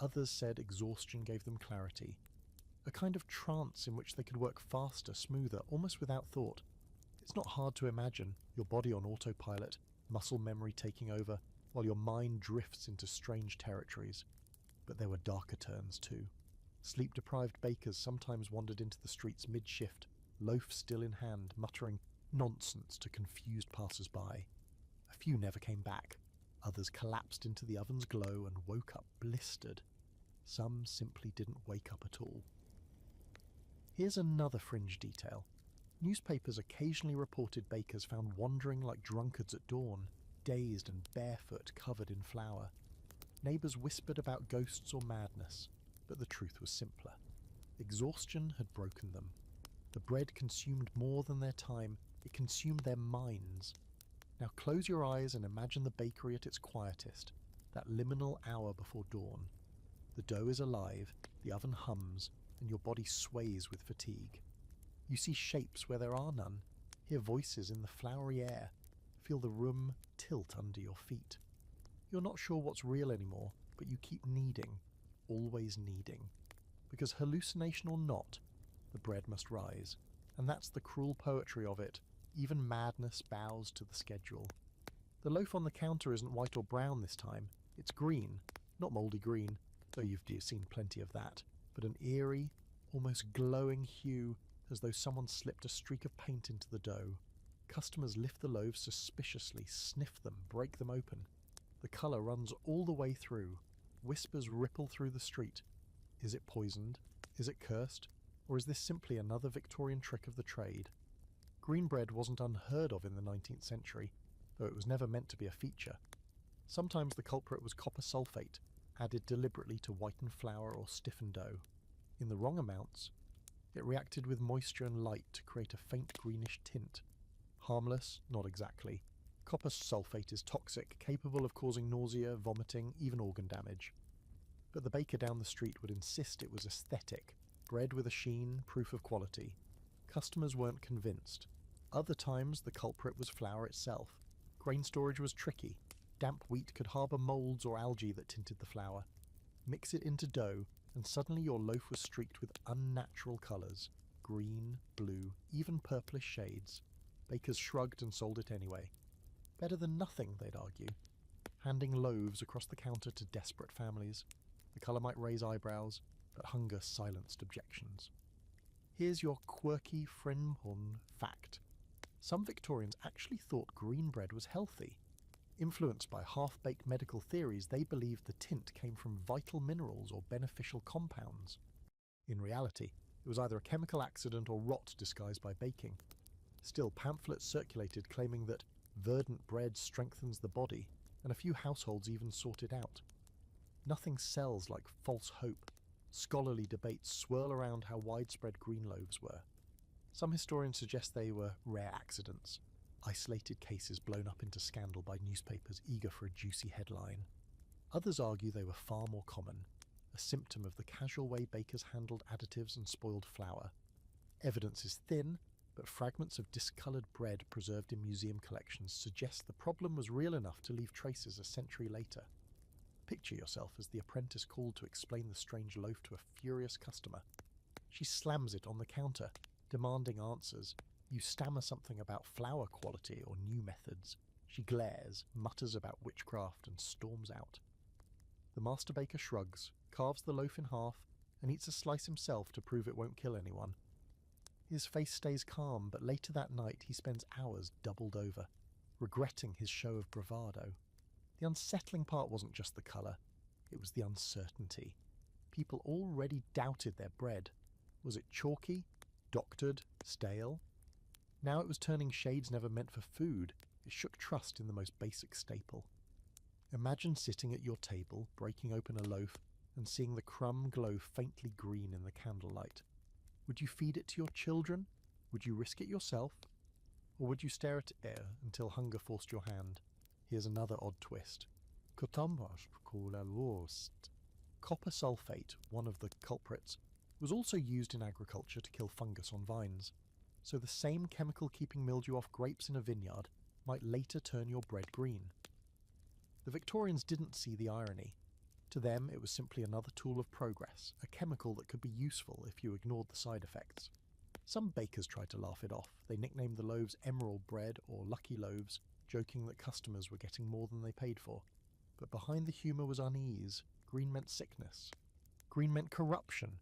Speaker 1: Others said exhaustion gave them clarity, a kind of trance in which they could work faster, smoother, almost without thought. It's not hard to imagine, your body on autopilot, muscle memory taking over, while your mind drifts into strange territories. But there were darker turns too. Sleep-deprived bakers sometimes wandered into the streets mid-shift, loaf still in hand, muttering nonsense to confused passers-by. A few never came back. Others collapsed into the oven's glow and woke up blistered. Some simply didn't wake up at all. Here's another fringe detail. Newspapers occasionally reported bakers found wandering like drunkards at dawn, dazed and barefoot, covered in flour. Neighbours whispered about ghosts or madness, but the truth was simpler. Exhaustion had broken them. The bread consumed more than their time, it consumed their minds. Now close your eyes and imagine the bakery at its quietest, that liminal hour before dawn. The dough is alive, the oven hums, and your body sways with fatigue. You see shapes where there are none, hear voices in the floury air, feel the room tilt under your feet. You're not sure what's real anymore, but you keep kneading, always kneading. Because hallucination or not, the bread must rise, and that's the cruel poetry of it. Even madness bows to the schedule. The loaf on the counter isn't white or brown this time, it's green, not mouldy green, though you've seen plenty of that, but an eerie, almost glowing hue, as though someone slipped a streak of paint into the dough. Customers lift the loaves suspiciously, sniff them, break them open. The colour runs all the way through. Whispers ripple through the street. Is it poisoned? Is it cursed? Or is this simply another Victorian trick of the trade? Green bread wasn't unheard of in the 19th century, though it was never meant to be a feature. Sometimes the culprit was copper sulfate, added deliberately to whiten flour or stiffen dough. In the wrong amounts, it reacted with moisture and light to create a faint greenish tint. Harmless? Not exactly. Copper sulfate is toxic, capable of causing nausea, vomiting, even organ damage. But the baker down the street would insist it was aesthetic, bread with a sheen, proof of quality. Customers weren't convinced. Other times the culprit was flour itself. Grain storage was tricky. Damp wheat could harbour moulds or algae that tinted the flour. Mix it into dough, and suddenly your loaf was streaked with unnatural colours. Green, blue, even purplish shades. Bakers shrugged and sold it anyway. Better than nothing, they'd argue. Handing loaves across the counter to desperate families. The colour might raise eyebrows, but hunger silenced objections. Here's your quirky Frenhorn fact. Some Victorians actually thought green bread was healthy. Influenced by half-baked medical theories, they believed the tint came from vital minerals or beneficial compounds. In reality, it was either a chemical accident or rot disguised by baking. Still, pamphlets circulated claiming that verdant bread strengthens the body, and a few households even sought it out. Nothing sells like false hope. Scholarly debates swirl around how widespread green loaves were. Some historians suggest they were rare accidents, isolated cases blown up into scandal by newspapers eager for a juicy headline. Others argue they were far more common, a symptom of the casual way bakers handled additives and spoiled flour. Evidence is thin, but fragments of discoloured bread preserved in museum collections suggest the problem was real enough to leave traces a century later. Picture yourself as the apprentice called to explain the strange loaf to a furious customer. She slams it on the counter, demanding answers. You stammer something about flour quality or new methods. She glares, mutters about witchcraft, and storms out. The master baker shrugs, carves the loaf in half, and eats a slice himself to prove it won't kill anyone. His face stays calm, but later that night he spends hours doubled over, regretting his show of bravado. The unsettling part wasn't just the colour, it was the uncertainty. People already doubted their bread. Was it chalky, doctored, stale? Now it was turning shades never meant for food. It shook trust in the most basic staple. Imagine sitting at your table, breaking open a loaf, and seeing the crumb glow faintly green in the candlelight. Would you feed it to your children? Would you risk it yourself? Or would you stare at it until hunger forced your hand? Here's another odd twist. Copper sulfate, one of the culprits, was also used in agriculture to kill fungus on vines. So the same chemical keeping mildew off grapes in a vineyard might later turn your bread green. The Victorians didn't see the irony. To them, it was simply another tool of progress, a chemical that could be useful if you ignored the side effects. Some bakers tried to laugh it off. They nicknamed the loaves emerald bread or lucky loaves, joking that customers were getting more than they paid for. But behind the humour was unease. Green meant sickness. Green meant corruption.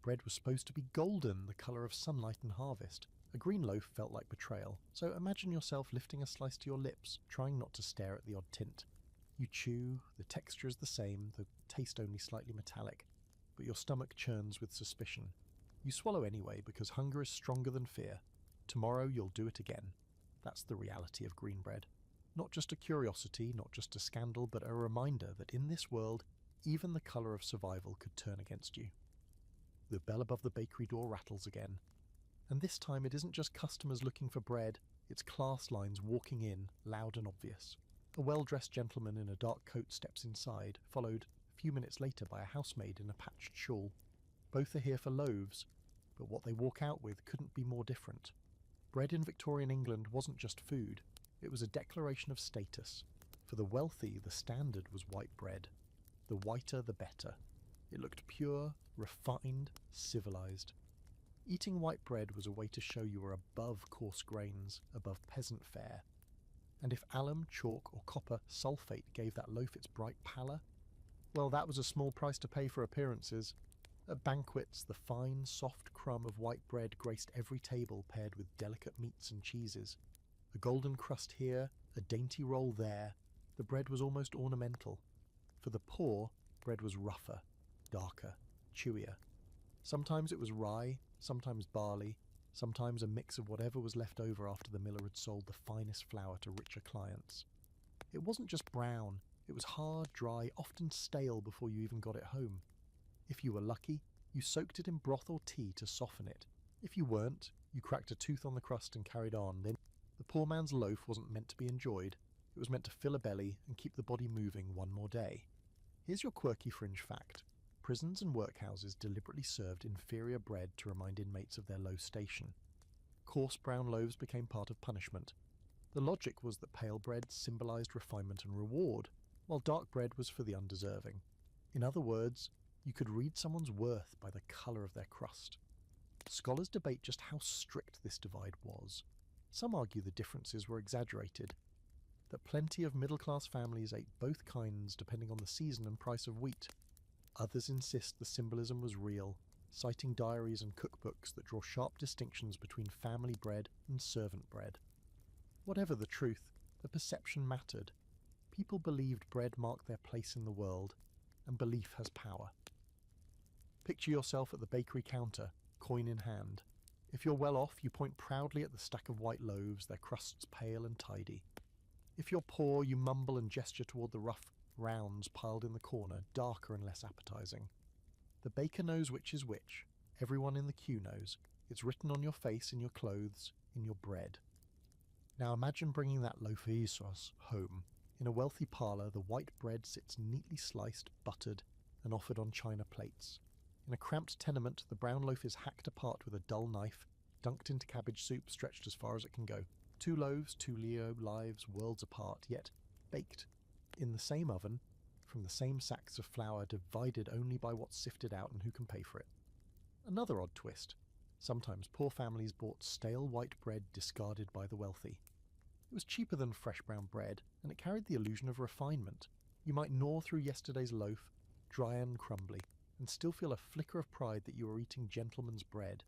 Speaker 1: Bread was supposed to be golden, the colour of sunlight and harvest. A green loaf felt like betrayal, so imagine yourself lifting a slice to your lips, trying not to stare at the odd tint. You chew, the texture is the same, the taste only slightly metallic, but your stomach churns with suspicion. You swallow anyway because hunger is stronger than fear. Tomorrow you'll do it again. That's the reality of green bread. Not just a curiosity, not just a scandal, but a reminder that in this world, even the colour of survival could turn against you. The bell above the bakery door rattles again. And this time it isn't just customers looking for bread, it's class lines walking in, loud and obvious. A well-dressed gentleman in a dark coat steps inside, followed a few minutes later by a housemaid in a patched shawl. Both are here for loaves, but what they walk out with couldn't be more different. Bread in Victorian England wasn't just food, it was a declaration of status. For the wealthy, the standard was white bread. The whiter, the better. It looked pure, refined, civilized. Eating white bread was a way to show you were above coarse grains, above peasant fare. And if alum, chalk, or copper sulfate gave that loaf its bright pallor, well, that was a small price to pay for appearances. At banquets, the fine, soft crumb of white bread graced every table paired with delicate meats and cheeses. A golden crust here, a dainty roll there. The bread was almost ornamental. For the poor, bread was rougher, darker, chewier. Sometimes it was rye, sometimes barley, sometimes a mix of whatever was left over after the miller had sold the finest flour to richer clients. It wasn't just brown, it was hard, dry, often stale before you even got it home. If you were lucky, you soaked it in broth or tea to soften it. If you weren't, you cracked a tooth on the crust and carried on. Then the poor man's loaf wasn't meant to be enjoyed, it was meant to fill a belly and keep the body moving one more day. Here's your quirky fringe fact. Prisons and workhouses deliberately served inferior bread to remind inmates of their low station. Coarse brown loaves became part of punishment. The logic was that pale bread symbolized refinement and reward, while dark bread was for the undeserving. In other words, you could read someone's worth by the colour of their crust. Scholars debate just how strict this divide was. Some argue the differences were exaggerated, that plenty of middle-class families ate both kinds depending on the season and price of wheat. Others insist the symbolism was real, citing diaries and cookbooks that draw sharp distinctions between family bread and servant bread. Whatever the truth, the perception mattered. People believed bread marked their place in the world, and belief has power. Picture yourself at the bakery counter, coin in hand. If you're well off, you point proudly at the stack of white loaves, their crusts pale and tidy. If you're poor, you mumble and gesture toward the rough rounds piled in the corner, darker and less appetizing. The baker knows which is which. Everyone in the queue knows. It's written on your face, in your clothes, in your bread. Now imagine bringing that loaf of sauce home. In a wealthy parlour, the white bread sits neatly sliced, buttered, and offered on china plates. In a cramped tenement, the brown loaf is hacked apart with a dull knife, dunked into cabbage soup stretched as far as it can go. 2 loaves, 2 lives, worlds apart, yet baked in the same oven, from the same sacks of flour, divided only by what's sifted out and who can pay for it. Another odd twist. Sometimes poor families bought stale white bread discarded by the wealthy. It was cheaper than fresh brown bread, and it carried the illusion of refinement. You might gnaw through yesterday's loaf, dry and crumbly, and still feel a flicker of pride that you were eating gentleman's bread.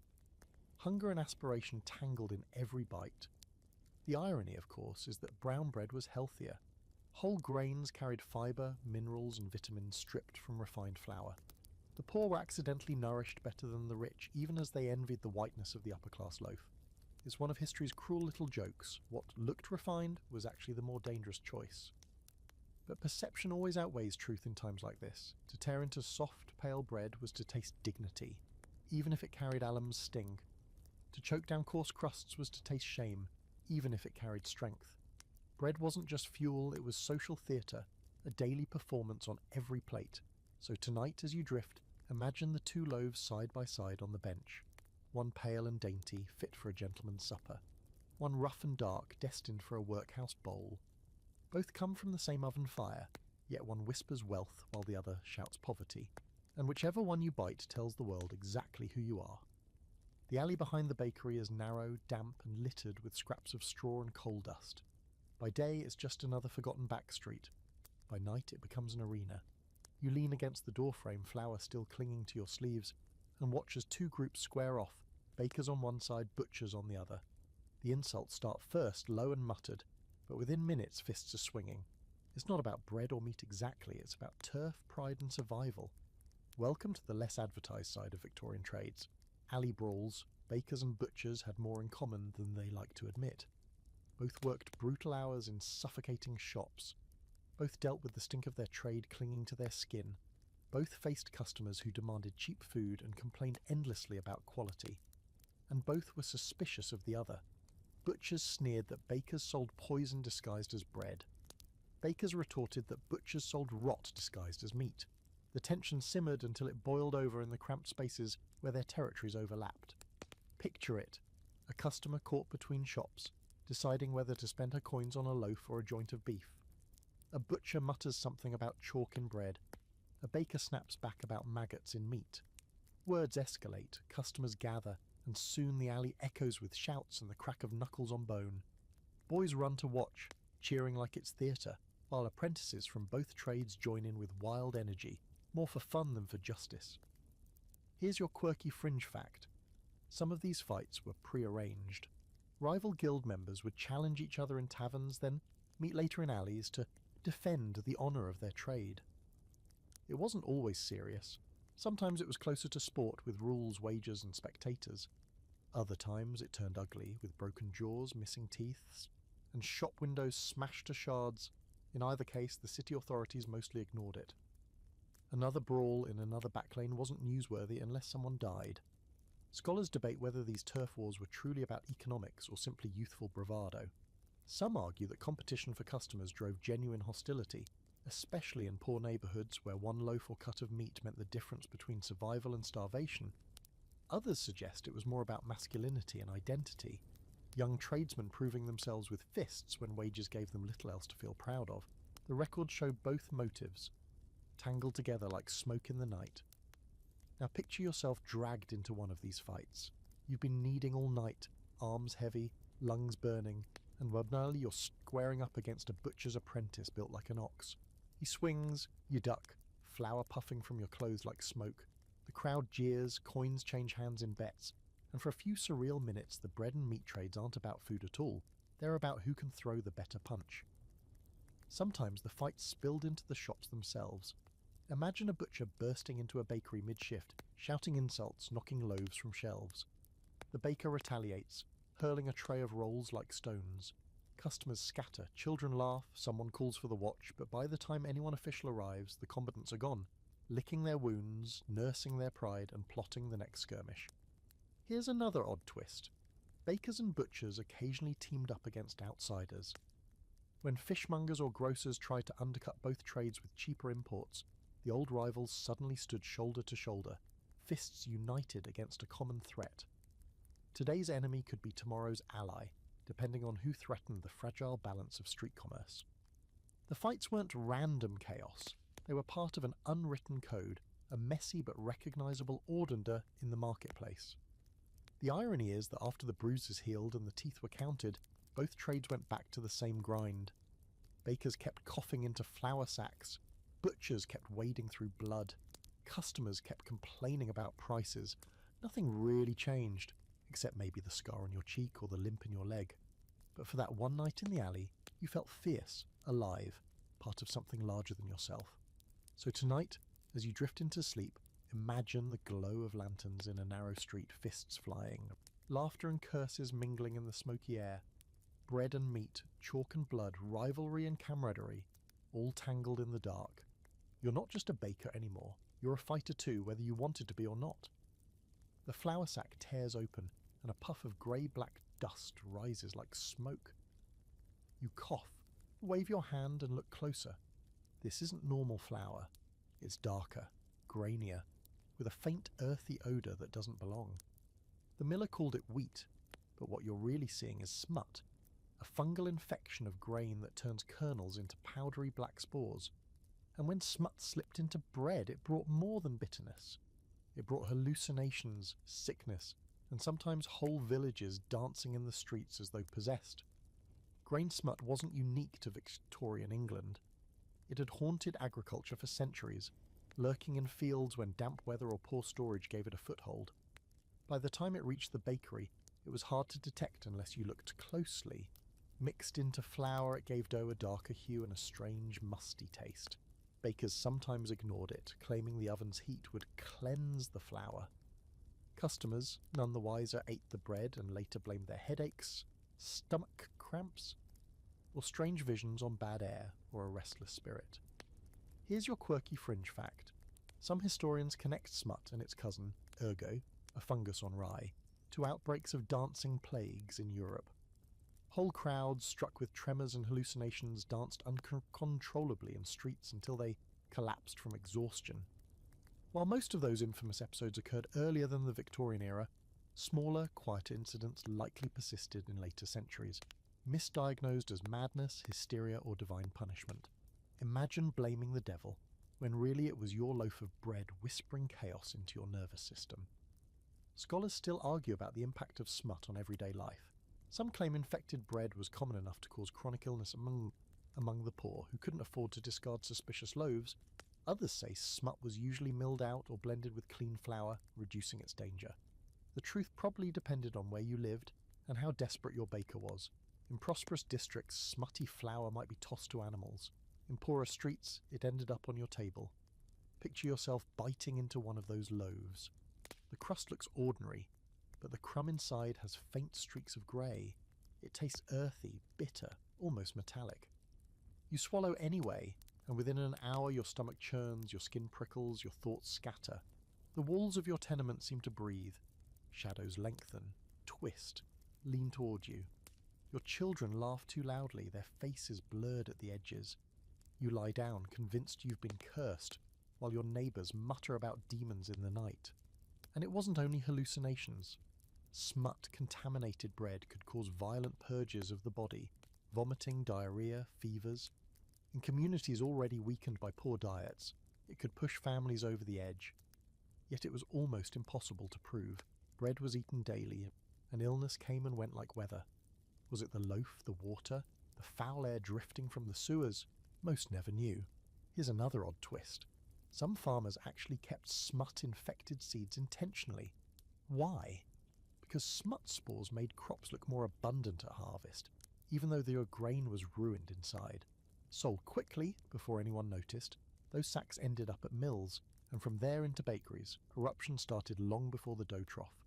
Speaker 1: Hunger and aspiration tangled in every bite. The irony, of course, is that brown bread was healthier. Whole grains carried fibre, minerals and vitamins stripped from refined flour. The poor were accidentally nourished better than the rich, even as they envied the whiteness of the upper-class loaf. It's one of history's cruel little jokes. What looked refined was actually the more dangerous choice. But perception always outweighs truth in times like this. To tear into soft, pale bread was to taste dignity, even if it carried alum's sting. To choke down coarse crusts was to taste shame, even if it carried strength. Bread wasn't just fuel, it was social theatre, a daily performance on every plate. So tonight, as you drift, imagine the 2 loaves side by side on the bench. One pale and dainty, fit for a gentleman's supper. One rough and dark, destined for a workhouse bowl. Both come from the same oven fire, yet one whispers wealth while the other shouts poverty. And whichever one you bite tells the world exactly who you are. The alley behind the bakery is narrow, damp and littered with scraps of straw and coal dust. By day it's just another forgotten back street. By night it becomes an arena. You lean against the doorframe, flour still clinging to your sleeves, and watch as 2 groups square off, bakers on one side, butchers on the other. The insults start first low and muttered, but within minutes fists are swinging. It's not about bread or meat exactly, it's about turf, pride and survival. Welcome to the less advertised side of Victorian trades. Alley brawls, bakers and butchers had more in common than they like to admit. Both worked brutal hours in suffocating shops. Both dealt with the stink of their trade clinging to their skin. Both faced customers who demanded cheap food and complained endlessly about quality. And both were suspicious of the other. Butchers sneered that bakers sold poison disguised as bread. Bakers retorted that butchers sold rot disguised as meat. The tension simmered until it boiled over in the cramped spaces where their territories overlapped. Picture it, a customer caught between shops, deciding whether to spend her coins on a loaf or a joint of beef. A butcher mutters something about chalk in bread. A baker snaps back about maggots in meat. Words escalate, customers gather, and soon the alley echoes with shouts and the crack of knuckles on bone. Boys run to watch, cheering like it's theatre, while apprentices from both trades join in with wild energy, more for fun than for justice. Here's your quirky fringe fact. Some of these fights were pre-arranged. Rival guild members would challenge each other in taverns, then meet later in alleys to defend the honour of their trade. It wasn't always serious. Sometimes it was closer to sport with rules, wagers and spectators. Other times it turned ugly with broken jaws, missing teeth, and shop windows smashed to shards. In either case, the city authorities mostly ignored it. Another brawl in another back lane wasn't newsworthy unless someone died. Scholars debate whether these turf wars were truly about economics or simply youthful bravado. Some argue that competition for customers drove genuine hostility, especially in poor neighbourhoods where one loaf or cut of meat meant the difference between survival and starvation. Others suggest it was more about masculinity and identity, young tradesmen proving themselves with fists when wages gave them little else to feel proud of. The records show both motives, tangled together like smoke in the night. Now picture yourself dragged into one of these fights. You've been kneading all night, arms heavy, lungs burning, and ordinarily you're squaring up against a butcher's apprentice built like an ox. He swings, you duck, flour puffing from your clothes like smoke. The crowd jeers, coins change hands in bets, and for a few surreal minutes the bread and meat trades aren't about food at all, they're about who can throw the better punch. Sometimes the fight spilled into the shops themselves. Imagine a butcher bursting into a bakery mid-shift, shouting insults, knocking loaves from shelves. The baker retaliates, hurling a tray of rolls like stones. Customers scatter, children laugh, someone calls for the watch, but by the time anyone official arrives, the combatants are gone, licking their wounds, nursing their pride, and plotting the next skirmish. Here's another odd twist. Bakers and butchers occasionally teamed up against outsiders. When fishmongers or grocers tried to undercut both trades with cheaper imports, the old rivals suddenly stood shoulder to shoulder, fists united against a common threat. Today's enemy could be tomorrow's ally, depending on who threatened the fragile balance of street commerce. The fights weren't random chaos. They were part of an unwritten code, a messy but recognisable ordender in the marketplace. The irony is that after the bruises healed and the teeth were counted, both trades went back to the same grind. Bakers kept coughing into flour sacks, butchers kept wading through blood, customers kept complaining about prices. Nothing really changed, except maybe the scar on your cheek or the limp in your leg. But for that one night in the alley, you felt fierce, alive, part of something larger than yourself. So tonight, as you drift into sleep, imagine the glow of lanterns in a narrow street, fists flying, laughter and curses mingling in the smoky air, bread and meat, chalk and blood, rivalry and camaraderie, all tangled in the dark. You're not just a baker anymore, you're a fighter too, whether you wanted to be or not. The flour sack tears open, and a puff of grey-black dust rises like smoke. You cough, wave your hand and look closer. This isn't normal flour. It's darker, grainier, with a faint earthy odour that doesn't belong. The miller called it wheat, but what you're really seeing is smut, a fungal infection of grain that turns kernels into powdery black spores. And when smut slipped into bread, it brought more than bitterness. It brought hallucinations, sickness, and sometimes whole villages dancing in the streets as though possessed. Grain smut wasn't unique to Victorian England. It had haunted agriculture for centuries, lurking in fields when damp weather or poor storage gave it a foothold. By the time it reached the bakery, it was hard to detect unless you looked closely. Mixed into flour, it gave dough a darker hue and a strange, musty taste. Bakers sometimes ignored it, claiming the oven's heat would cleanse the flour. Customers, none the wiser, ate the bread and later blamed their headaches, stomach cramps, or strange visions on bad air or a restless spirit. Here's your quirky fringe fact. Some historians connect smut and its cousin, ergo, a fungus on rye, to outbreaks of dancing plagues in Europe. Whole crowds, struck with tremors and hallucinations, danced uncontrollably in streets until they collapsed from exhaustion. While most of those infamous episodes occurred earlier than the Victorian era, smaller, quieter incidents likely persisted in later centuries, misdiagnosed as madness, hysteria, or divine punishment. Imagine blaming the devil, when really it was your loaf of bread whispering chaos into your nervous system. Scholars still argue about the impact of smut on everyday life. Some claim infected bread was common enough to cause chronic illness among the poor who couldn't afford to discard suspicious loaves. Others say smut was usually milled out or blended with clean flour, reducing its danger. The truth probably depended on where you lived and how desperate your baker was. In prosperous districts, smutty flour might be tossed to animals. In poorer streets, it ended up on your table. Picture yourself biting into one of those loaves. The crust looks ordinary, but the crumb inside has faint streaks of grey. It tastes earthy, bitter, almost metallic. You swallow anyway, and within an hour your stomach churns, your skin prickles, your thoughts scatter. The walls of your tenement seem to breathe. Shadows lengthen, twist, lean toward you. Your children laugh too loudly, their faces blurred at the edges. You lie down, convinced you've been cursed, while your neighbours mutter about demons in the night. And it wasn't only hallucinations. Smut-contaminated bread could cause violent purges of the body, vomiting, diarrhea, fevers. In communities already weakened by poor diets, it could push families over the edge. Yet it was almost impossible to prove. Bread was eaten daily, and illness came and went like weather. Was it the loaf, the water, the foul air drifting from the sewers? Most never knew. Here's another odd twist. Some farmers actually kept smut-infected seeds intentionally. Why? Because smut spores made crops look more abundant at harvest, even though their grain was ruined inside. Sold quickly, before anyone noticed, those sacks ended up at mills, and from there into bakeries. Corruption started long before the dough trough.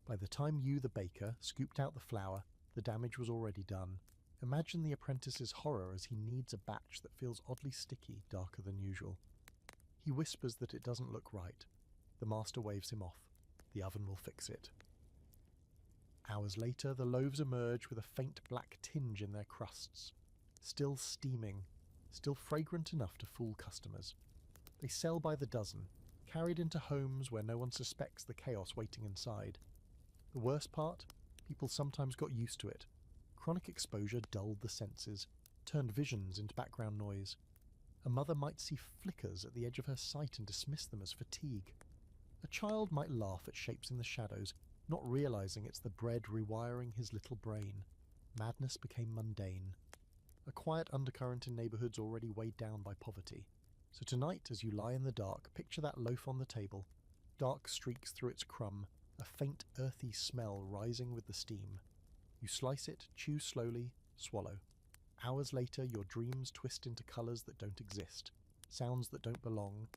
Speaker 1: By the time you, the baker, scooped out the flour, the damage was already done. Imagine the apprentice's horror as he kneads a batch that feels oddly sticky, darker than usual. He whispers that it doesn't look right. The master waves him off. The oven will fix it. Hours later, the loaves emerge with a faint black tinge in their crusts. Still steaming, still fragrant enough to fool customers. They sell by the dozen, carried into homes where no one suspects the chaos waiting inside. The worst part? People sometimes got used to it. Chronic exposure dulled the senses, turned visions into background noise. A mother might see flickers at the edge of her sight and dismiss them as fatigue. A child might laugh at shapes in the shadows, not realizing it's the bread rewiring his little brain. Madness became mundane. A quiet undercurrent in neighbourhoods already weighed down by poverty. So tonight, as you lie in the dark, picture that loaf on the table. Dark streaks through its crumb, a faint earthy smell rising with the steam. You slice it, chew slowly, swallow. Hours later, your dreams twist into colours that don't exist, sounds that don't belong,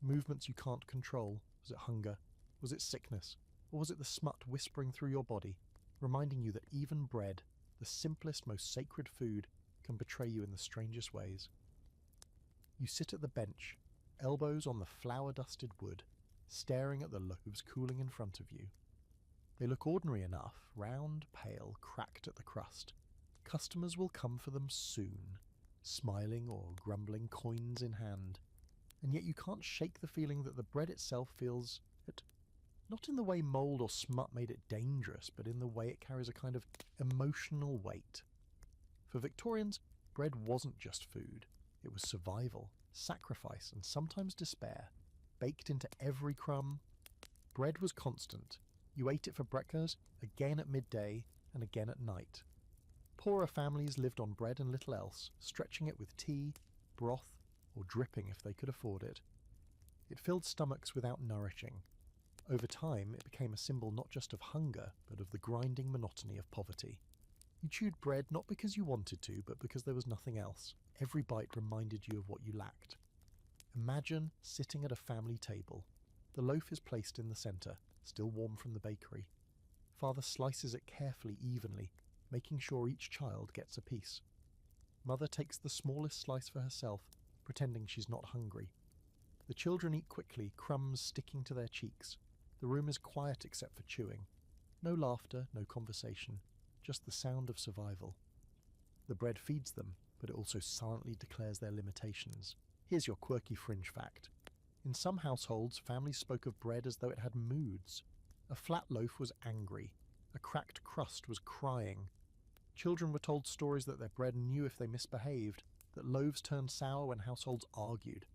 Speaker 1: movements you can't control. Was it hunger? Was it sickness? Or was it the smut whispering through your body, reminding you that even bread, the simplest, most sacred food, can betray you in the strangest ways? You sit at the bench, elbows on the flour-dusted wood, staring at the loaves cooling in front of you. They look ordinary enough, round, pale, cracked at the crust. Customers will come for them soon, smiling or grumbling, coins in hand. And yet you can't shake the feeling that the bread itself feels it, not in the way mould or smut made it dangerous, but in the way it carries a kind of emotional weight. For Victorians, bread wasn't just food. It was survival, sacrifice, and sometimes despair, baked into every crumb. Bread was constant. You ate it for breakfast, again at midday, and again at night. Poorer families lived on bread and little else, stretching it with tea, broth, or dripping if they could afford it. It filled stomachs without nourishing. Over time, it became a symbol not just of hunger, but of the grinding monotony of poverty. You chewed bread not because you wanted to, but because there was nothing else. Every bite reminded you of what you lacked. Imagine sitting at a family table. The loaf is placed in the centre, still warm from the bakery. Father slices it carefully, evenly, making sure each child gets a piece. Mother takes the smallest slice for herself, pretending she's not hungry. The children eat quickly, crumbs sticking to their cheeks. The room is quiet except for chewing. No laughter, no conversation, just the sound of survival. The bread feeds them, but it also silently declares their limitations. Here's your quirky fringe fact. In some households, families spoke of bread as though it had moods. A flat loaf was angry. A cracked crust was crying. Children were told stories that their bread knew if they misbehaved, that loaves turned sour when households argued.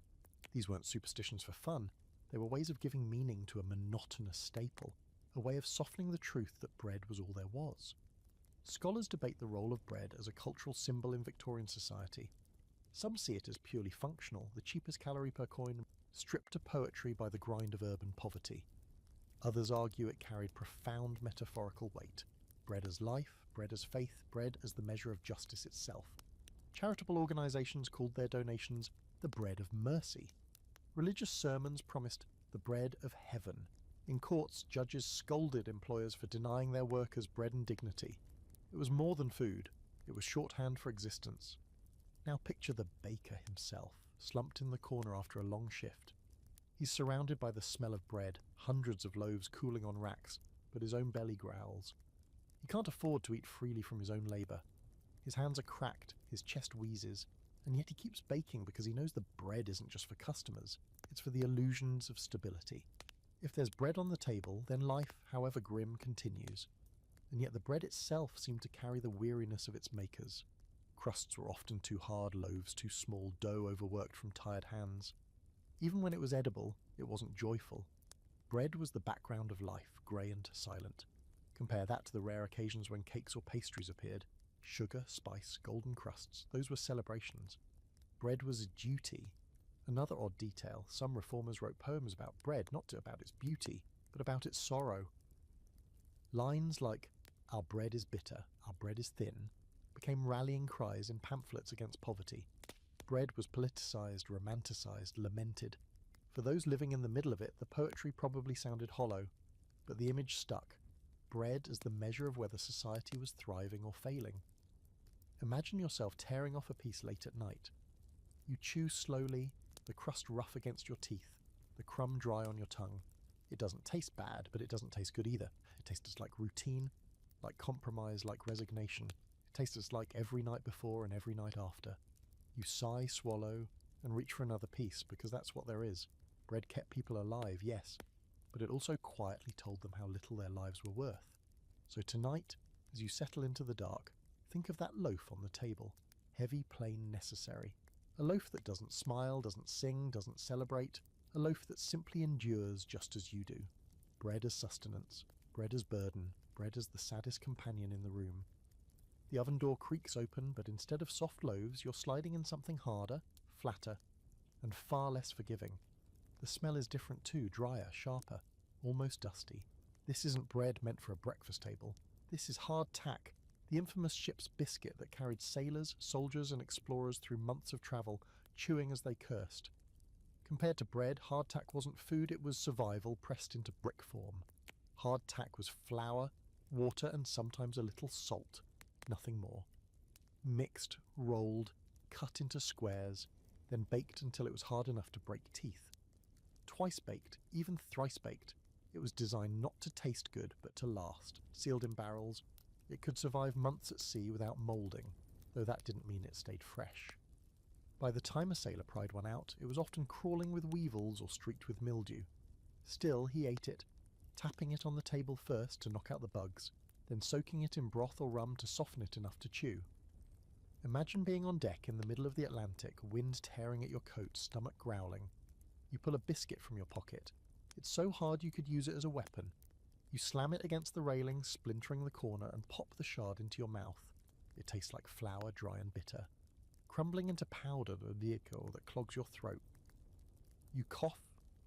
Speaker 1: These weren't superstitions for fun. They were ways of giving meaning to a monotonous staple, a way of softening the truth that bread was all there was. Scholars debate the role of bread as a cultural symbol in Victorian society. Some see it as purely functional, the cheapest calorie per coin, stripped to poetry by the grind of urban poverty. Others argue it carried profound metaphorical weight. Bread as life, bread as faith, bread as the measure of justice itself. Charitable organisations called their donations the bread of mercy. Religious sermons promised the bread of heaven. In courts, judges scolded employers for denying their workers bread and dignity. It was more than food. It was shorthand for existence. Now picture the baker himself, slumped in the corner after a long shift. He's surrounded by the smell of bread, hundreds of loaves cooling on racks, but his own belly growls. He can't afford to eat freely from his own labour. His hands are cracked, his chest wheezes, and yet he keeps baking because he knows the bread isn't just for customers, it's for the illusions of stability. If there's bread on the table, then life, however grim, continues. And yet the bread itself seemed to carry the weariness of its makers. Crusts were often too hard, loaves too small, dough overworked from tired hands. Even when it was edible, it wasn't joyful. Bread was the background of life, grey and silent. Compare that to the rare occasions when cakes or pastries appeared. Sugar, spice, golden crusts, those were celebrations. Bread was a duty, Another odd detail, some reformers wrote poems about bread, not about its beauty, but about its sorrow. Lines like, "Our bread is bitter, our bread is thin," became rallying cries in pamphlets against poverty. Bread was politicised, romanticised, lamented. For those living in the middle of it, the poetry probably sounded hollow, but the image stuck. Bread as the measure of whether society was thriving or failing. Imagine yourself tearing off a piece late at night. You chew slowly, the crust rough against your teeth, the crumb dry on your tongue. It doesn't taste bad, but it doesn't taste good either. It tastes like routine, like compromise, like resignation. It tastes like every night before and every night after. You sigh, swallow, and reach for another piece, because that's what there is. Bread kept people alive, yes, but it also quietly told them how little their lives were worth. So tonight, as you settle into the dark, think of that loaf on the table. Heavy, plain, necessary. A loaf that doesn't smile, doesn't sing, doesn't celebrate. A loaf that simply endures just as you do. Bread as sustenance. Bread as burden. Bread as the saddest companion in the room. The oven door creaks open, but instead of soft loaves, you're sliding in something harder, flatter, and far less forgiving. The smell is different too, drier, sharper, almost dusty. This isn't bread meant for a breakfast table. This is hard tack, the infamous ship's biscuit that carried sailors, soldiers, and explorers through months of travel, chewing as they cursed. Compared to bread, hardtack wasn't food, it was survival pressed into brick form. Hardtack was flour, water, and sometimes a little salt. Nothing more. Mixed, rolled, cut into squares, then baked until it was hard enough to break teeth. Twice baked, even thrice baked, it was designed not to taste good, but to last. Sealed in barrels, it could survive months at sea without moulding, though that didn't mean it stayed fresh. By the time a sailor pried one out, it was often crawling with weevils or streaked with mildew. Still, he ate it, tapping it on the table first to knock out the bugs, then soaking it in broth or rum to soften it enough to chew. Imagine being on deck in the middle of the Atlantic, wind tearing at your coat, stomach growling. You pull a biscuit from your pocket. It's so hard you could use it as a weapon. You slam it against the railing, splintering the corner, and pop the shard into your mouth. It tastes like flour, dry and bitter, crumbling into powder, the vehicle that clogs your throat. You cough,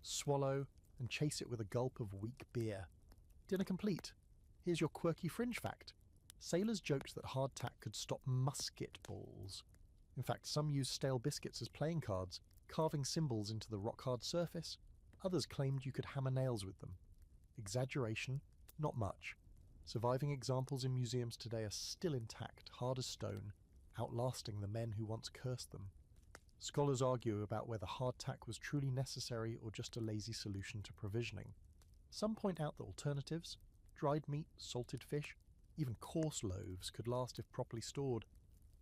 Speaker 1: swallow, and chase it with a gulp of weak beer. Dinner complete. Here's your quirky fringe fact. Sailors joked that hardtack could stop musket balls. In fact, some used stale biscuits as playing cards, carving symbols into the rock-hard surface. Others claimed you could hammer nails with them. Exaggeration? Not much. Surviving examples in museums today are still intact, hard as stone, outlasting the men who once cursed them. Scholars argue about whether hardtack was truly necessary or just a lazy solution to provisioning. Some point out that alternatives, dried meat, salted fish, even coarse loaves, could last if properly stored.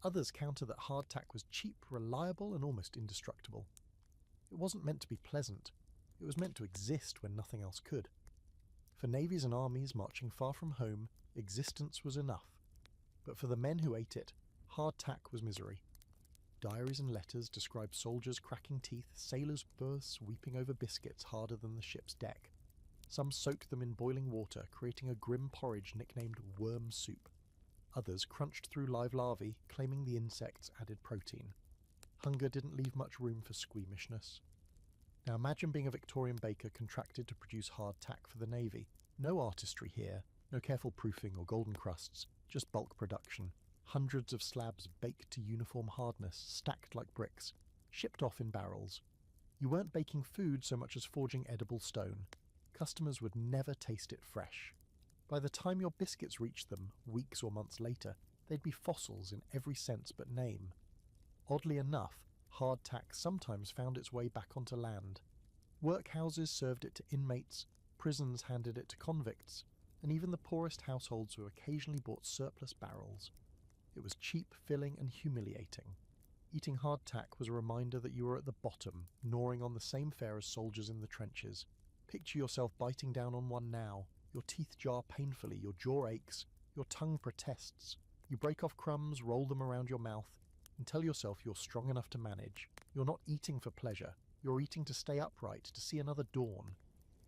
Speaker 1: Others counter that hardtack was cheap, reliable, and almost indestructible. It wasn't meant to be pleasant. It was meant to exist when nothing else could. For navies and armies marching far from home, existence was enough. But for the men who ate it, hardtack was misery. Diaries and letters describe soldiers cracking teeth, sailors' berths weeping over biscuits harder than the ship's deck. Some soaked them in boiling water, creating a grim porridge nicknamed worm soup. Others crunched through live larvae, claiming the insects added protein. Hunger didn't leave much room for squeamishness. Now imagine being a Victorian baker contracted to produce hardtack for the Navy. No artistry here, no careful proofing or golden crusts, just bulk production. Hundreds of slabs baked to uniform hardness, stacked like bricks, shipped off in barrels. You weren't baking food so much as forging edible stone. Customers would never taste it fresh. By the time your biscuits reached them, weeks or months later, they'd be fossils in every sense but name. Oddly enough, hardtack sometimes found its way back onto land. Workhouses served it to inmates, prisons handed it to convicts, and even the poorest households who occasionally bought surplus barrels. It was cheap, filling, and humiliating. Eating hardtack was a reminder that you were at the bottom, gnawing on the same fare as soldiers in the trenches. Picture yourself biting down on one now. Your teeth jar painfully, your jaw aches, your tongue protests. You break off crumbs, roll them around your mouth, and tell yourself you're strong enough to manage. You're not eating for pleasure. You're eating to stay upright, to see another dawn.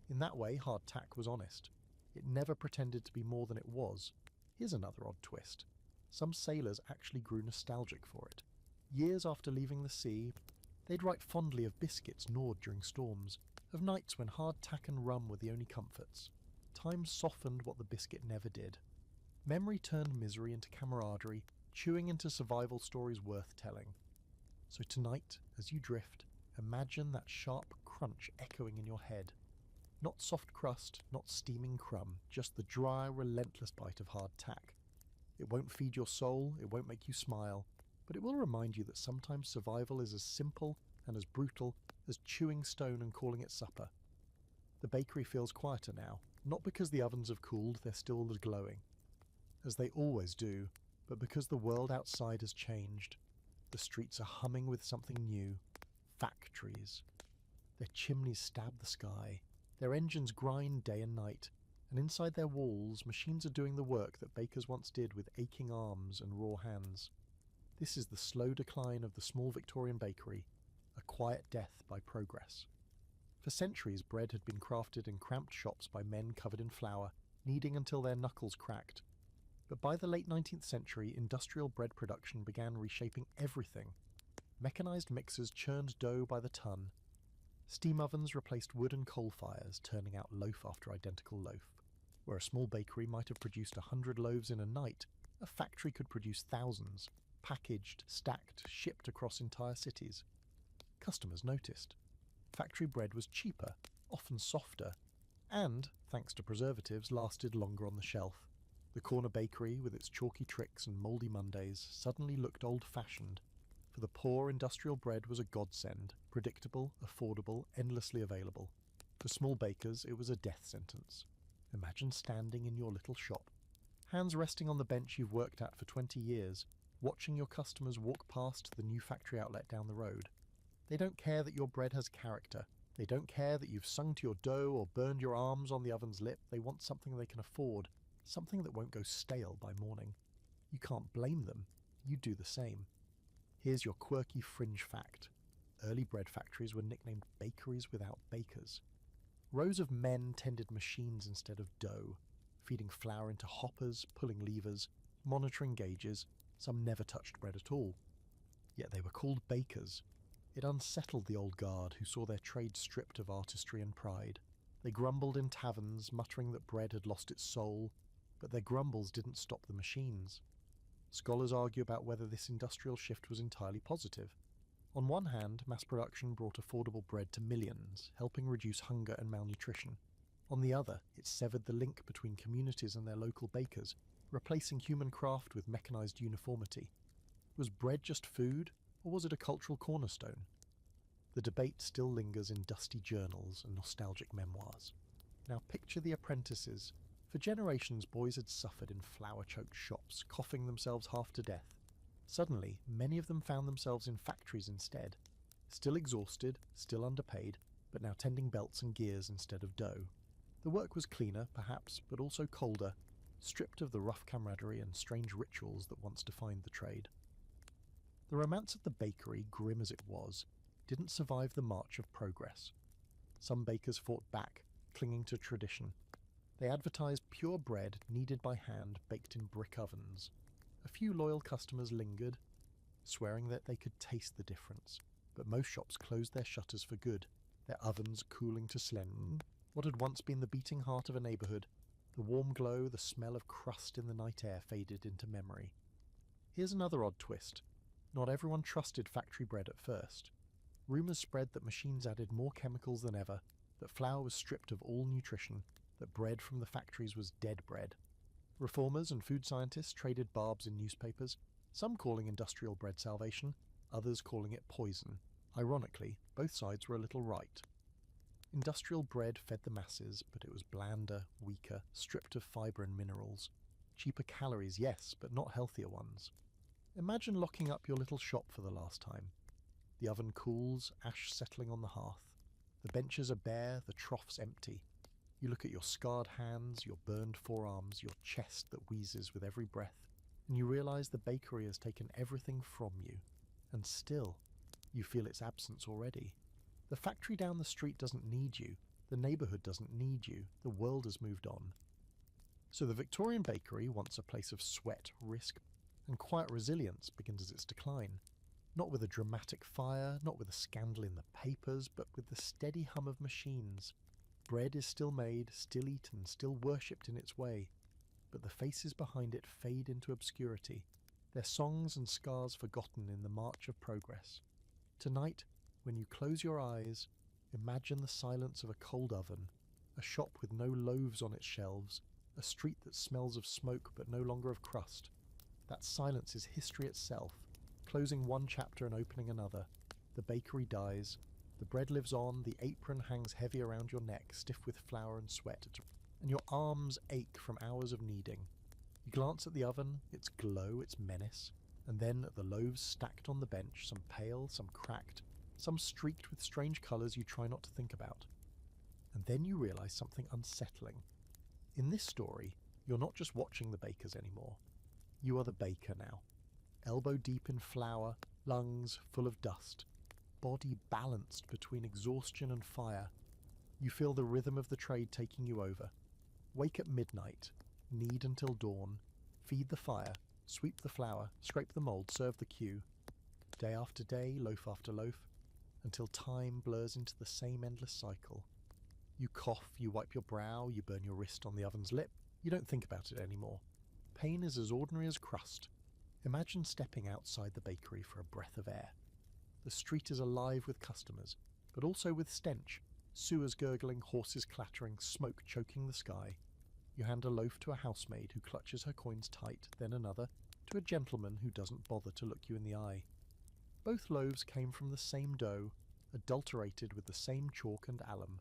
Speaker 1: In that way, hardtack was honest. It never pretended to be more than it was. Here's another odd twist. Some sailors actually grew nostalgic for it. Years after leaving the sea, They'd write fondly of biscuits gnawed during storms, of nights when hardtack and rum were the only comforts. Time softened what the biscuit never did. Memory turned misery into camaraderie, chewing into survival stories worth telling. So tonight, as you drift, imagine that sharp crunch echoing in your head. Not soft crust, not steaming crumb, just the dry, relentless bite of hard tack. It won't feed your soul, it won't make you smile, but it will remind you that sometimes survival is as simple and as brutal as chewing stone and calling it supper. The bakery feels quieter now, not because the ovens have cooled, they're still as glowing, as they always do, but because the world outside has changed. The streets are humming with something new. Factories. Their chimneys stab the sky. Their engines grind day and night. And inside their walls, machines are doing the work that bakers once did with aching arms and raw hands. This is the slow decline of the small Victorian bakery, a quiet death by progress. For centuries, bread had been crafted in cramped shops by men covered in flour, kneading until their knuckles cracked. But by the late 19th century, industrial bread production began reshaping everything. Mechanized mixers churned dough by the ton. Steam ovens replaced wood and coal fires, turning out loaf after identical loaf. Where a small bakery might have produced 100 loaves in a night, a factory could produce thousands, packaged, stacked, shipped across entire cities. Customers noticed. Factory bread was cheaper, often softer, and, thanks to preservatives, lasted longer on the shelf. The corner bakery, with its chalky tricks and mouldy Mondays, suddenly looked old-fashioned. For the poor, industrial bread was a godsend, predictable, affordable, endlessly available. For small bakers, it was a death sentence. Imagine standing in your little shop, hands resting on the bench you've worked at for 20 years, watching your customers walk past the new factory outlet down the road. They don't care that your bread has character. They don't care that you've sung to your dough or burned your arms on the oven's lip. They want something they can afford, something that won't go stale by morning. You can't blame them. You do the same. Here's your quirky fringe fact. Early bread factories were nicknamed bakeries without bakers. Rows of men tended machines instead of dough, feeding flour into hoppers, pulling levers, monitoring gauges. Some never touched bread at all. Yet they were called bakers. It unsettled the old guard who saw their trade stripped of artistry and pride. They grumbled in taverns, muttering that bread had lost its soul, but their grumbles didn't stop the machines. Scholars argue about whether this industrial shift was entirely positive. On one hand, mass production brought affordable bread to millions, helping reduce hunger and malnutrition. On the other, it severed the link between communities and their local bakers, replacing human craft with mechanized uniformity. Was bread just food, or was it a cultural cornerstone? The debate still lingers in dusty journals and nostalgic memoirs. Now picture the apprentices. For generations, boys had suffered in flour-choked shops, coughing themselves half to death. Suddenly, many of them found themselves in factories instead. Still exhausted, still underpaid, but now tending belts and gears instead of dough. The work was cleaner, perhaps, but also colder, stripped of the rough camaraderie and strange rituals that once defined the trade. The romance of the bakery, grim as it was, didn't survive the march of progress. Some bakers fought back, clinging to tradition. They advertised pure bread kneaded by hand, baked in brick ovens. A few loyal customers lingered, swearing that they could taste the difference, but most shops closed their shutters for good, their ovens cooling to slend. What had once been the beating heart of a neighbourhood, the warm glow, the smell of crust in the night air faded into memory. Here's another odd twist. Not everyone trusted factory bread at first. Rumours spread that machines added more chemicals than ever, that flour was stripped of all nutrition, that bread from the factories was dead bread. Reformers and food scientists traded barbs in newspapers, some calling industrial bread salvation, others calling it poison. Ironically, both sides were a little right. Industrial bread fed the masses, but it was blander, weaker, stripped of fibre and minerals. Cheaper calories, yes, but not healthier ones. Imagine locking up your little shop for the last time. The oven cools, ash settling on the hearth. The benches are bare, the troughs empty. You look at your scarred hands, your burned forearms, your chest that wheezes with every breath, and you realise the bakery has taken everything from you. And still, you feel its absence already. The factory down the street doesn't need you. The neighbourhood doesn't need you. The world has moved on. So the Victorian bakery, once a place of sweat, risk, and quiet resilience, begins its decline. Not with a dramatic fire, not with a scandal in the papers, but with the steady hum of machines. Bread is still made, still eaten, still worshipped in its way, but the faces behind it fade into obscurity, their songs and scars forgotten in the march of progress. Tonight, when you close your eyes, imagine the silence of a cold oven, a shop with no loaves on its shelves, a street that smells of smoke but no longer of crust. That silence is history itself, closing one chapter and opening another. The bakery dies, the bread lives on, the apron hangs heavy around your neck, stiff with flour and sweat, and your arms ache from hours of kneading. You glance at the oven, its glow, its menace, and then at the loaves stacked on the bench, some pale, some cracked, some streaked with strange colours you try not to think about. And then you realise something unsettling. In this story, you're not just watching the bakers anymore. You are the baker now. Elbow deep in flour, lungs full of dust, body balanced between exhaustion and fire. You feel the rhythm of the trade taking you over. Wake at midnight, knead until dawn, feed the fire, sweep the flour, scrape the mould, serve the queue. Day after day, loaf after loaf, until time blurs into the same endless cycle. You cough, you wipe your brow, you burn your wrist on the oven's lip. You don't think about it anymore. Pain is as ordinary as crust. Imagine stepping outside the bakery for a breath of air. The street is alive with customers, but also with stench. Sewers gurgling, horses clattering, smoke choking the sky. You hand a loaf to a housemaid who clutches her coins tight, then another, to a gentleman who doesn't bother to look you in the eye. Both loaves came from the same dough, adulterated with the same chalk and alum.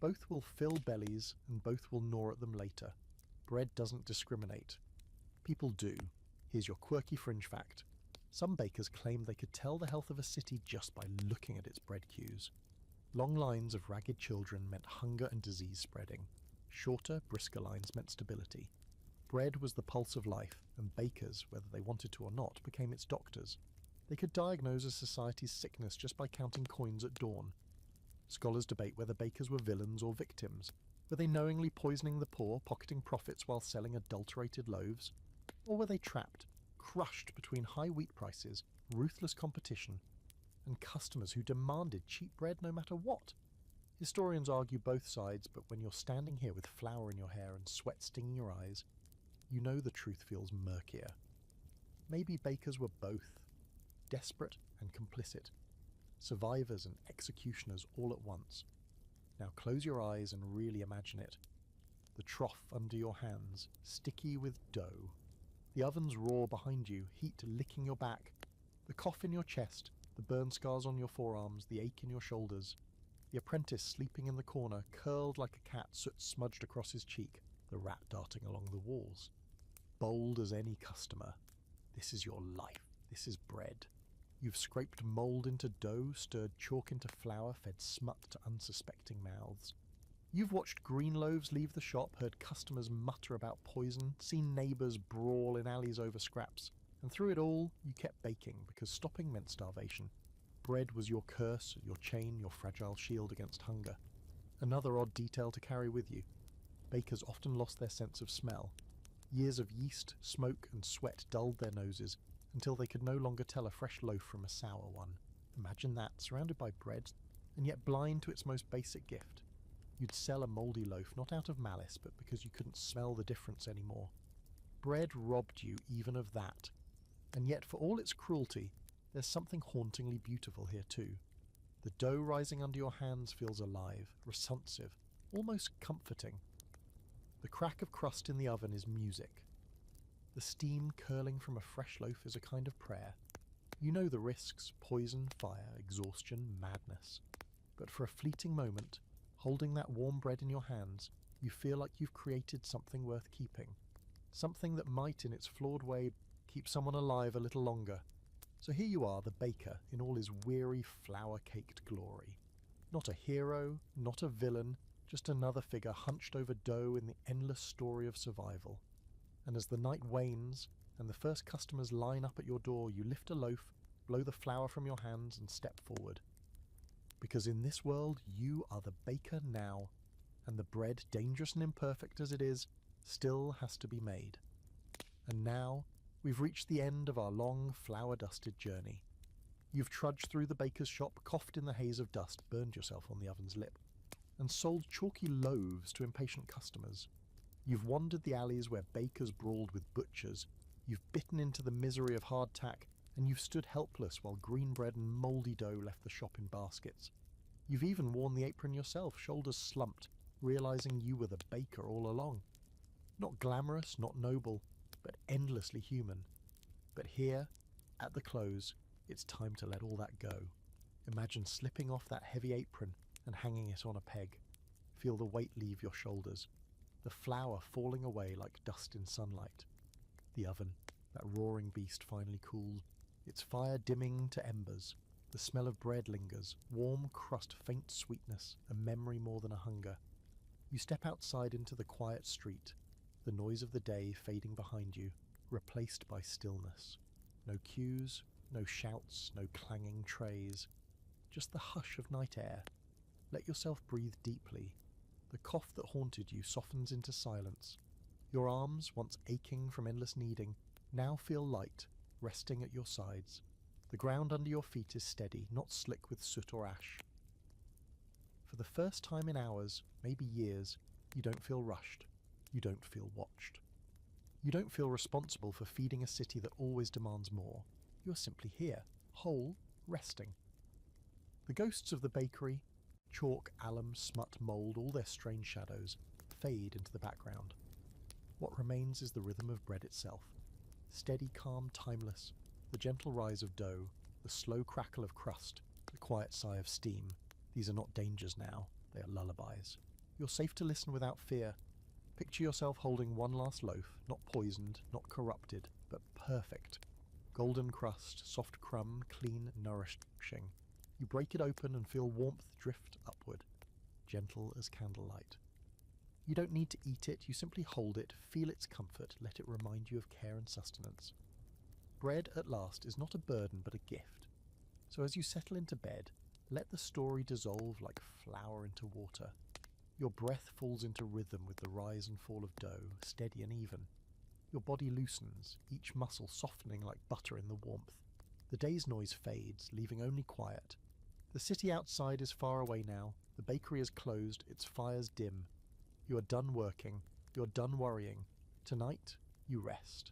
Speaker 1: Both will fill bellies, and both will gnaw at them later. Bread doesn't discriminate. People do. Here's your quirky fringe fact. Some bakers claim they could tell the health of a city just by looking at its bread queues. Long lines of ragged children meant hunger and disease spreading. Shorter, brisker lines meant stability. Bread was the pulse of life, and bakers, whether they wanted to or not, became its doctors. They could diagnose a society's sickness just by counting coins at dawn. Scholars debate whether bakers were villains or victims. Were they knowingly poisoning the poor, pocketing profits while selling adulterated loaves? Or were they trapped, crushed between high wheat prices, ruthless competition, and customers who demanded cheap bread no matter what? Historians argue both sides, but when you're standing here with flour in your hair and sweat stinging your eyes, you know the truth feels murkier. Maybe bakers were both, desperate and complicit, survivors and executioners all at once. Now close your eyes and really imagine it. The trough under your hands, sticky with dough. The oven's roar behind you, heat licking your back. The cough in your chest, the burn scars on your forearms, the ache in your shoulders. The apprentice sleeping in the corner, curled like a cat, soot smudged across his cheek, the rat darting along the walls. Bold as any customer. This is your life. This is bread. You've scraped mould into dough, stirred chalk into flour, fed smut to unsuspecting mouths. You've watched green loaves leave the shop, heard customers mutter about poison, seen neighbours brawl in alleys over scraps, and through it all, you kept baking because stopping meant starvation. Bread was your curse, your chain, your fragile shield against hunger. Another odd detail to carry with you. Bakers often lost their sense of smell. Years of yeast, smoke, and sweat dulled their noses until they could no longer tell a fresh loaf from a sour one. Imagine that, surrounded by bread, and yet blind to its most basic gift. You'd sell a mouldy loaf not out of malice, but because you couldn't smell the difference anymore. Bread robbed you even of that. And yet, for all its cruelty, there's something hauntingly beautiful here too. The dough rising under your hands feels alive, responsive, almost comforting. The crack of crust in the oven is music. The steam curling from a fresh loaf is a kind of prayer. You know the risks: poison, fire, exhaustion, madness. But for a fleeting moment, holding that warm bread in your hands, you feel like you've created something worth keeping. Something that might, in its flawed way, keep someone alive a little longer. So here you are, the baker, in all his weary, flour-caked glory. Not a hero, not a villain, just another figure hunched over dough in the endless story of survival. And as the night wanes, and the first customers line up at your door, you lift a loaf, blow the flour from your hands, and step forward. Because in this world, you are the baker now, and the bread, dangerous and imperfect as it is, still has to be made. And now, we've reached the end of our long, flour-dusted journey. You've trudged through the baker's shop, coughed in the haze of dust, burned yourself on the oven's lip, and sold chalky loaves to impatient customers. You've wandered the alleys where bakers brawled with butchers. You've bitten into the misery of hardtack, and you've stood helpless while green bread and mouldy dough left the shop in baskets. You've even worn the apron yourself, shoulders slumped, realizing you were the baker all along. Not glamorous, not noble, but endlessly human. But here, at the close, it's time to let all that go. Imagine slipping off that heavy apron and hanging it on a peg. Feel the weight leave your shoulders, the flour falling away like dust in sunlight. The oven, that roaring beast, finally cools, its fire dimming to embers. The smell of bread lingers, warm crust, faint sweetness, a memory more than a hunger. You step outside into the quiet street, the noise of the day fading behind you, replaced by stillness. No cues, no shouts, no clanging trays, just the hush of night air. Let yourself breathe deeply. The cough that haunted you softens into silence. Your arms, once aching from endless kneading, now feel light, resting at your sides. The ground under your feet is steady, not slick with soot or ash. For the first time in hours, maybe years, you don't feel rushed. You don't feel watched. You don't feel responsible for feeding a city that always demands more. You're simply here, whole, resting. The ghosts of the bakery, chalk, alum, smut, mould, all their strange shadows, fade into the background. What remains is the rhythm of bread itself. Steady, calm, timeless. The gentle rise of dough, the slow crackle of crust, the quiet sigh of steam. These are not dangers now, they are lullabies. You're safe to listen without fear. Picture yourself holding one last loaf, not poisoned, not corrupted, but perfect. Golden crust, soft crumb, clean, nourishing. You break it open and feel warmth drift upward, gentle as candlelight. You don't need to eat it, you simply hold it, feel its comfort, let it remind you of care and sustenance. Bread, at last, is not a burden but a gift. So as you settle into bed, let the story dissolve like flour into water. Your breath falls into rhythm with the rise and fall of dough, steady and even. Your body loosens, each muscle softening like butter in the warmth. The day's noise fades, leaving only quiet. The city outside is far away now, the bakery is closed, its fires dim. You are done working, you're done worrying. Tonight, you rest.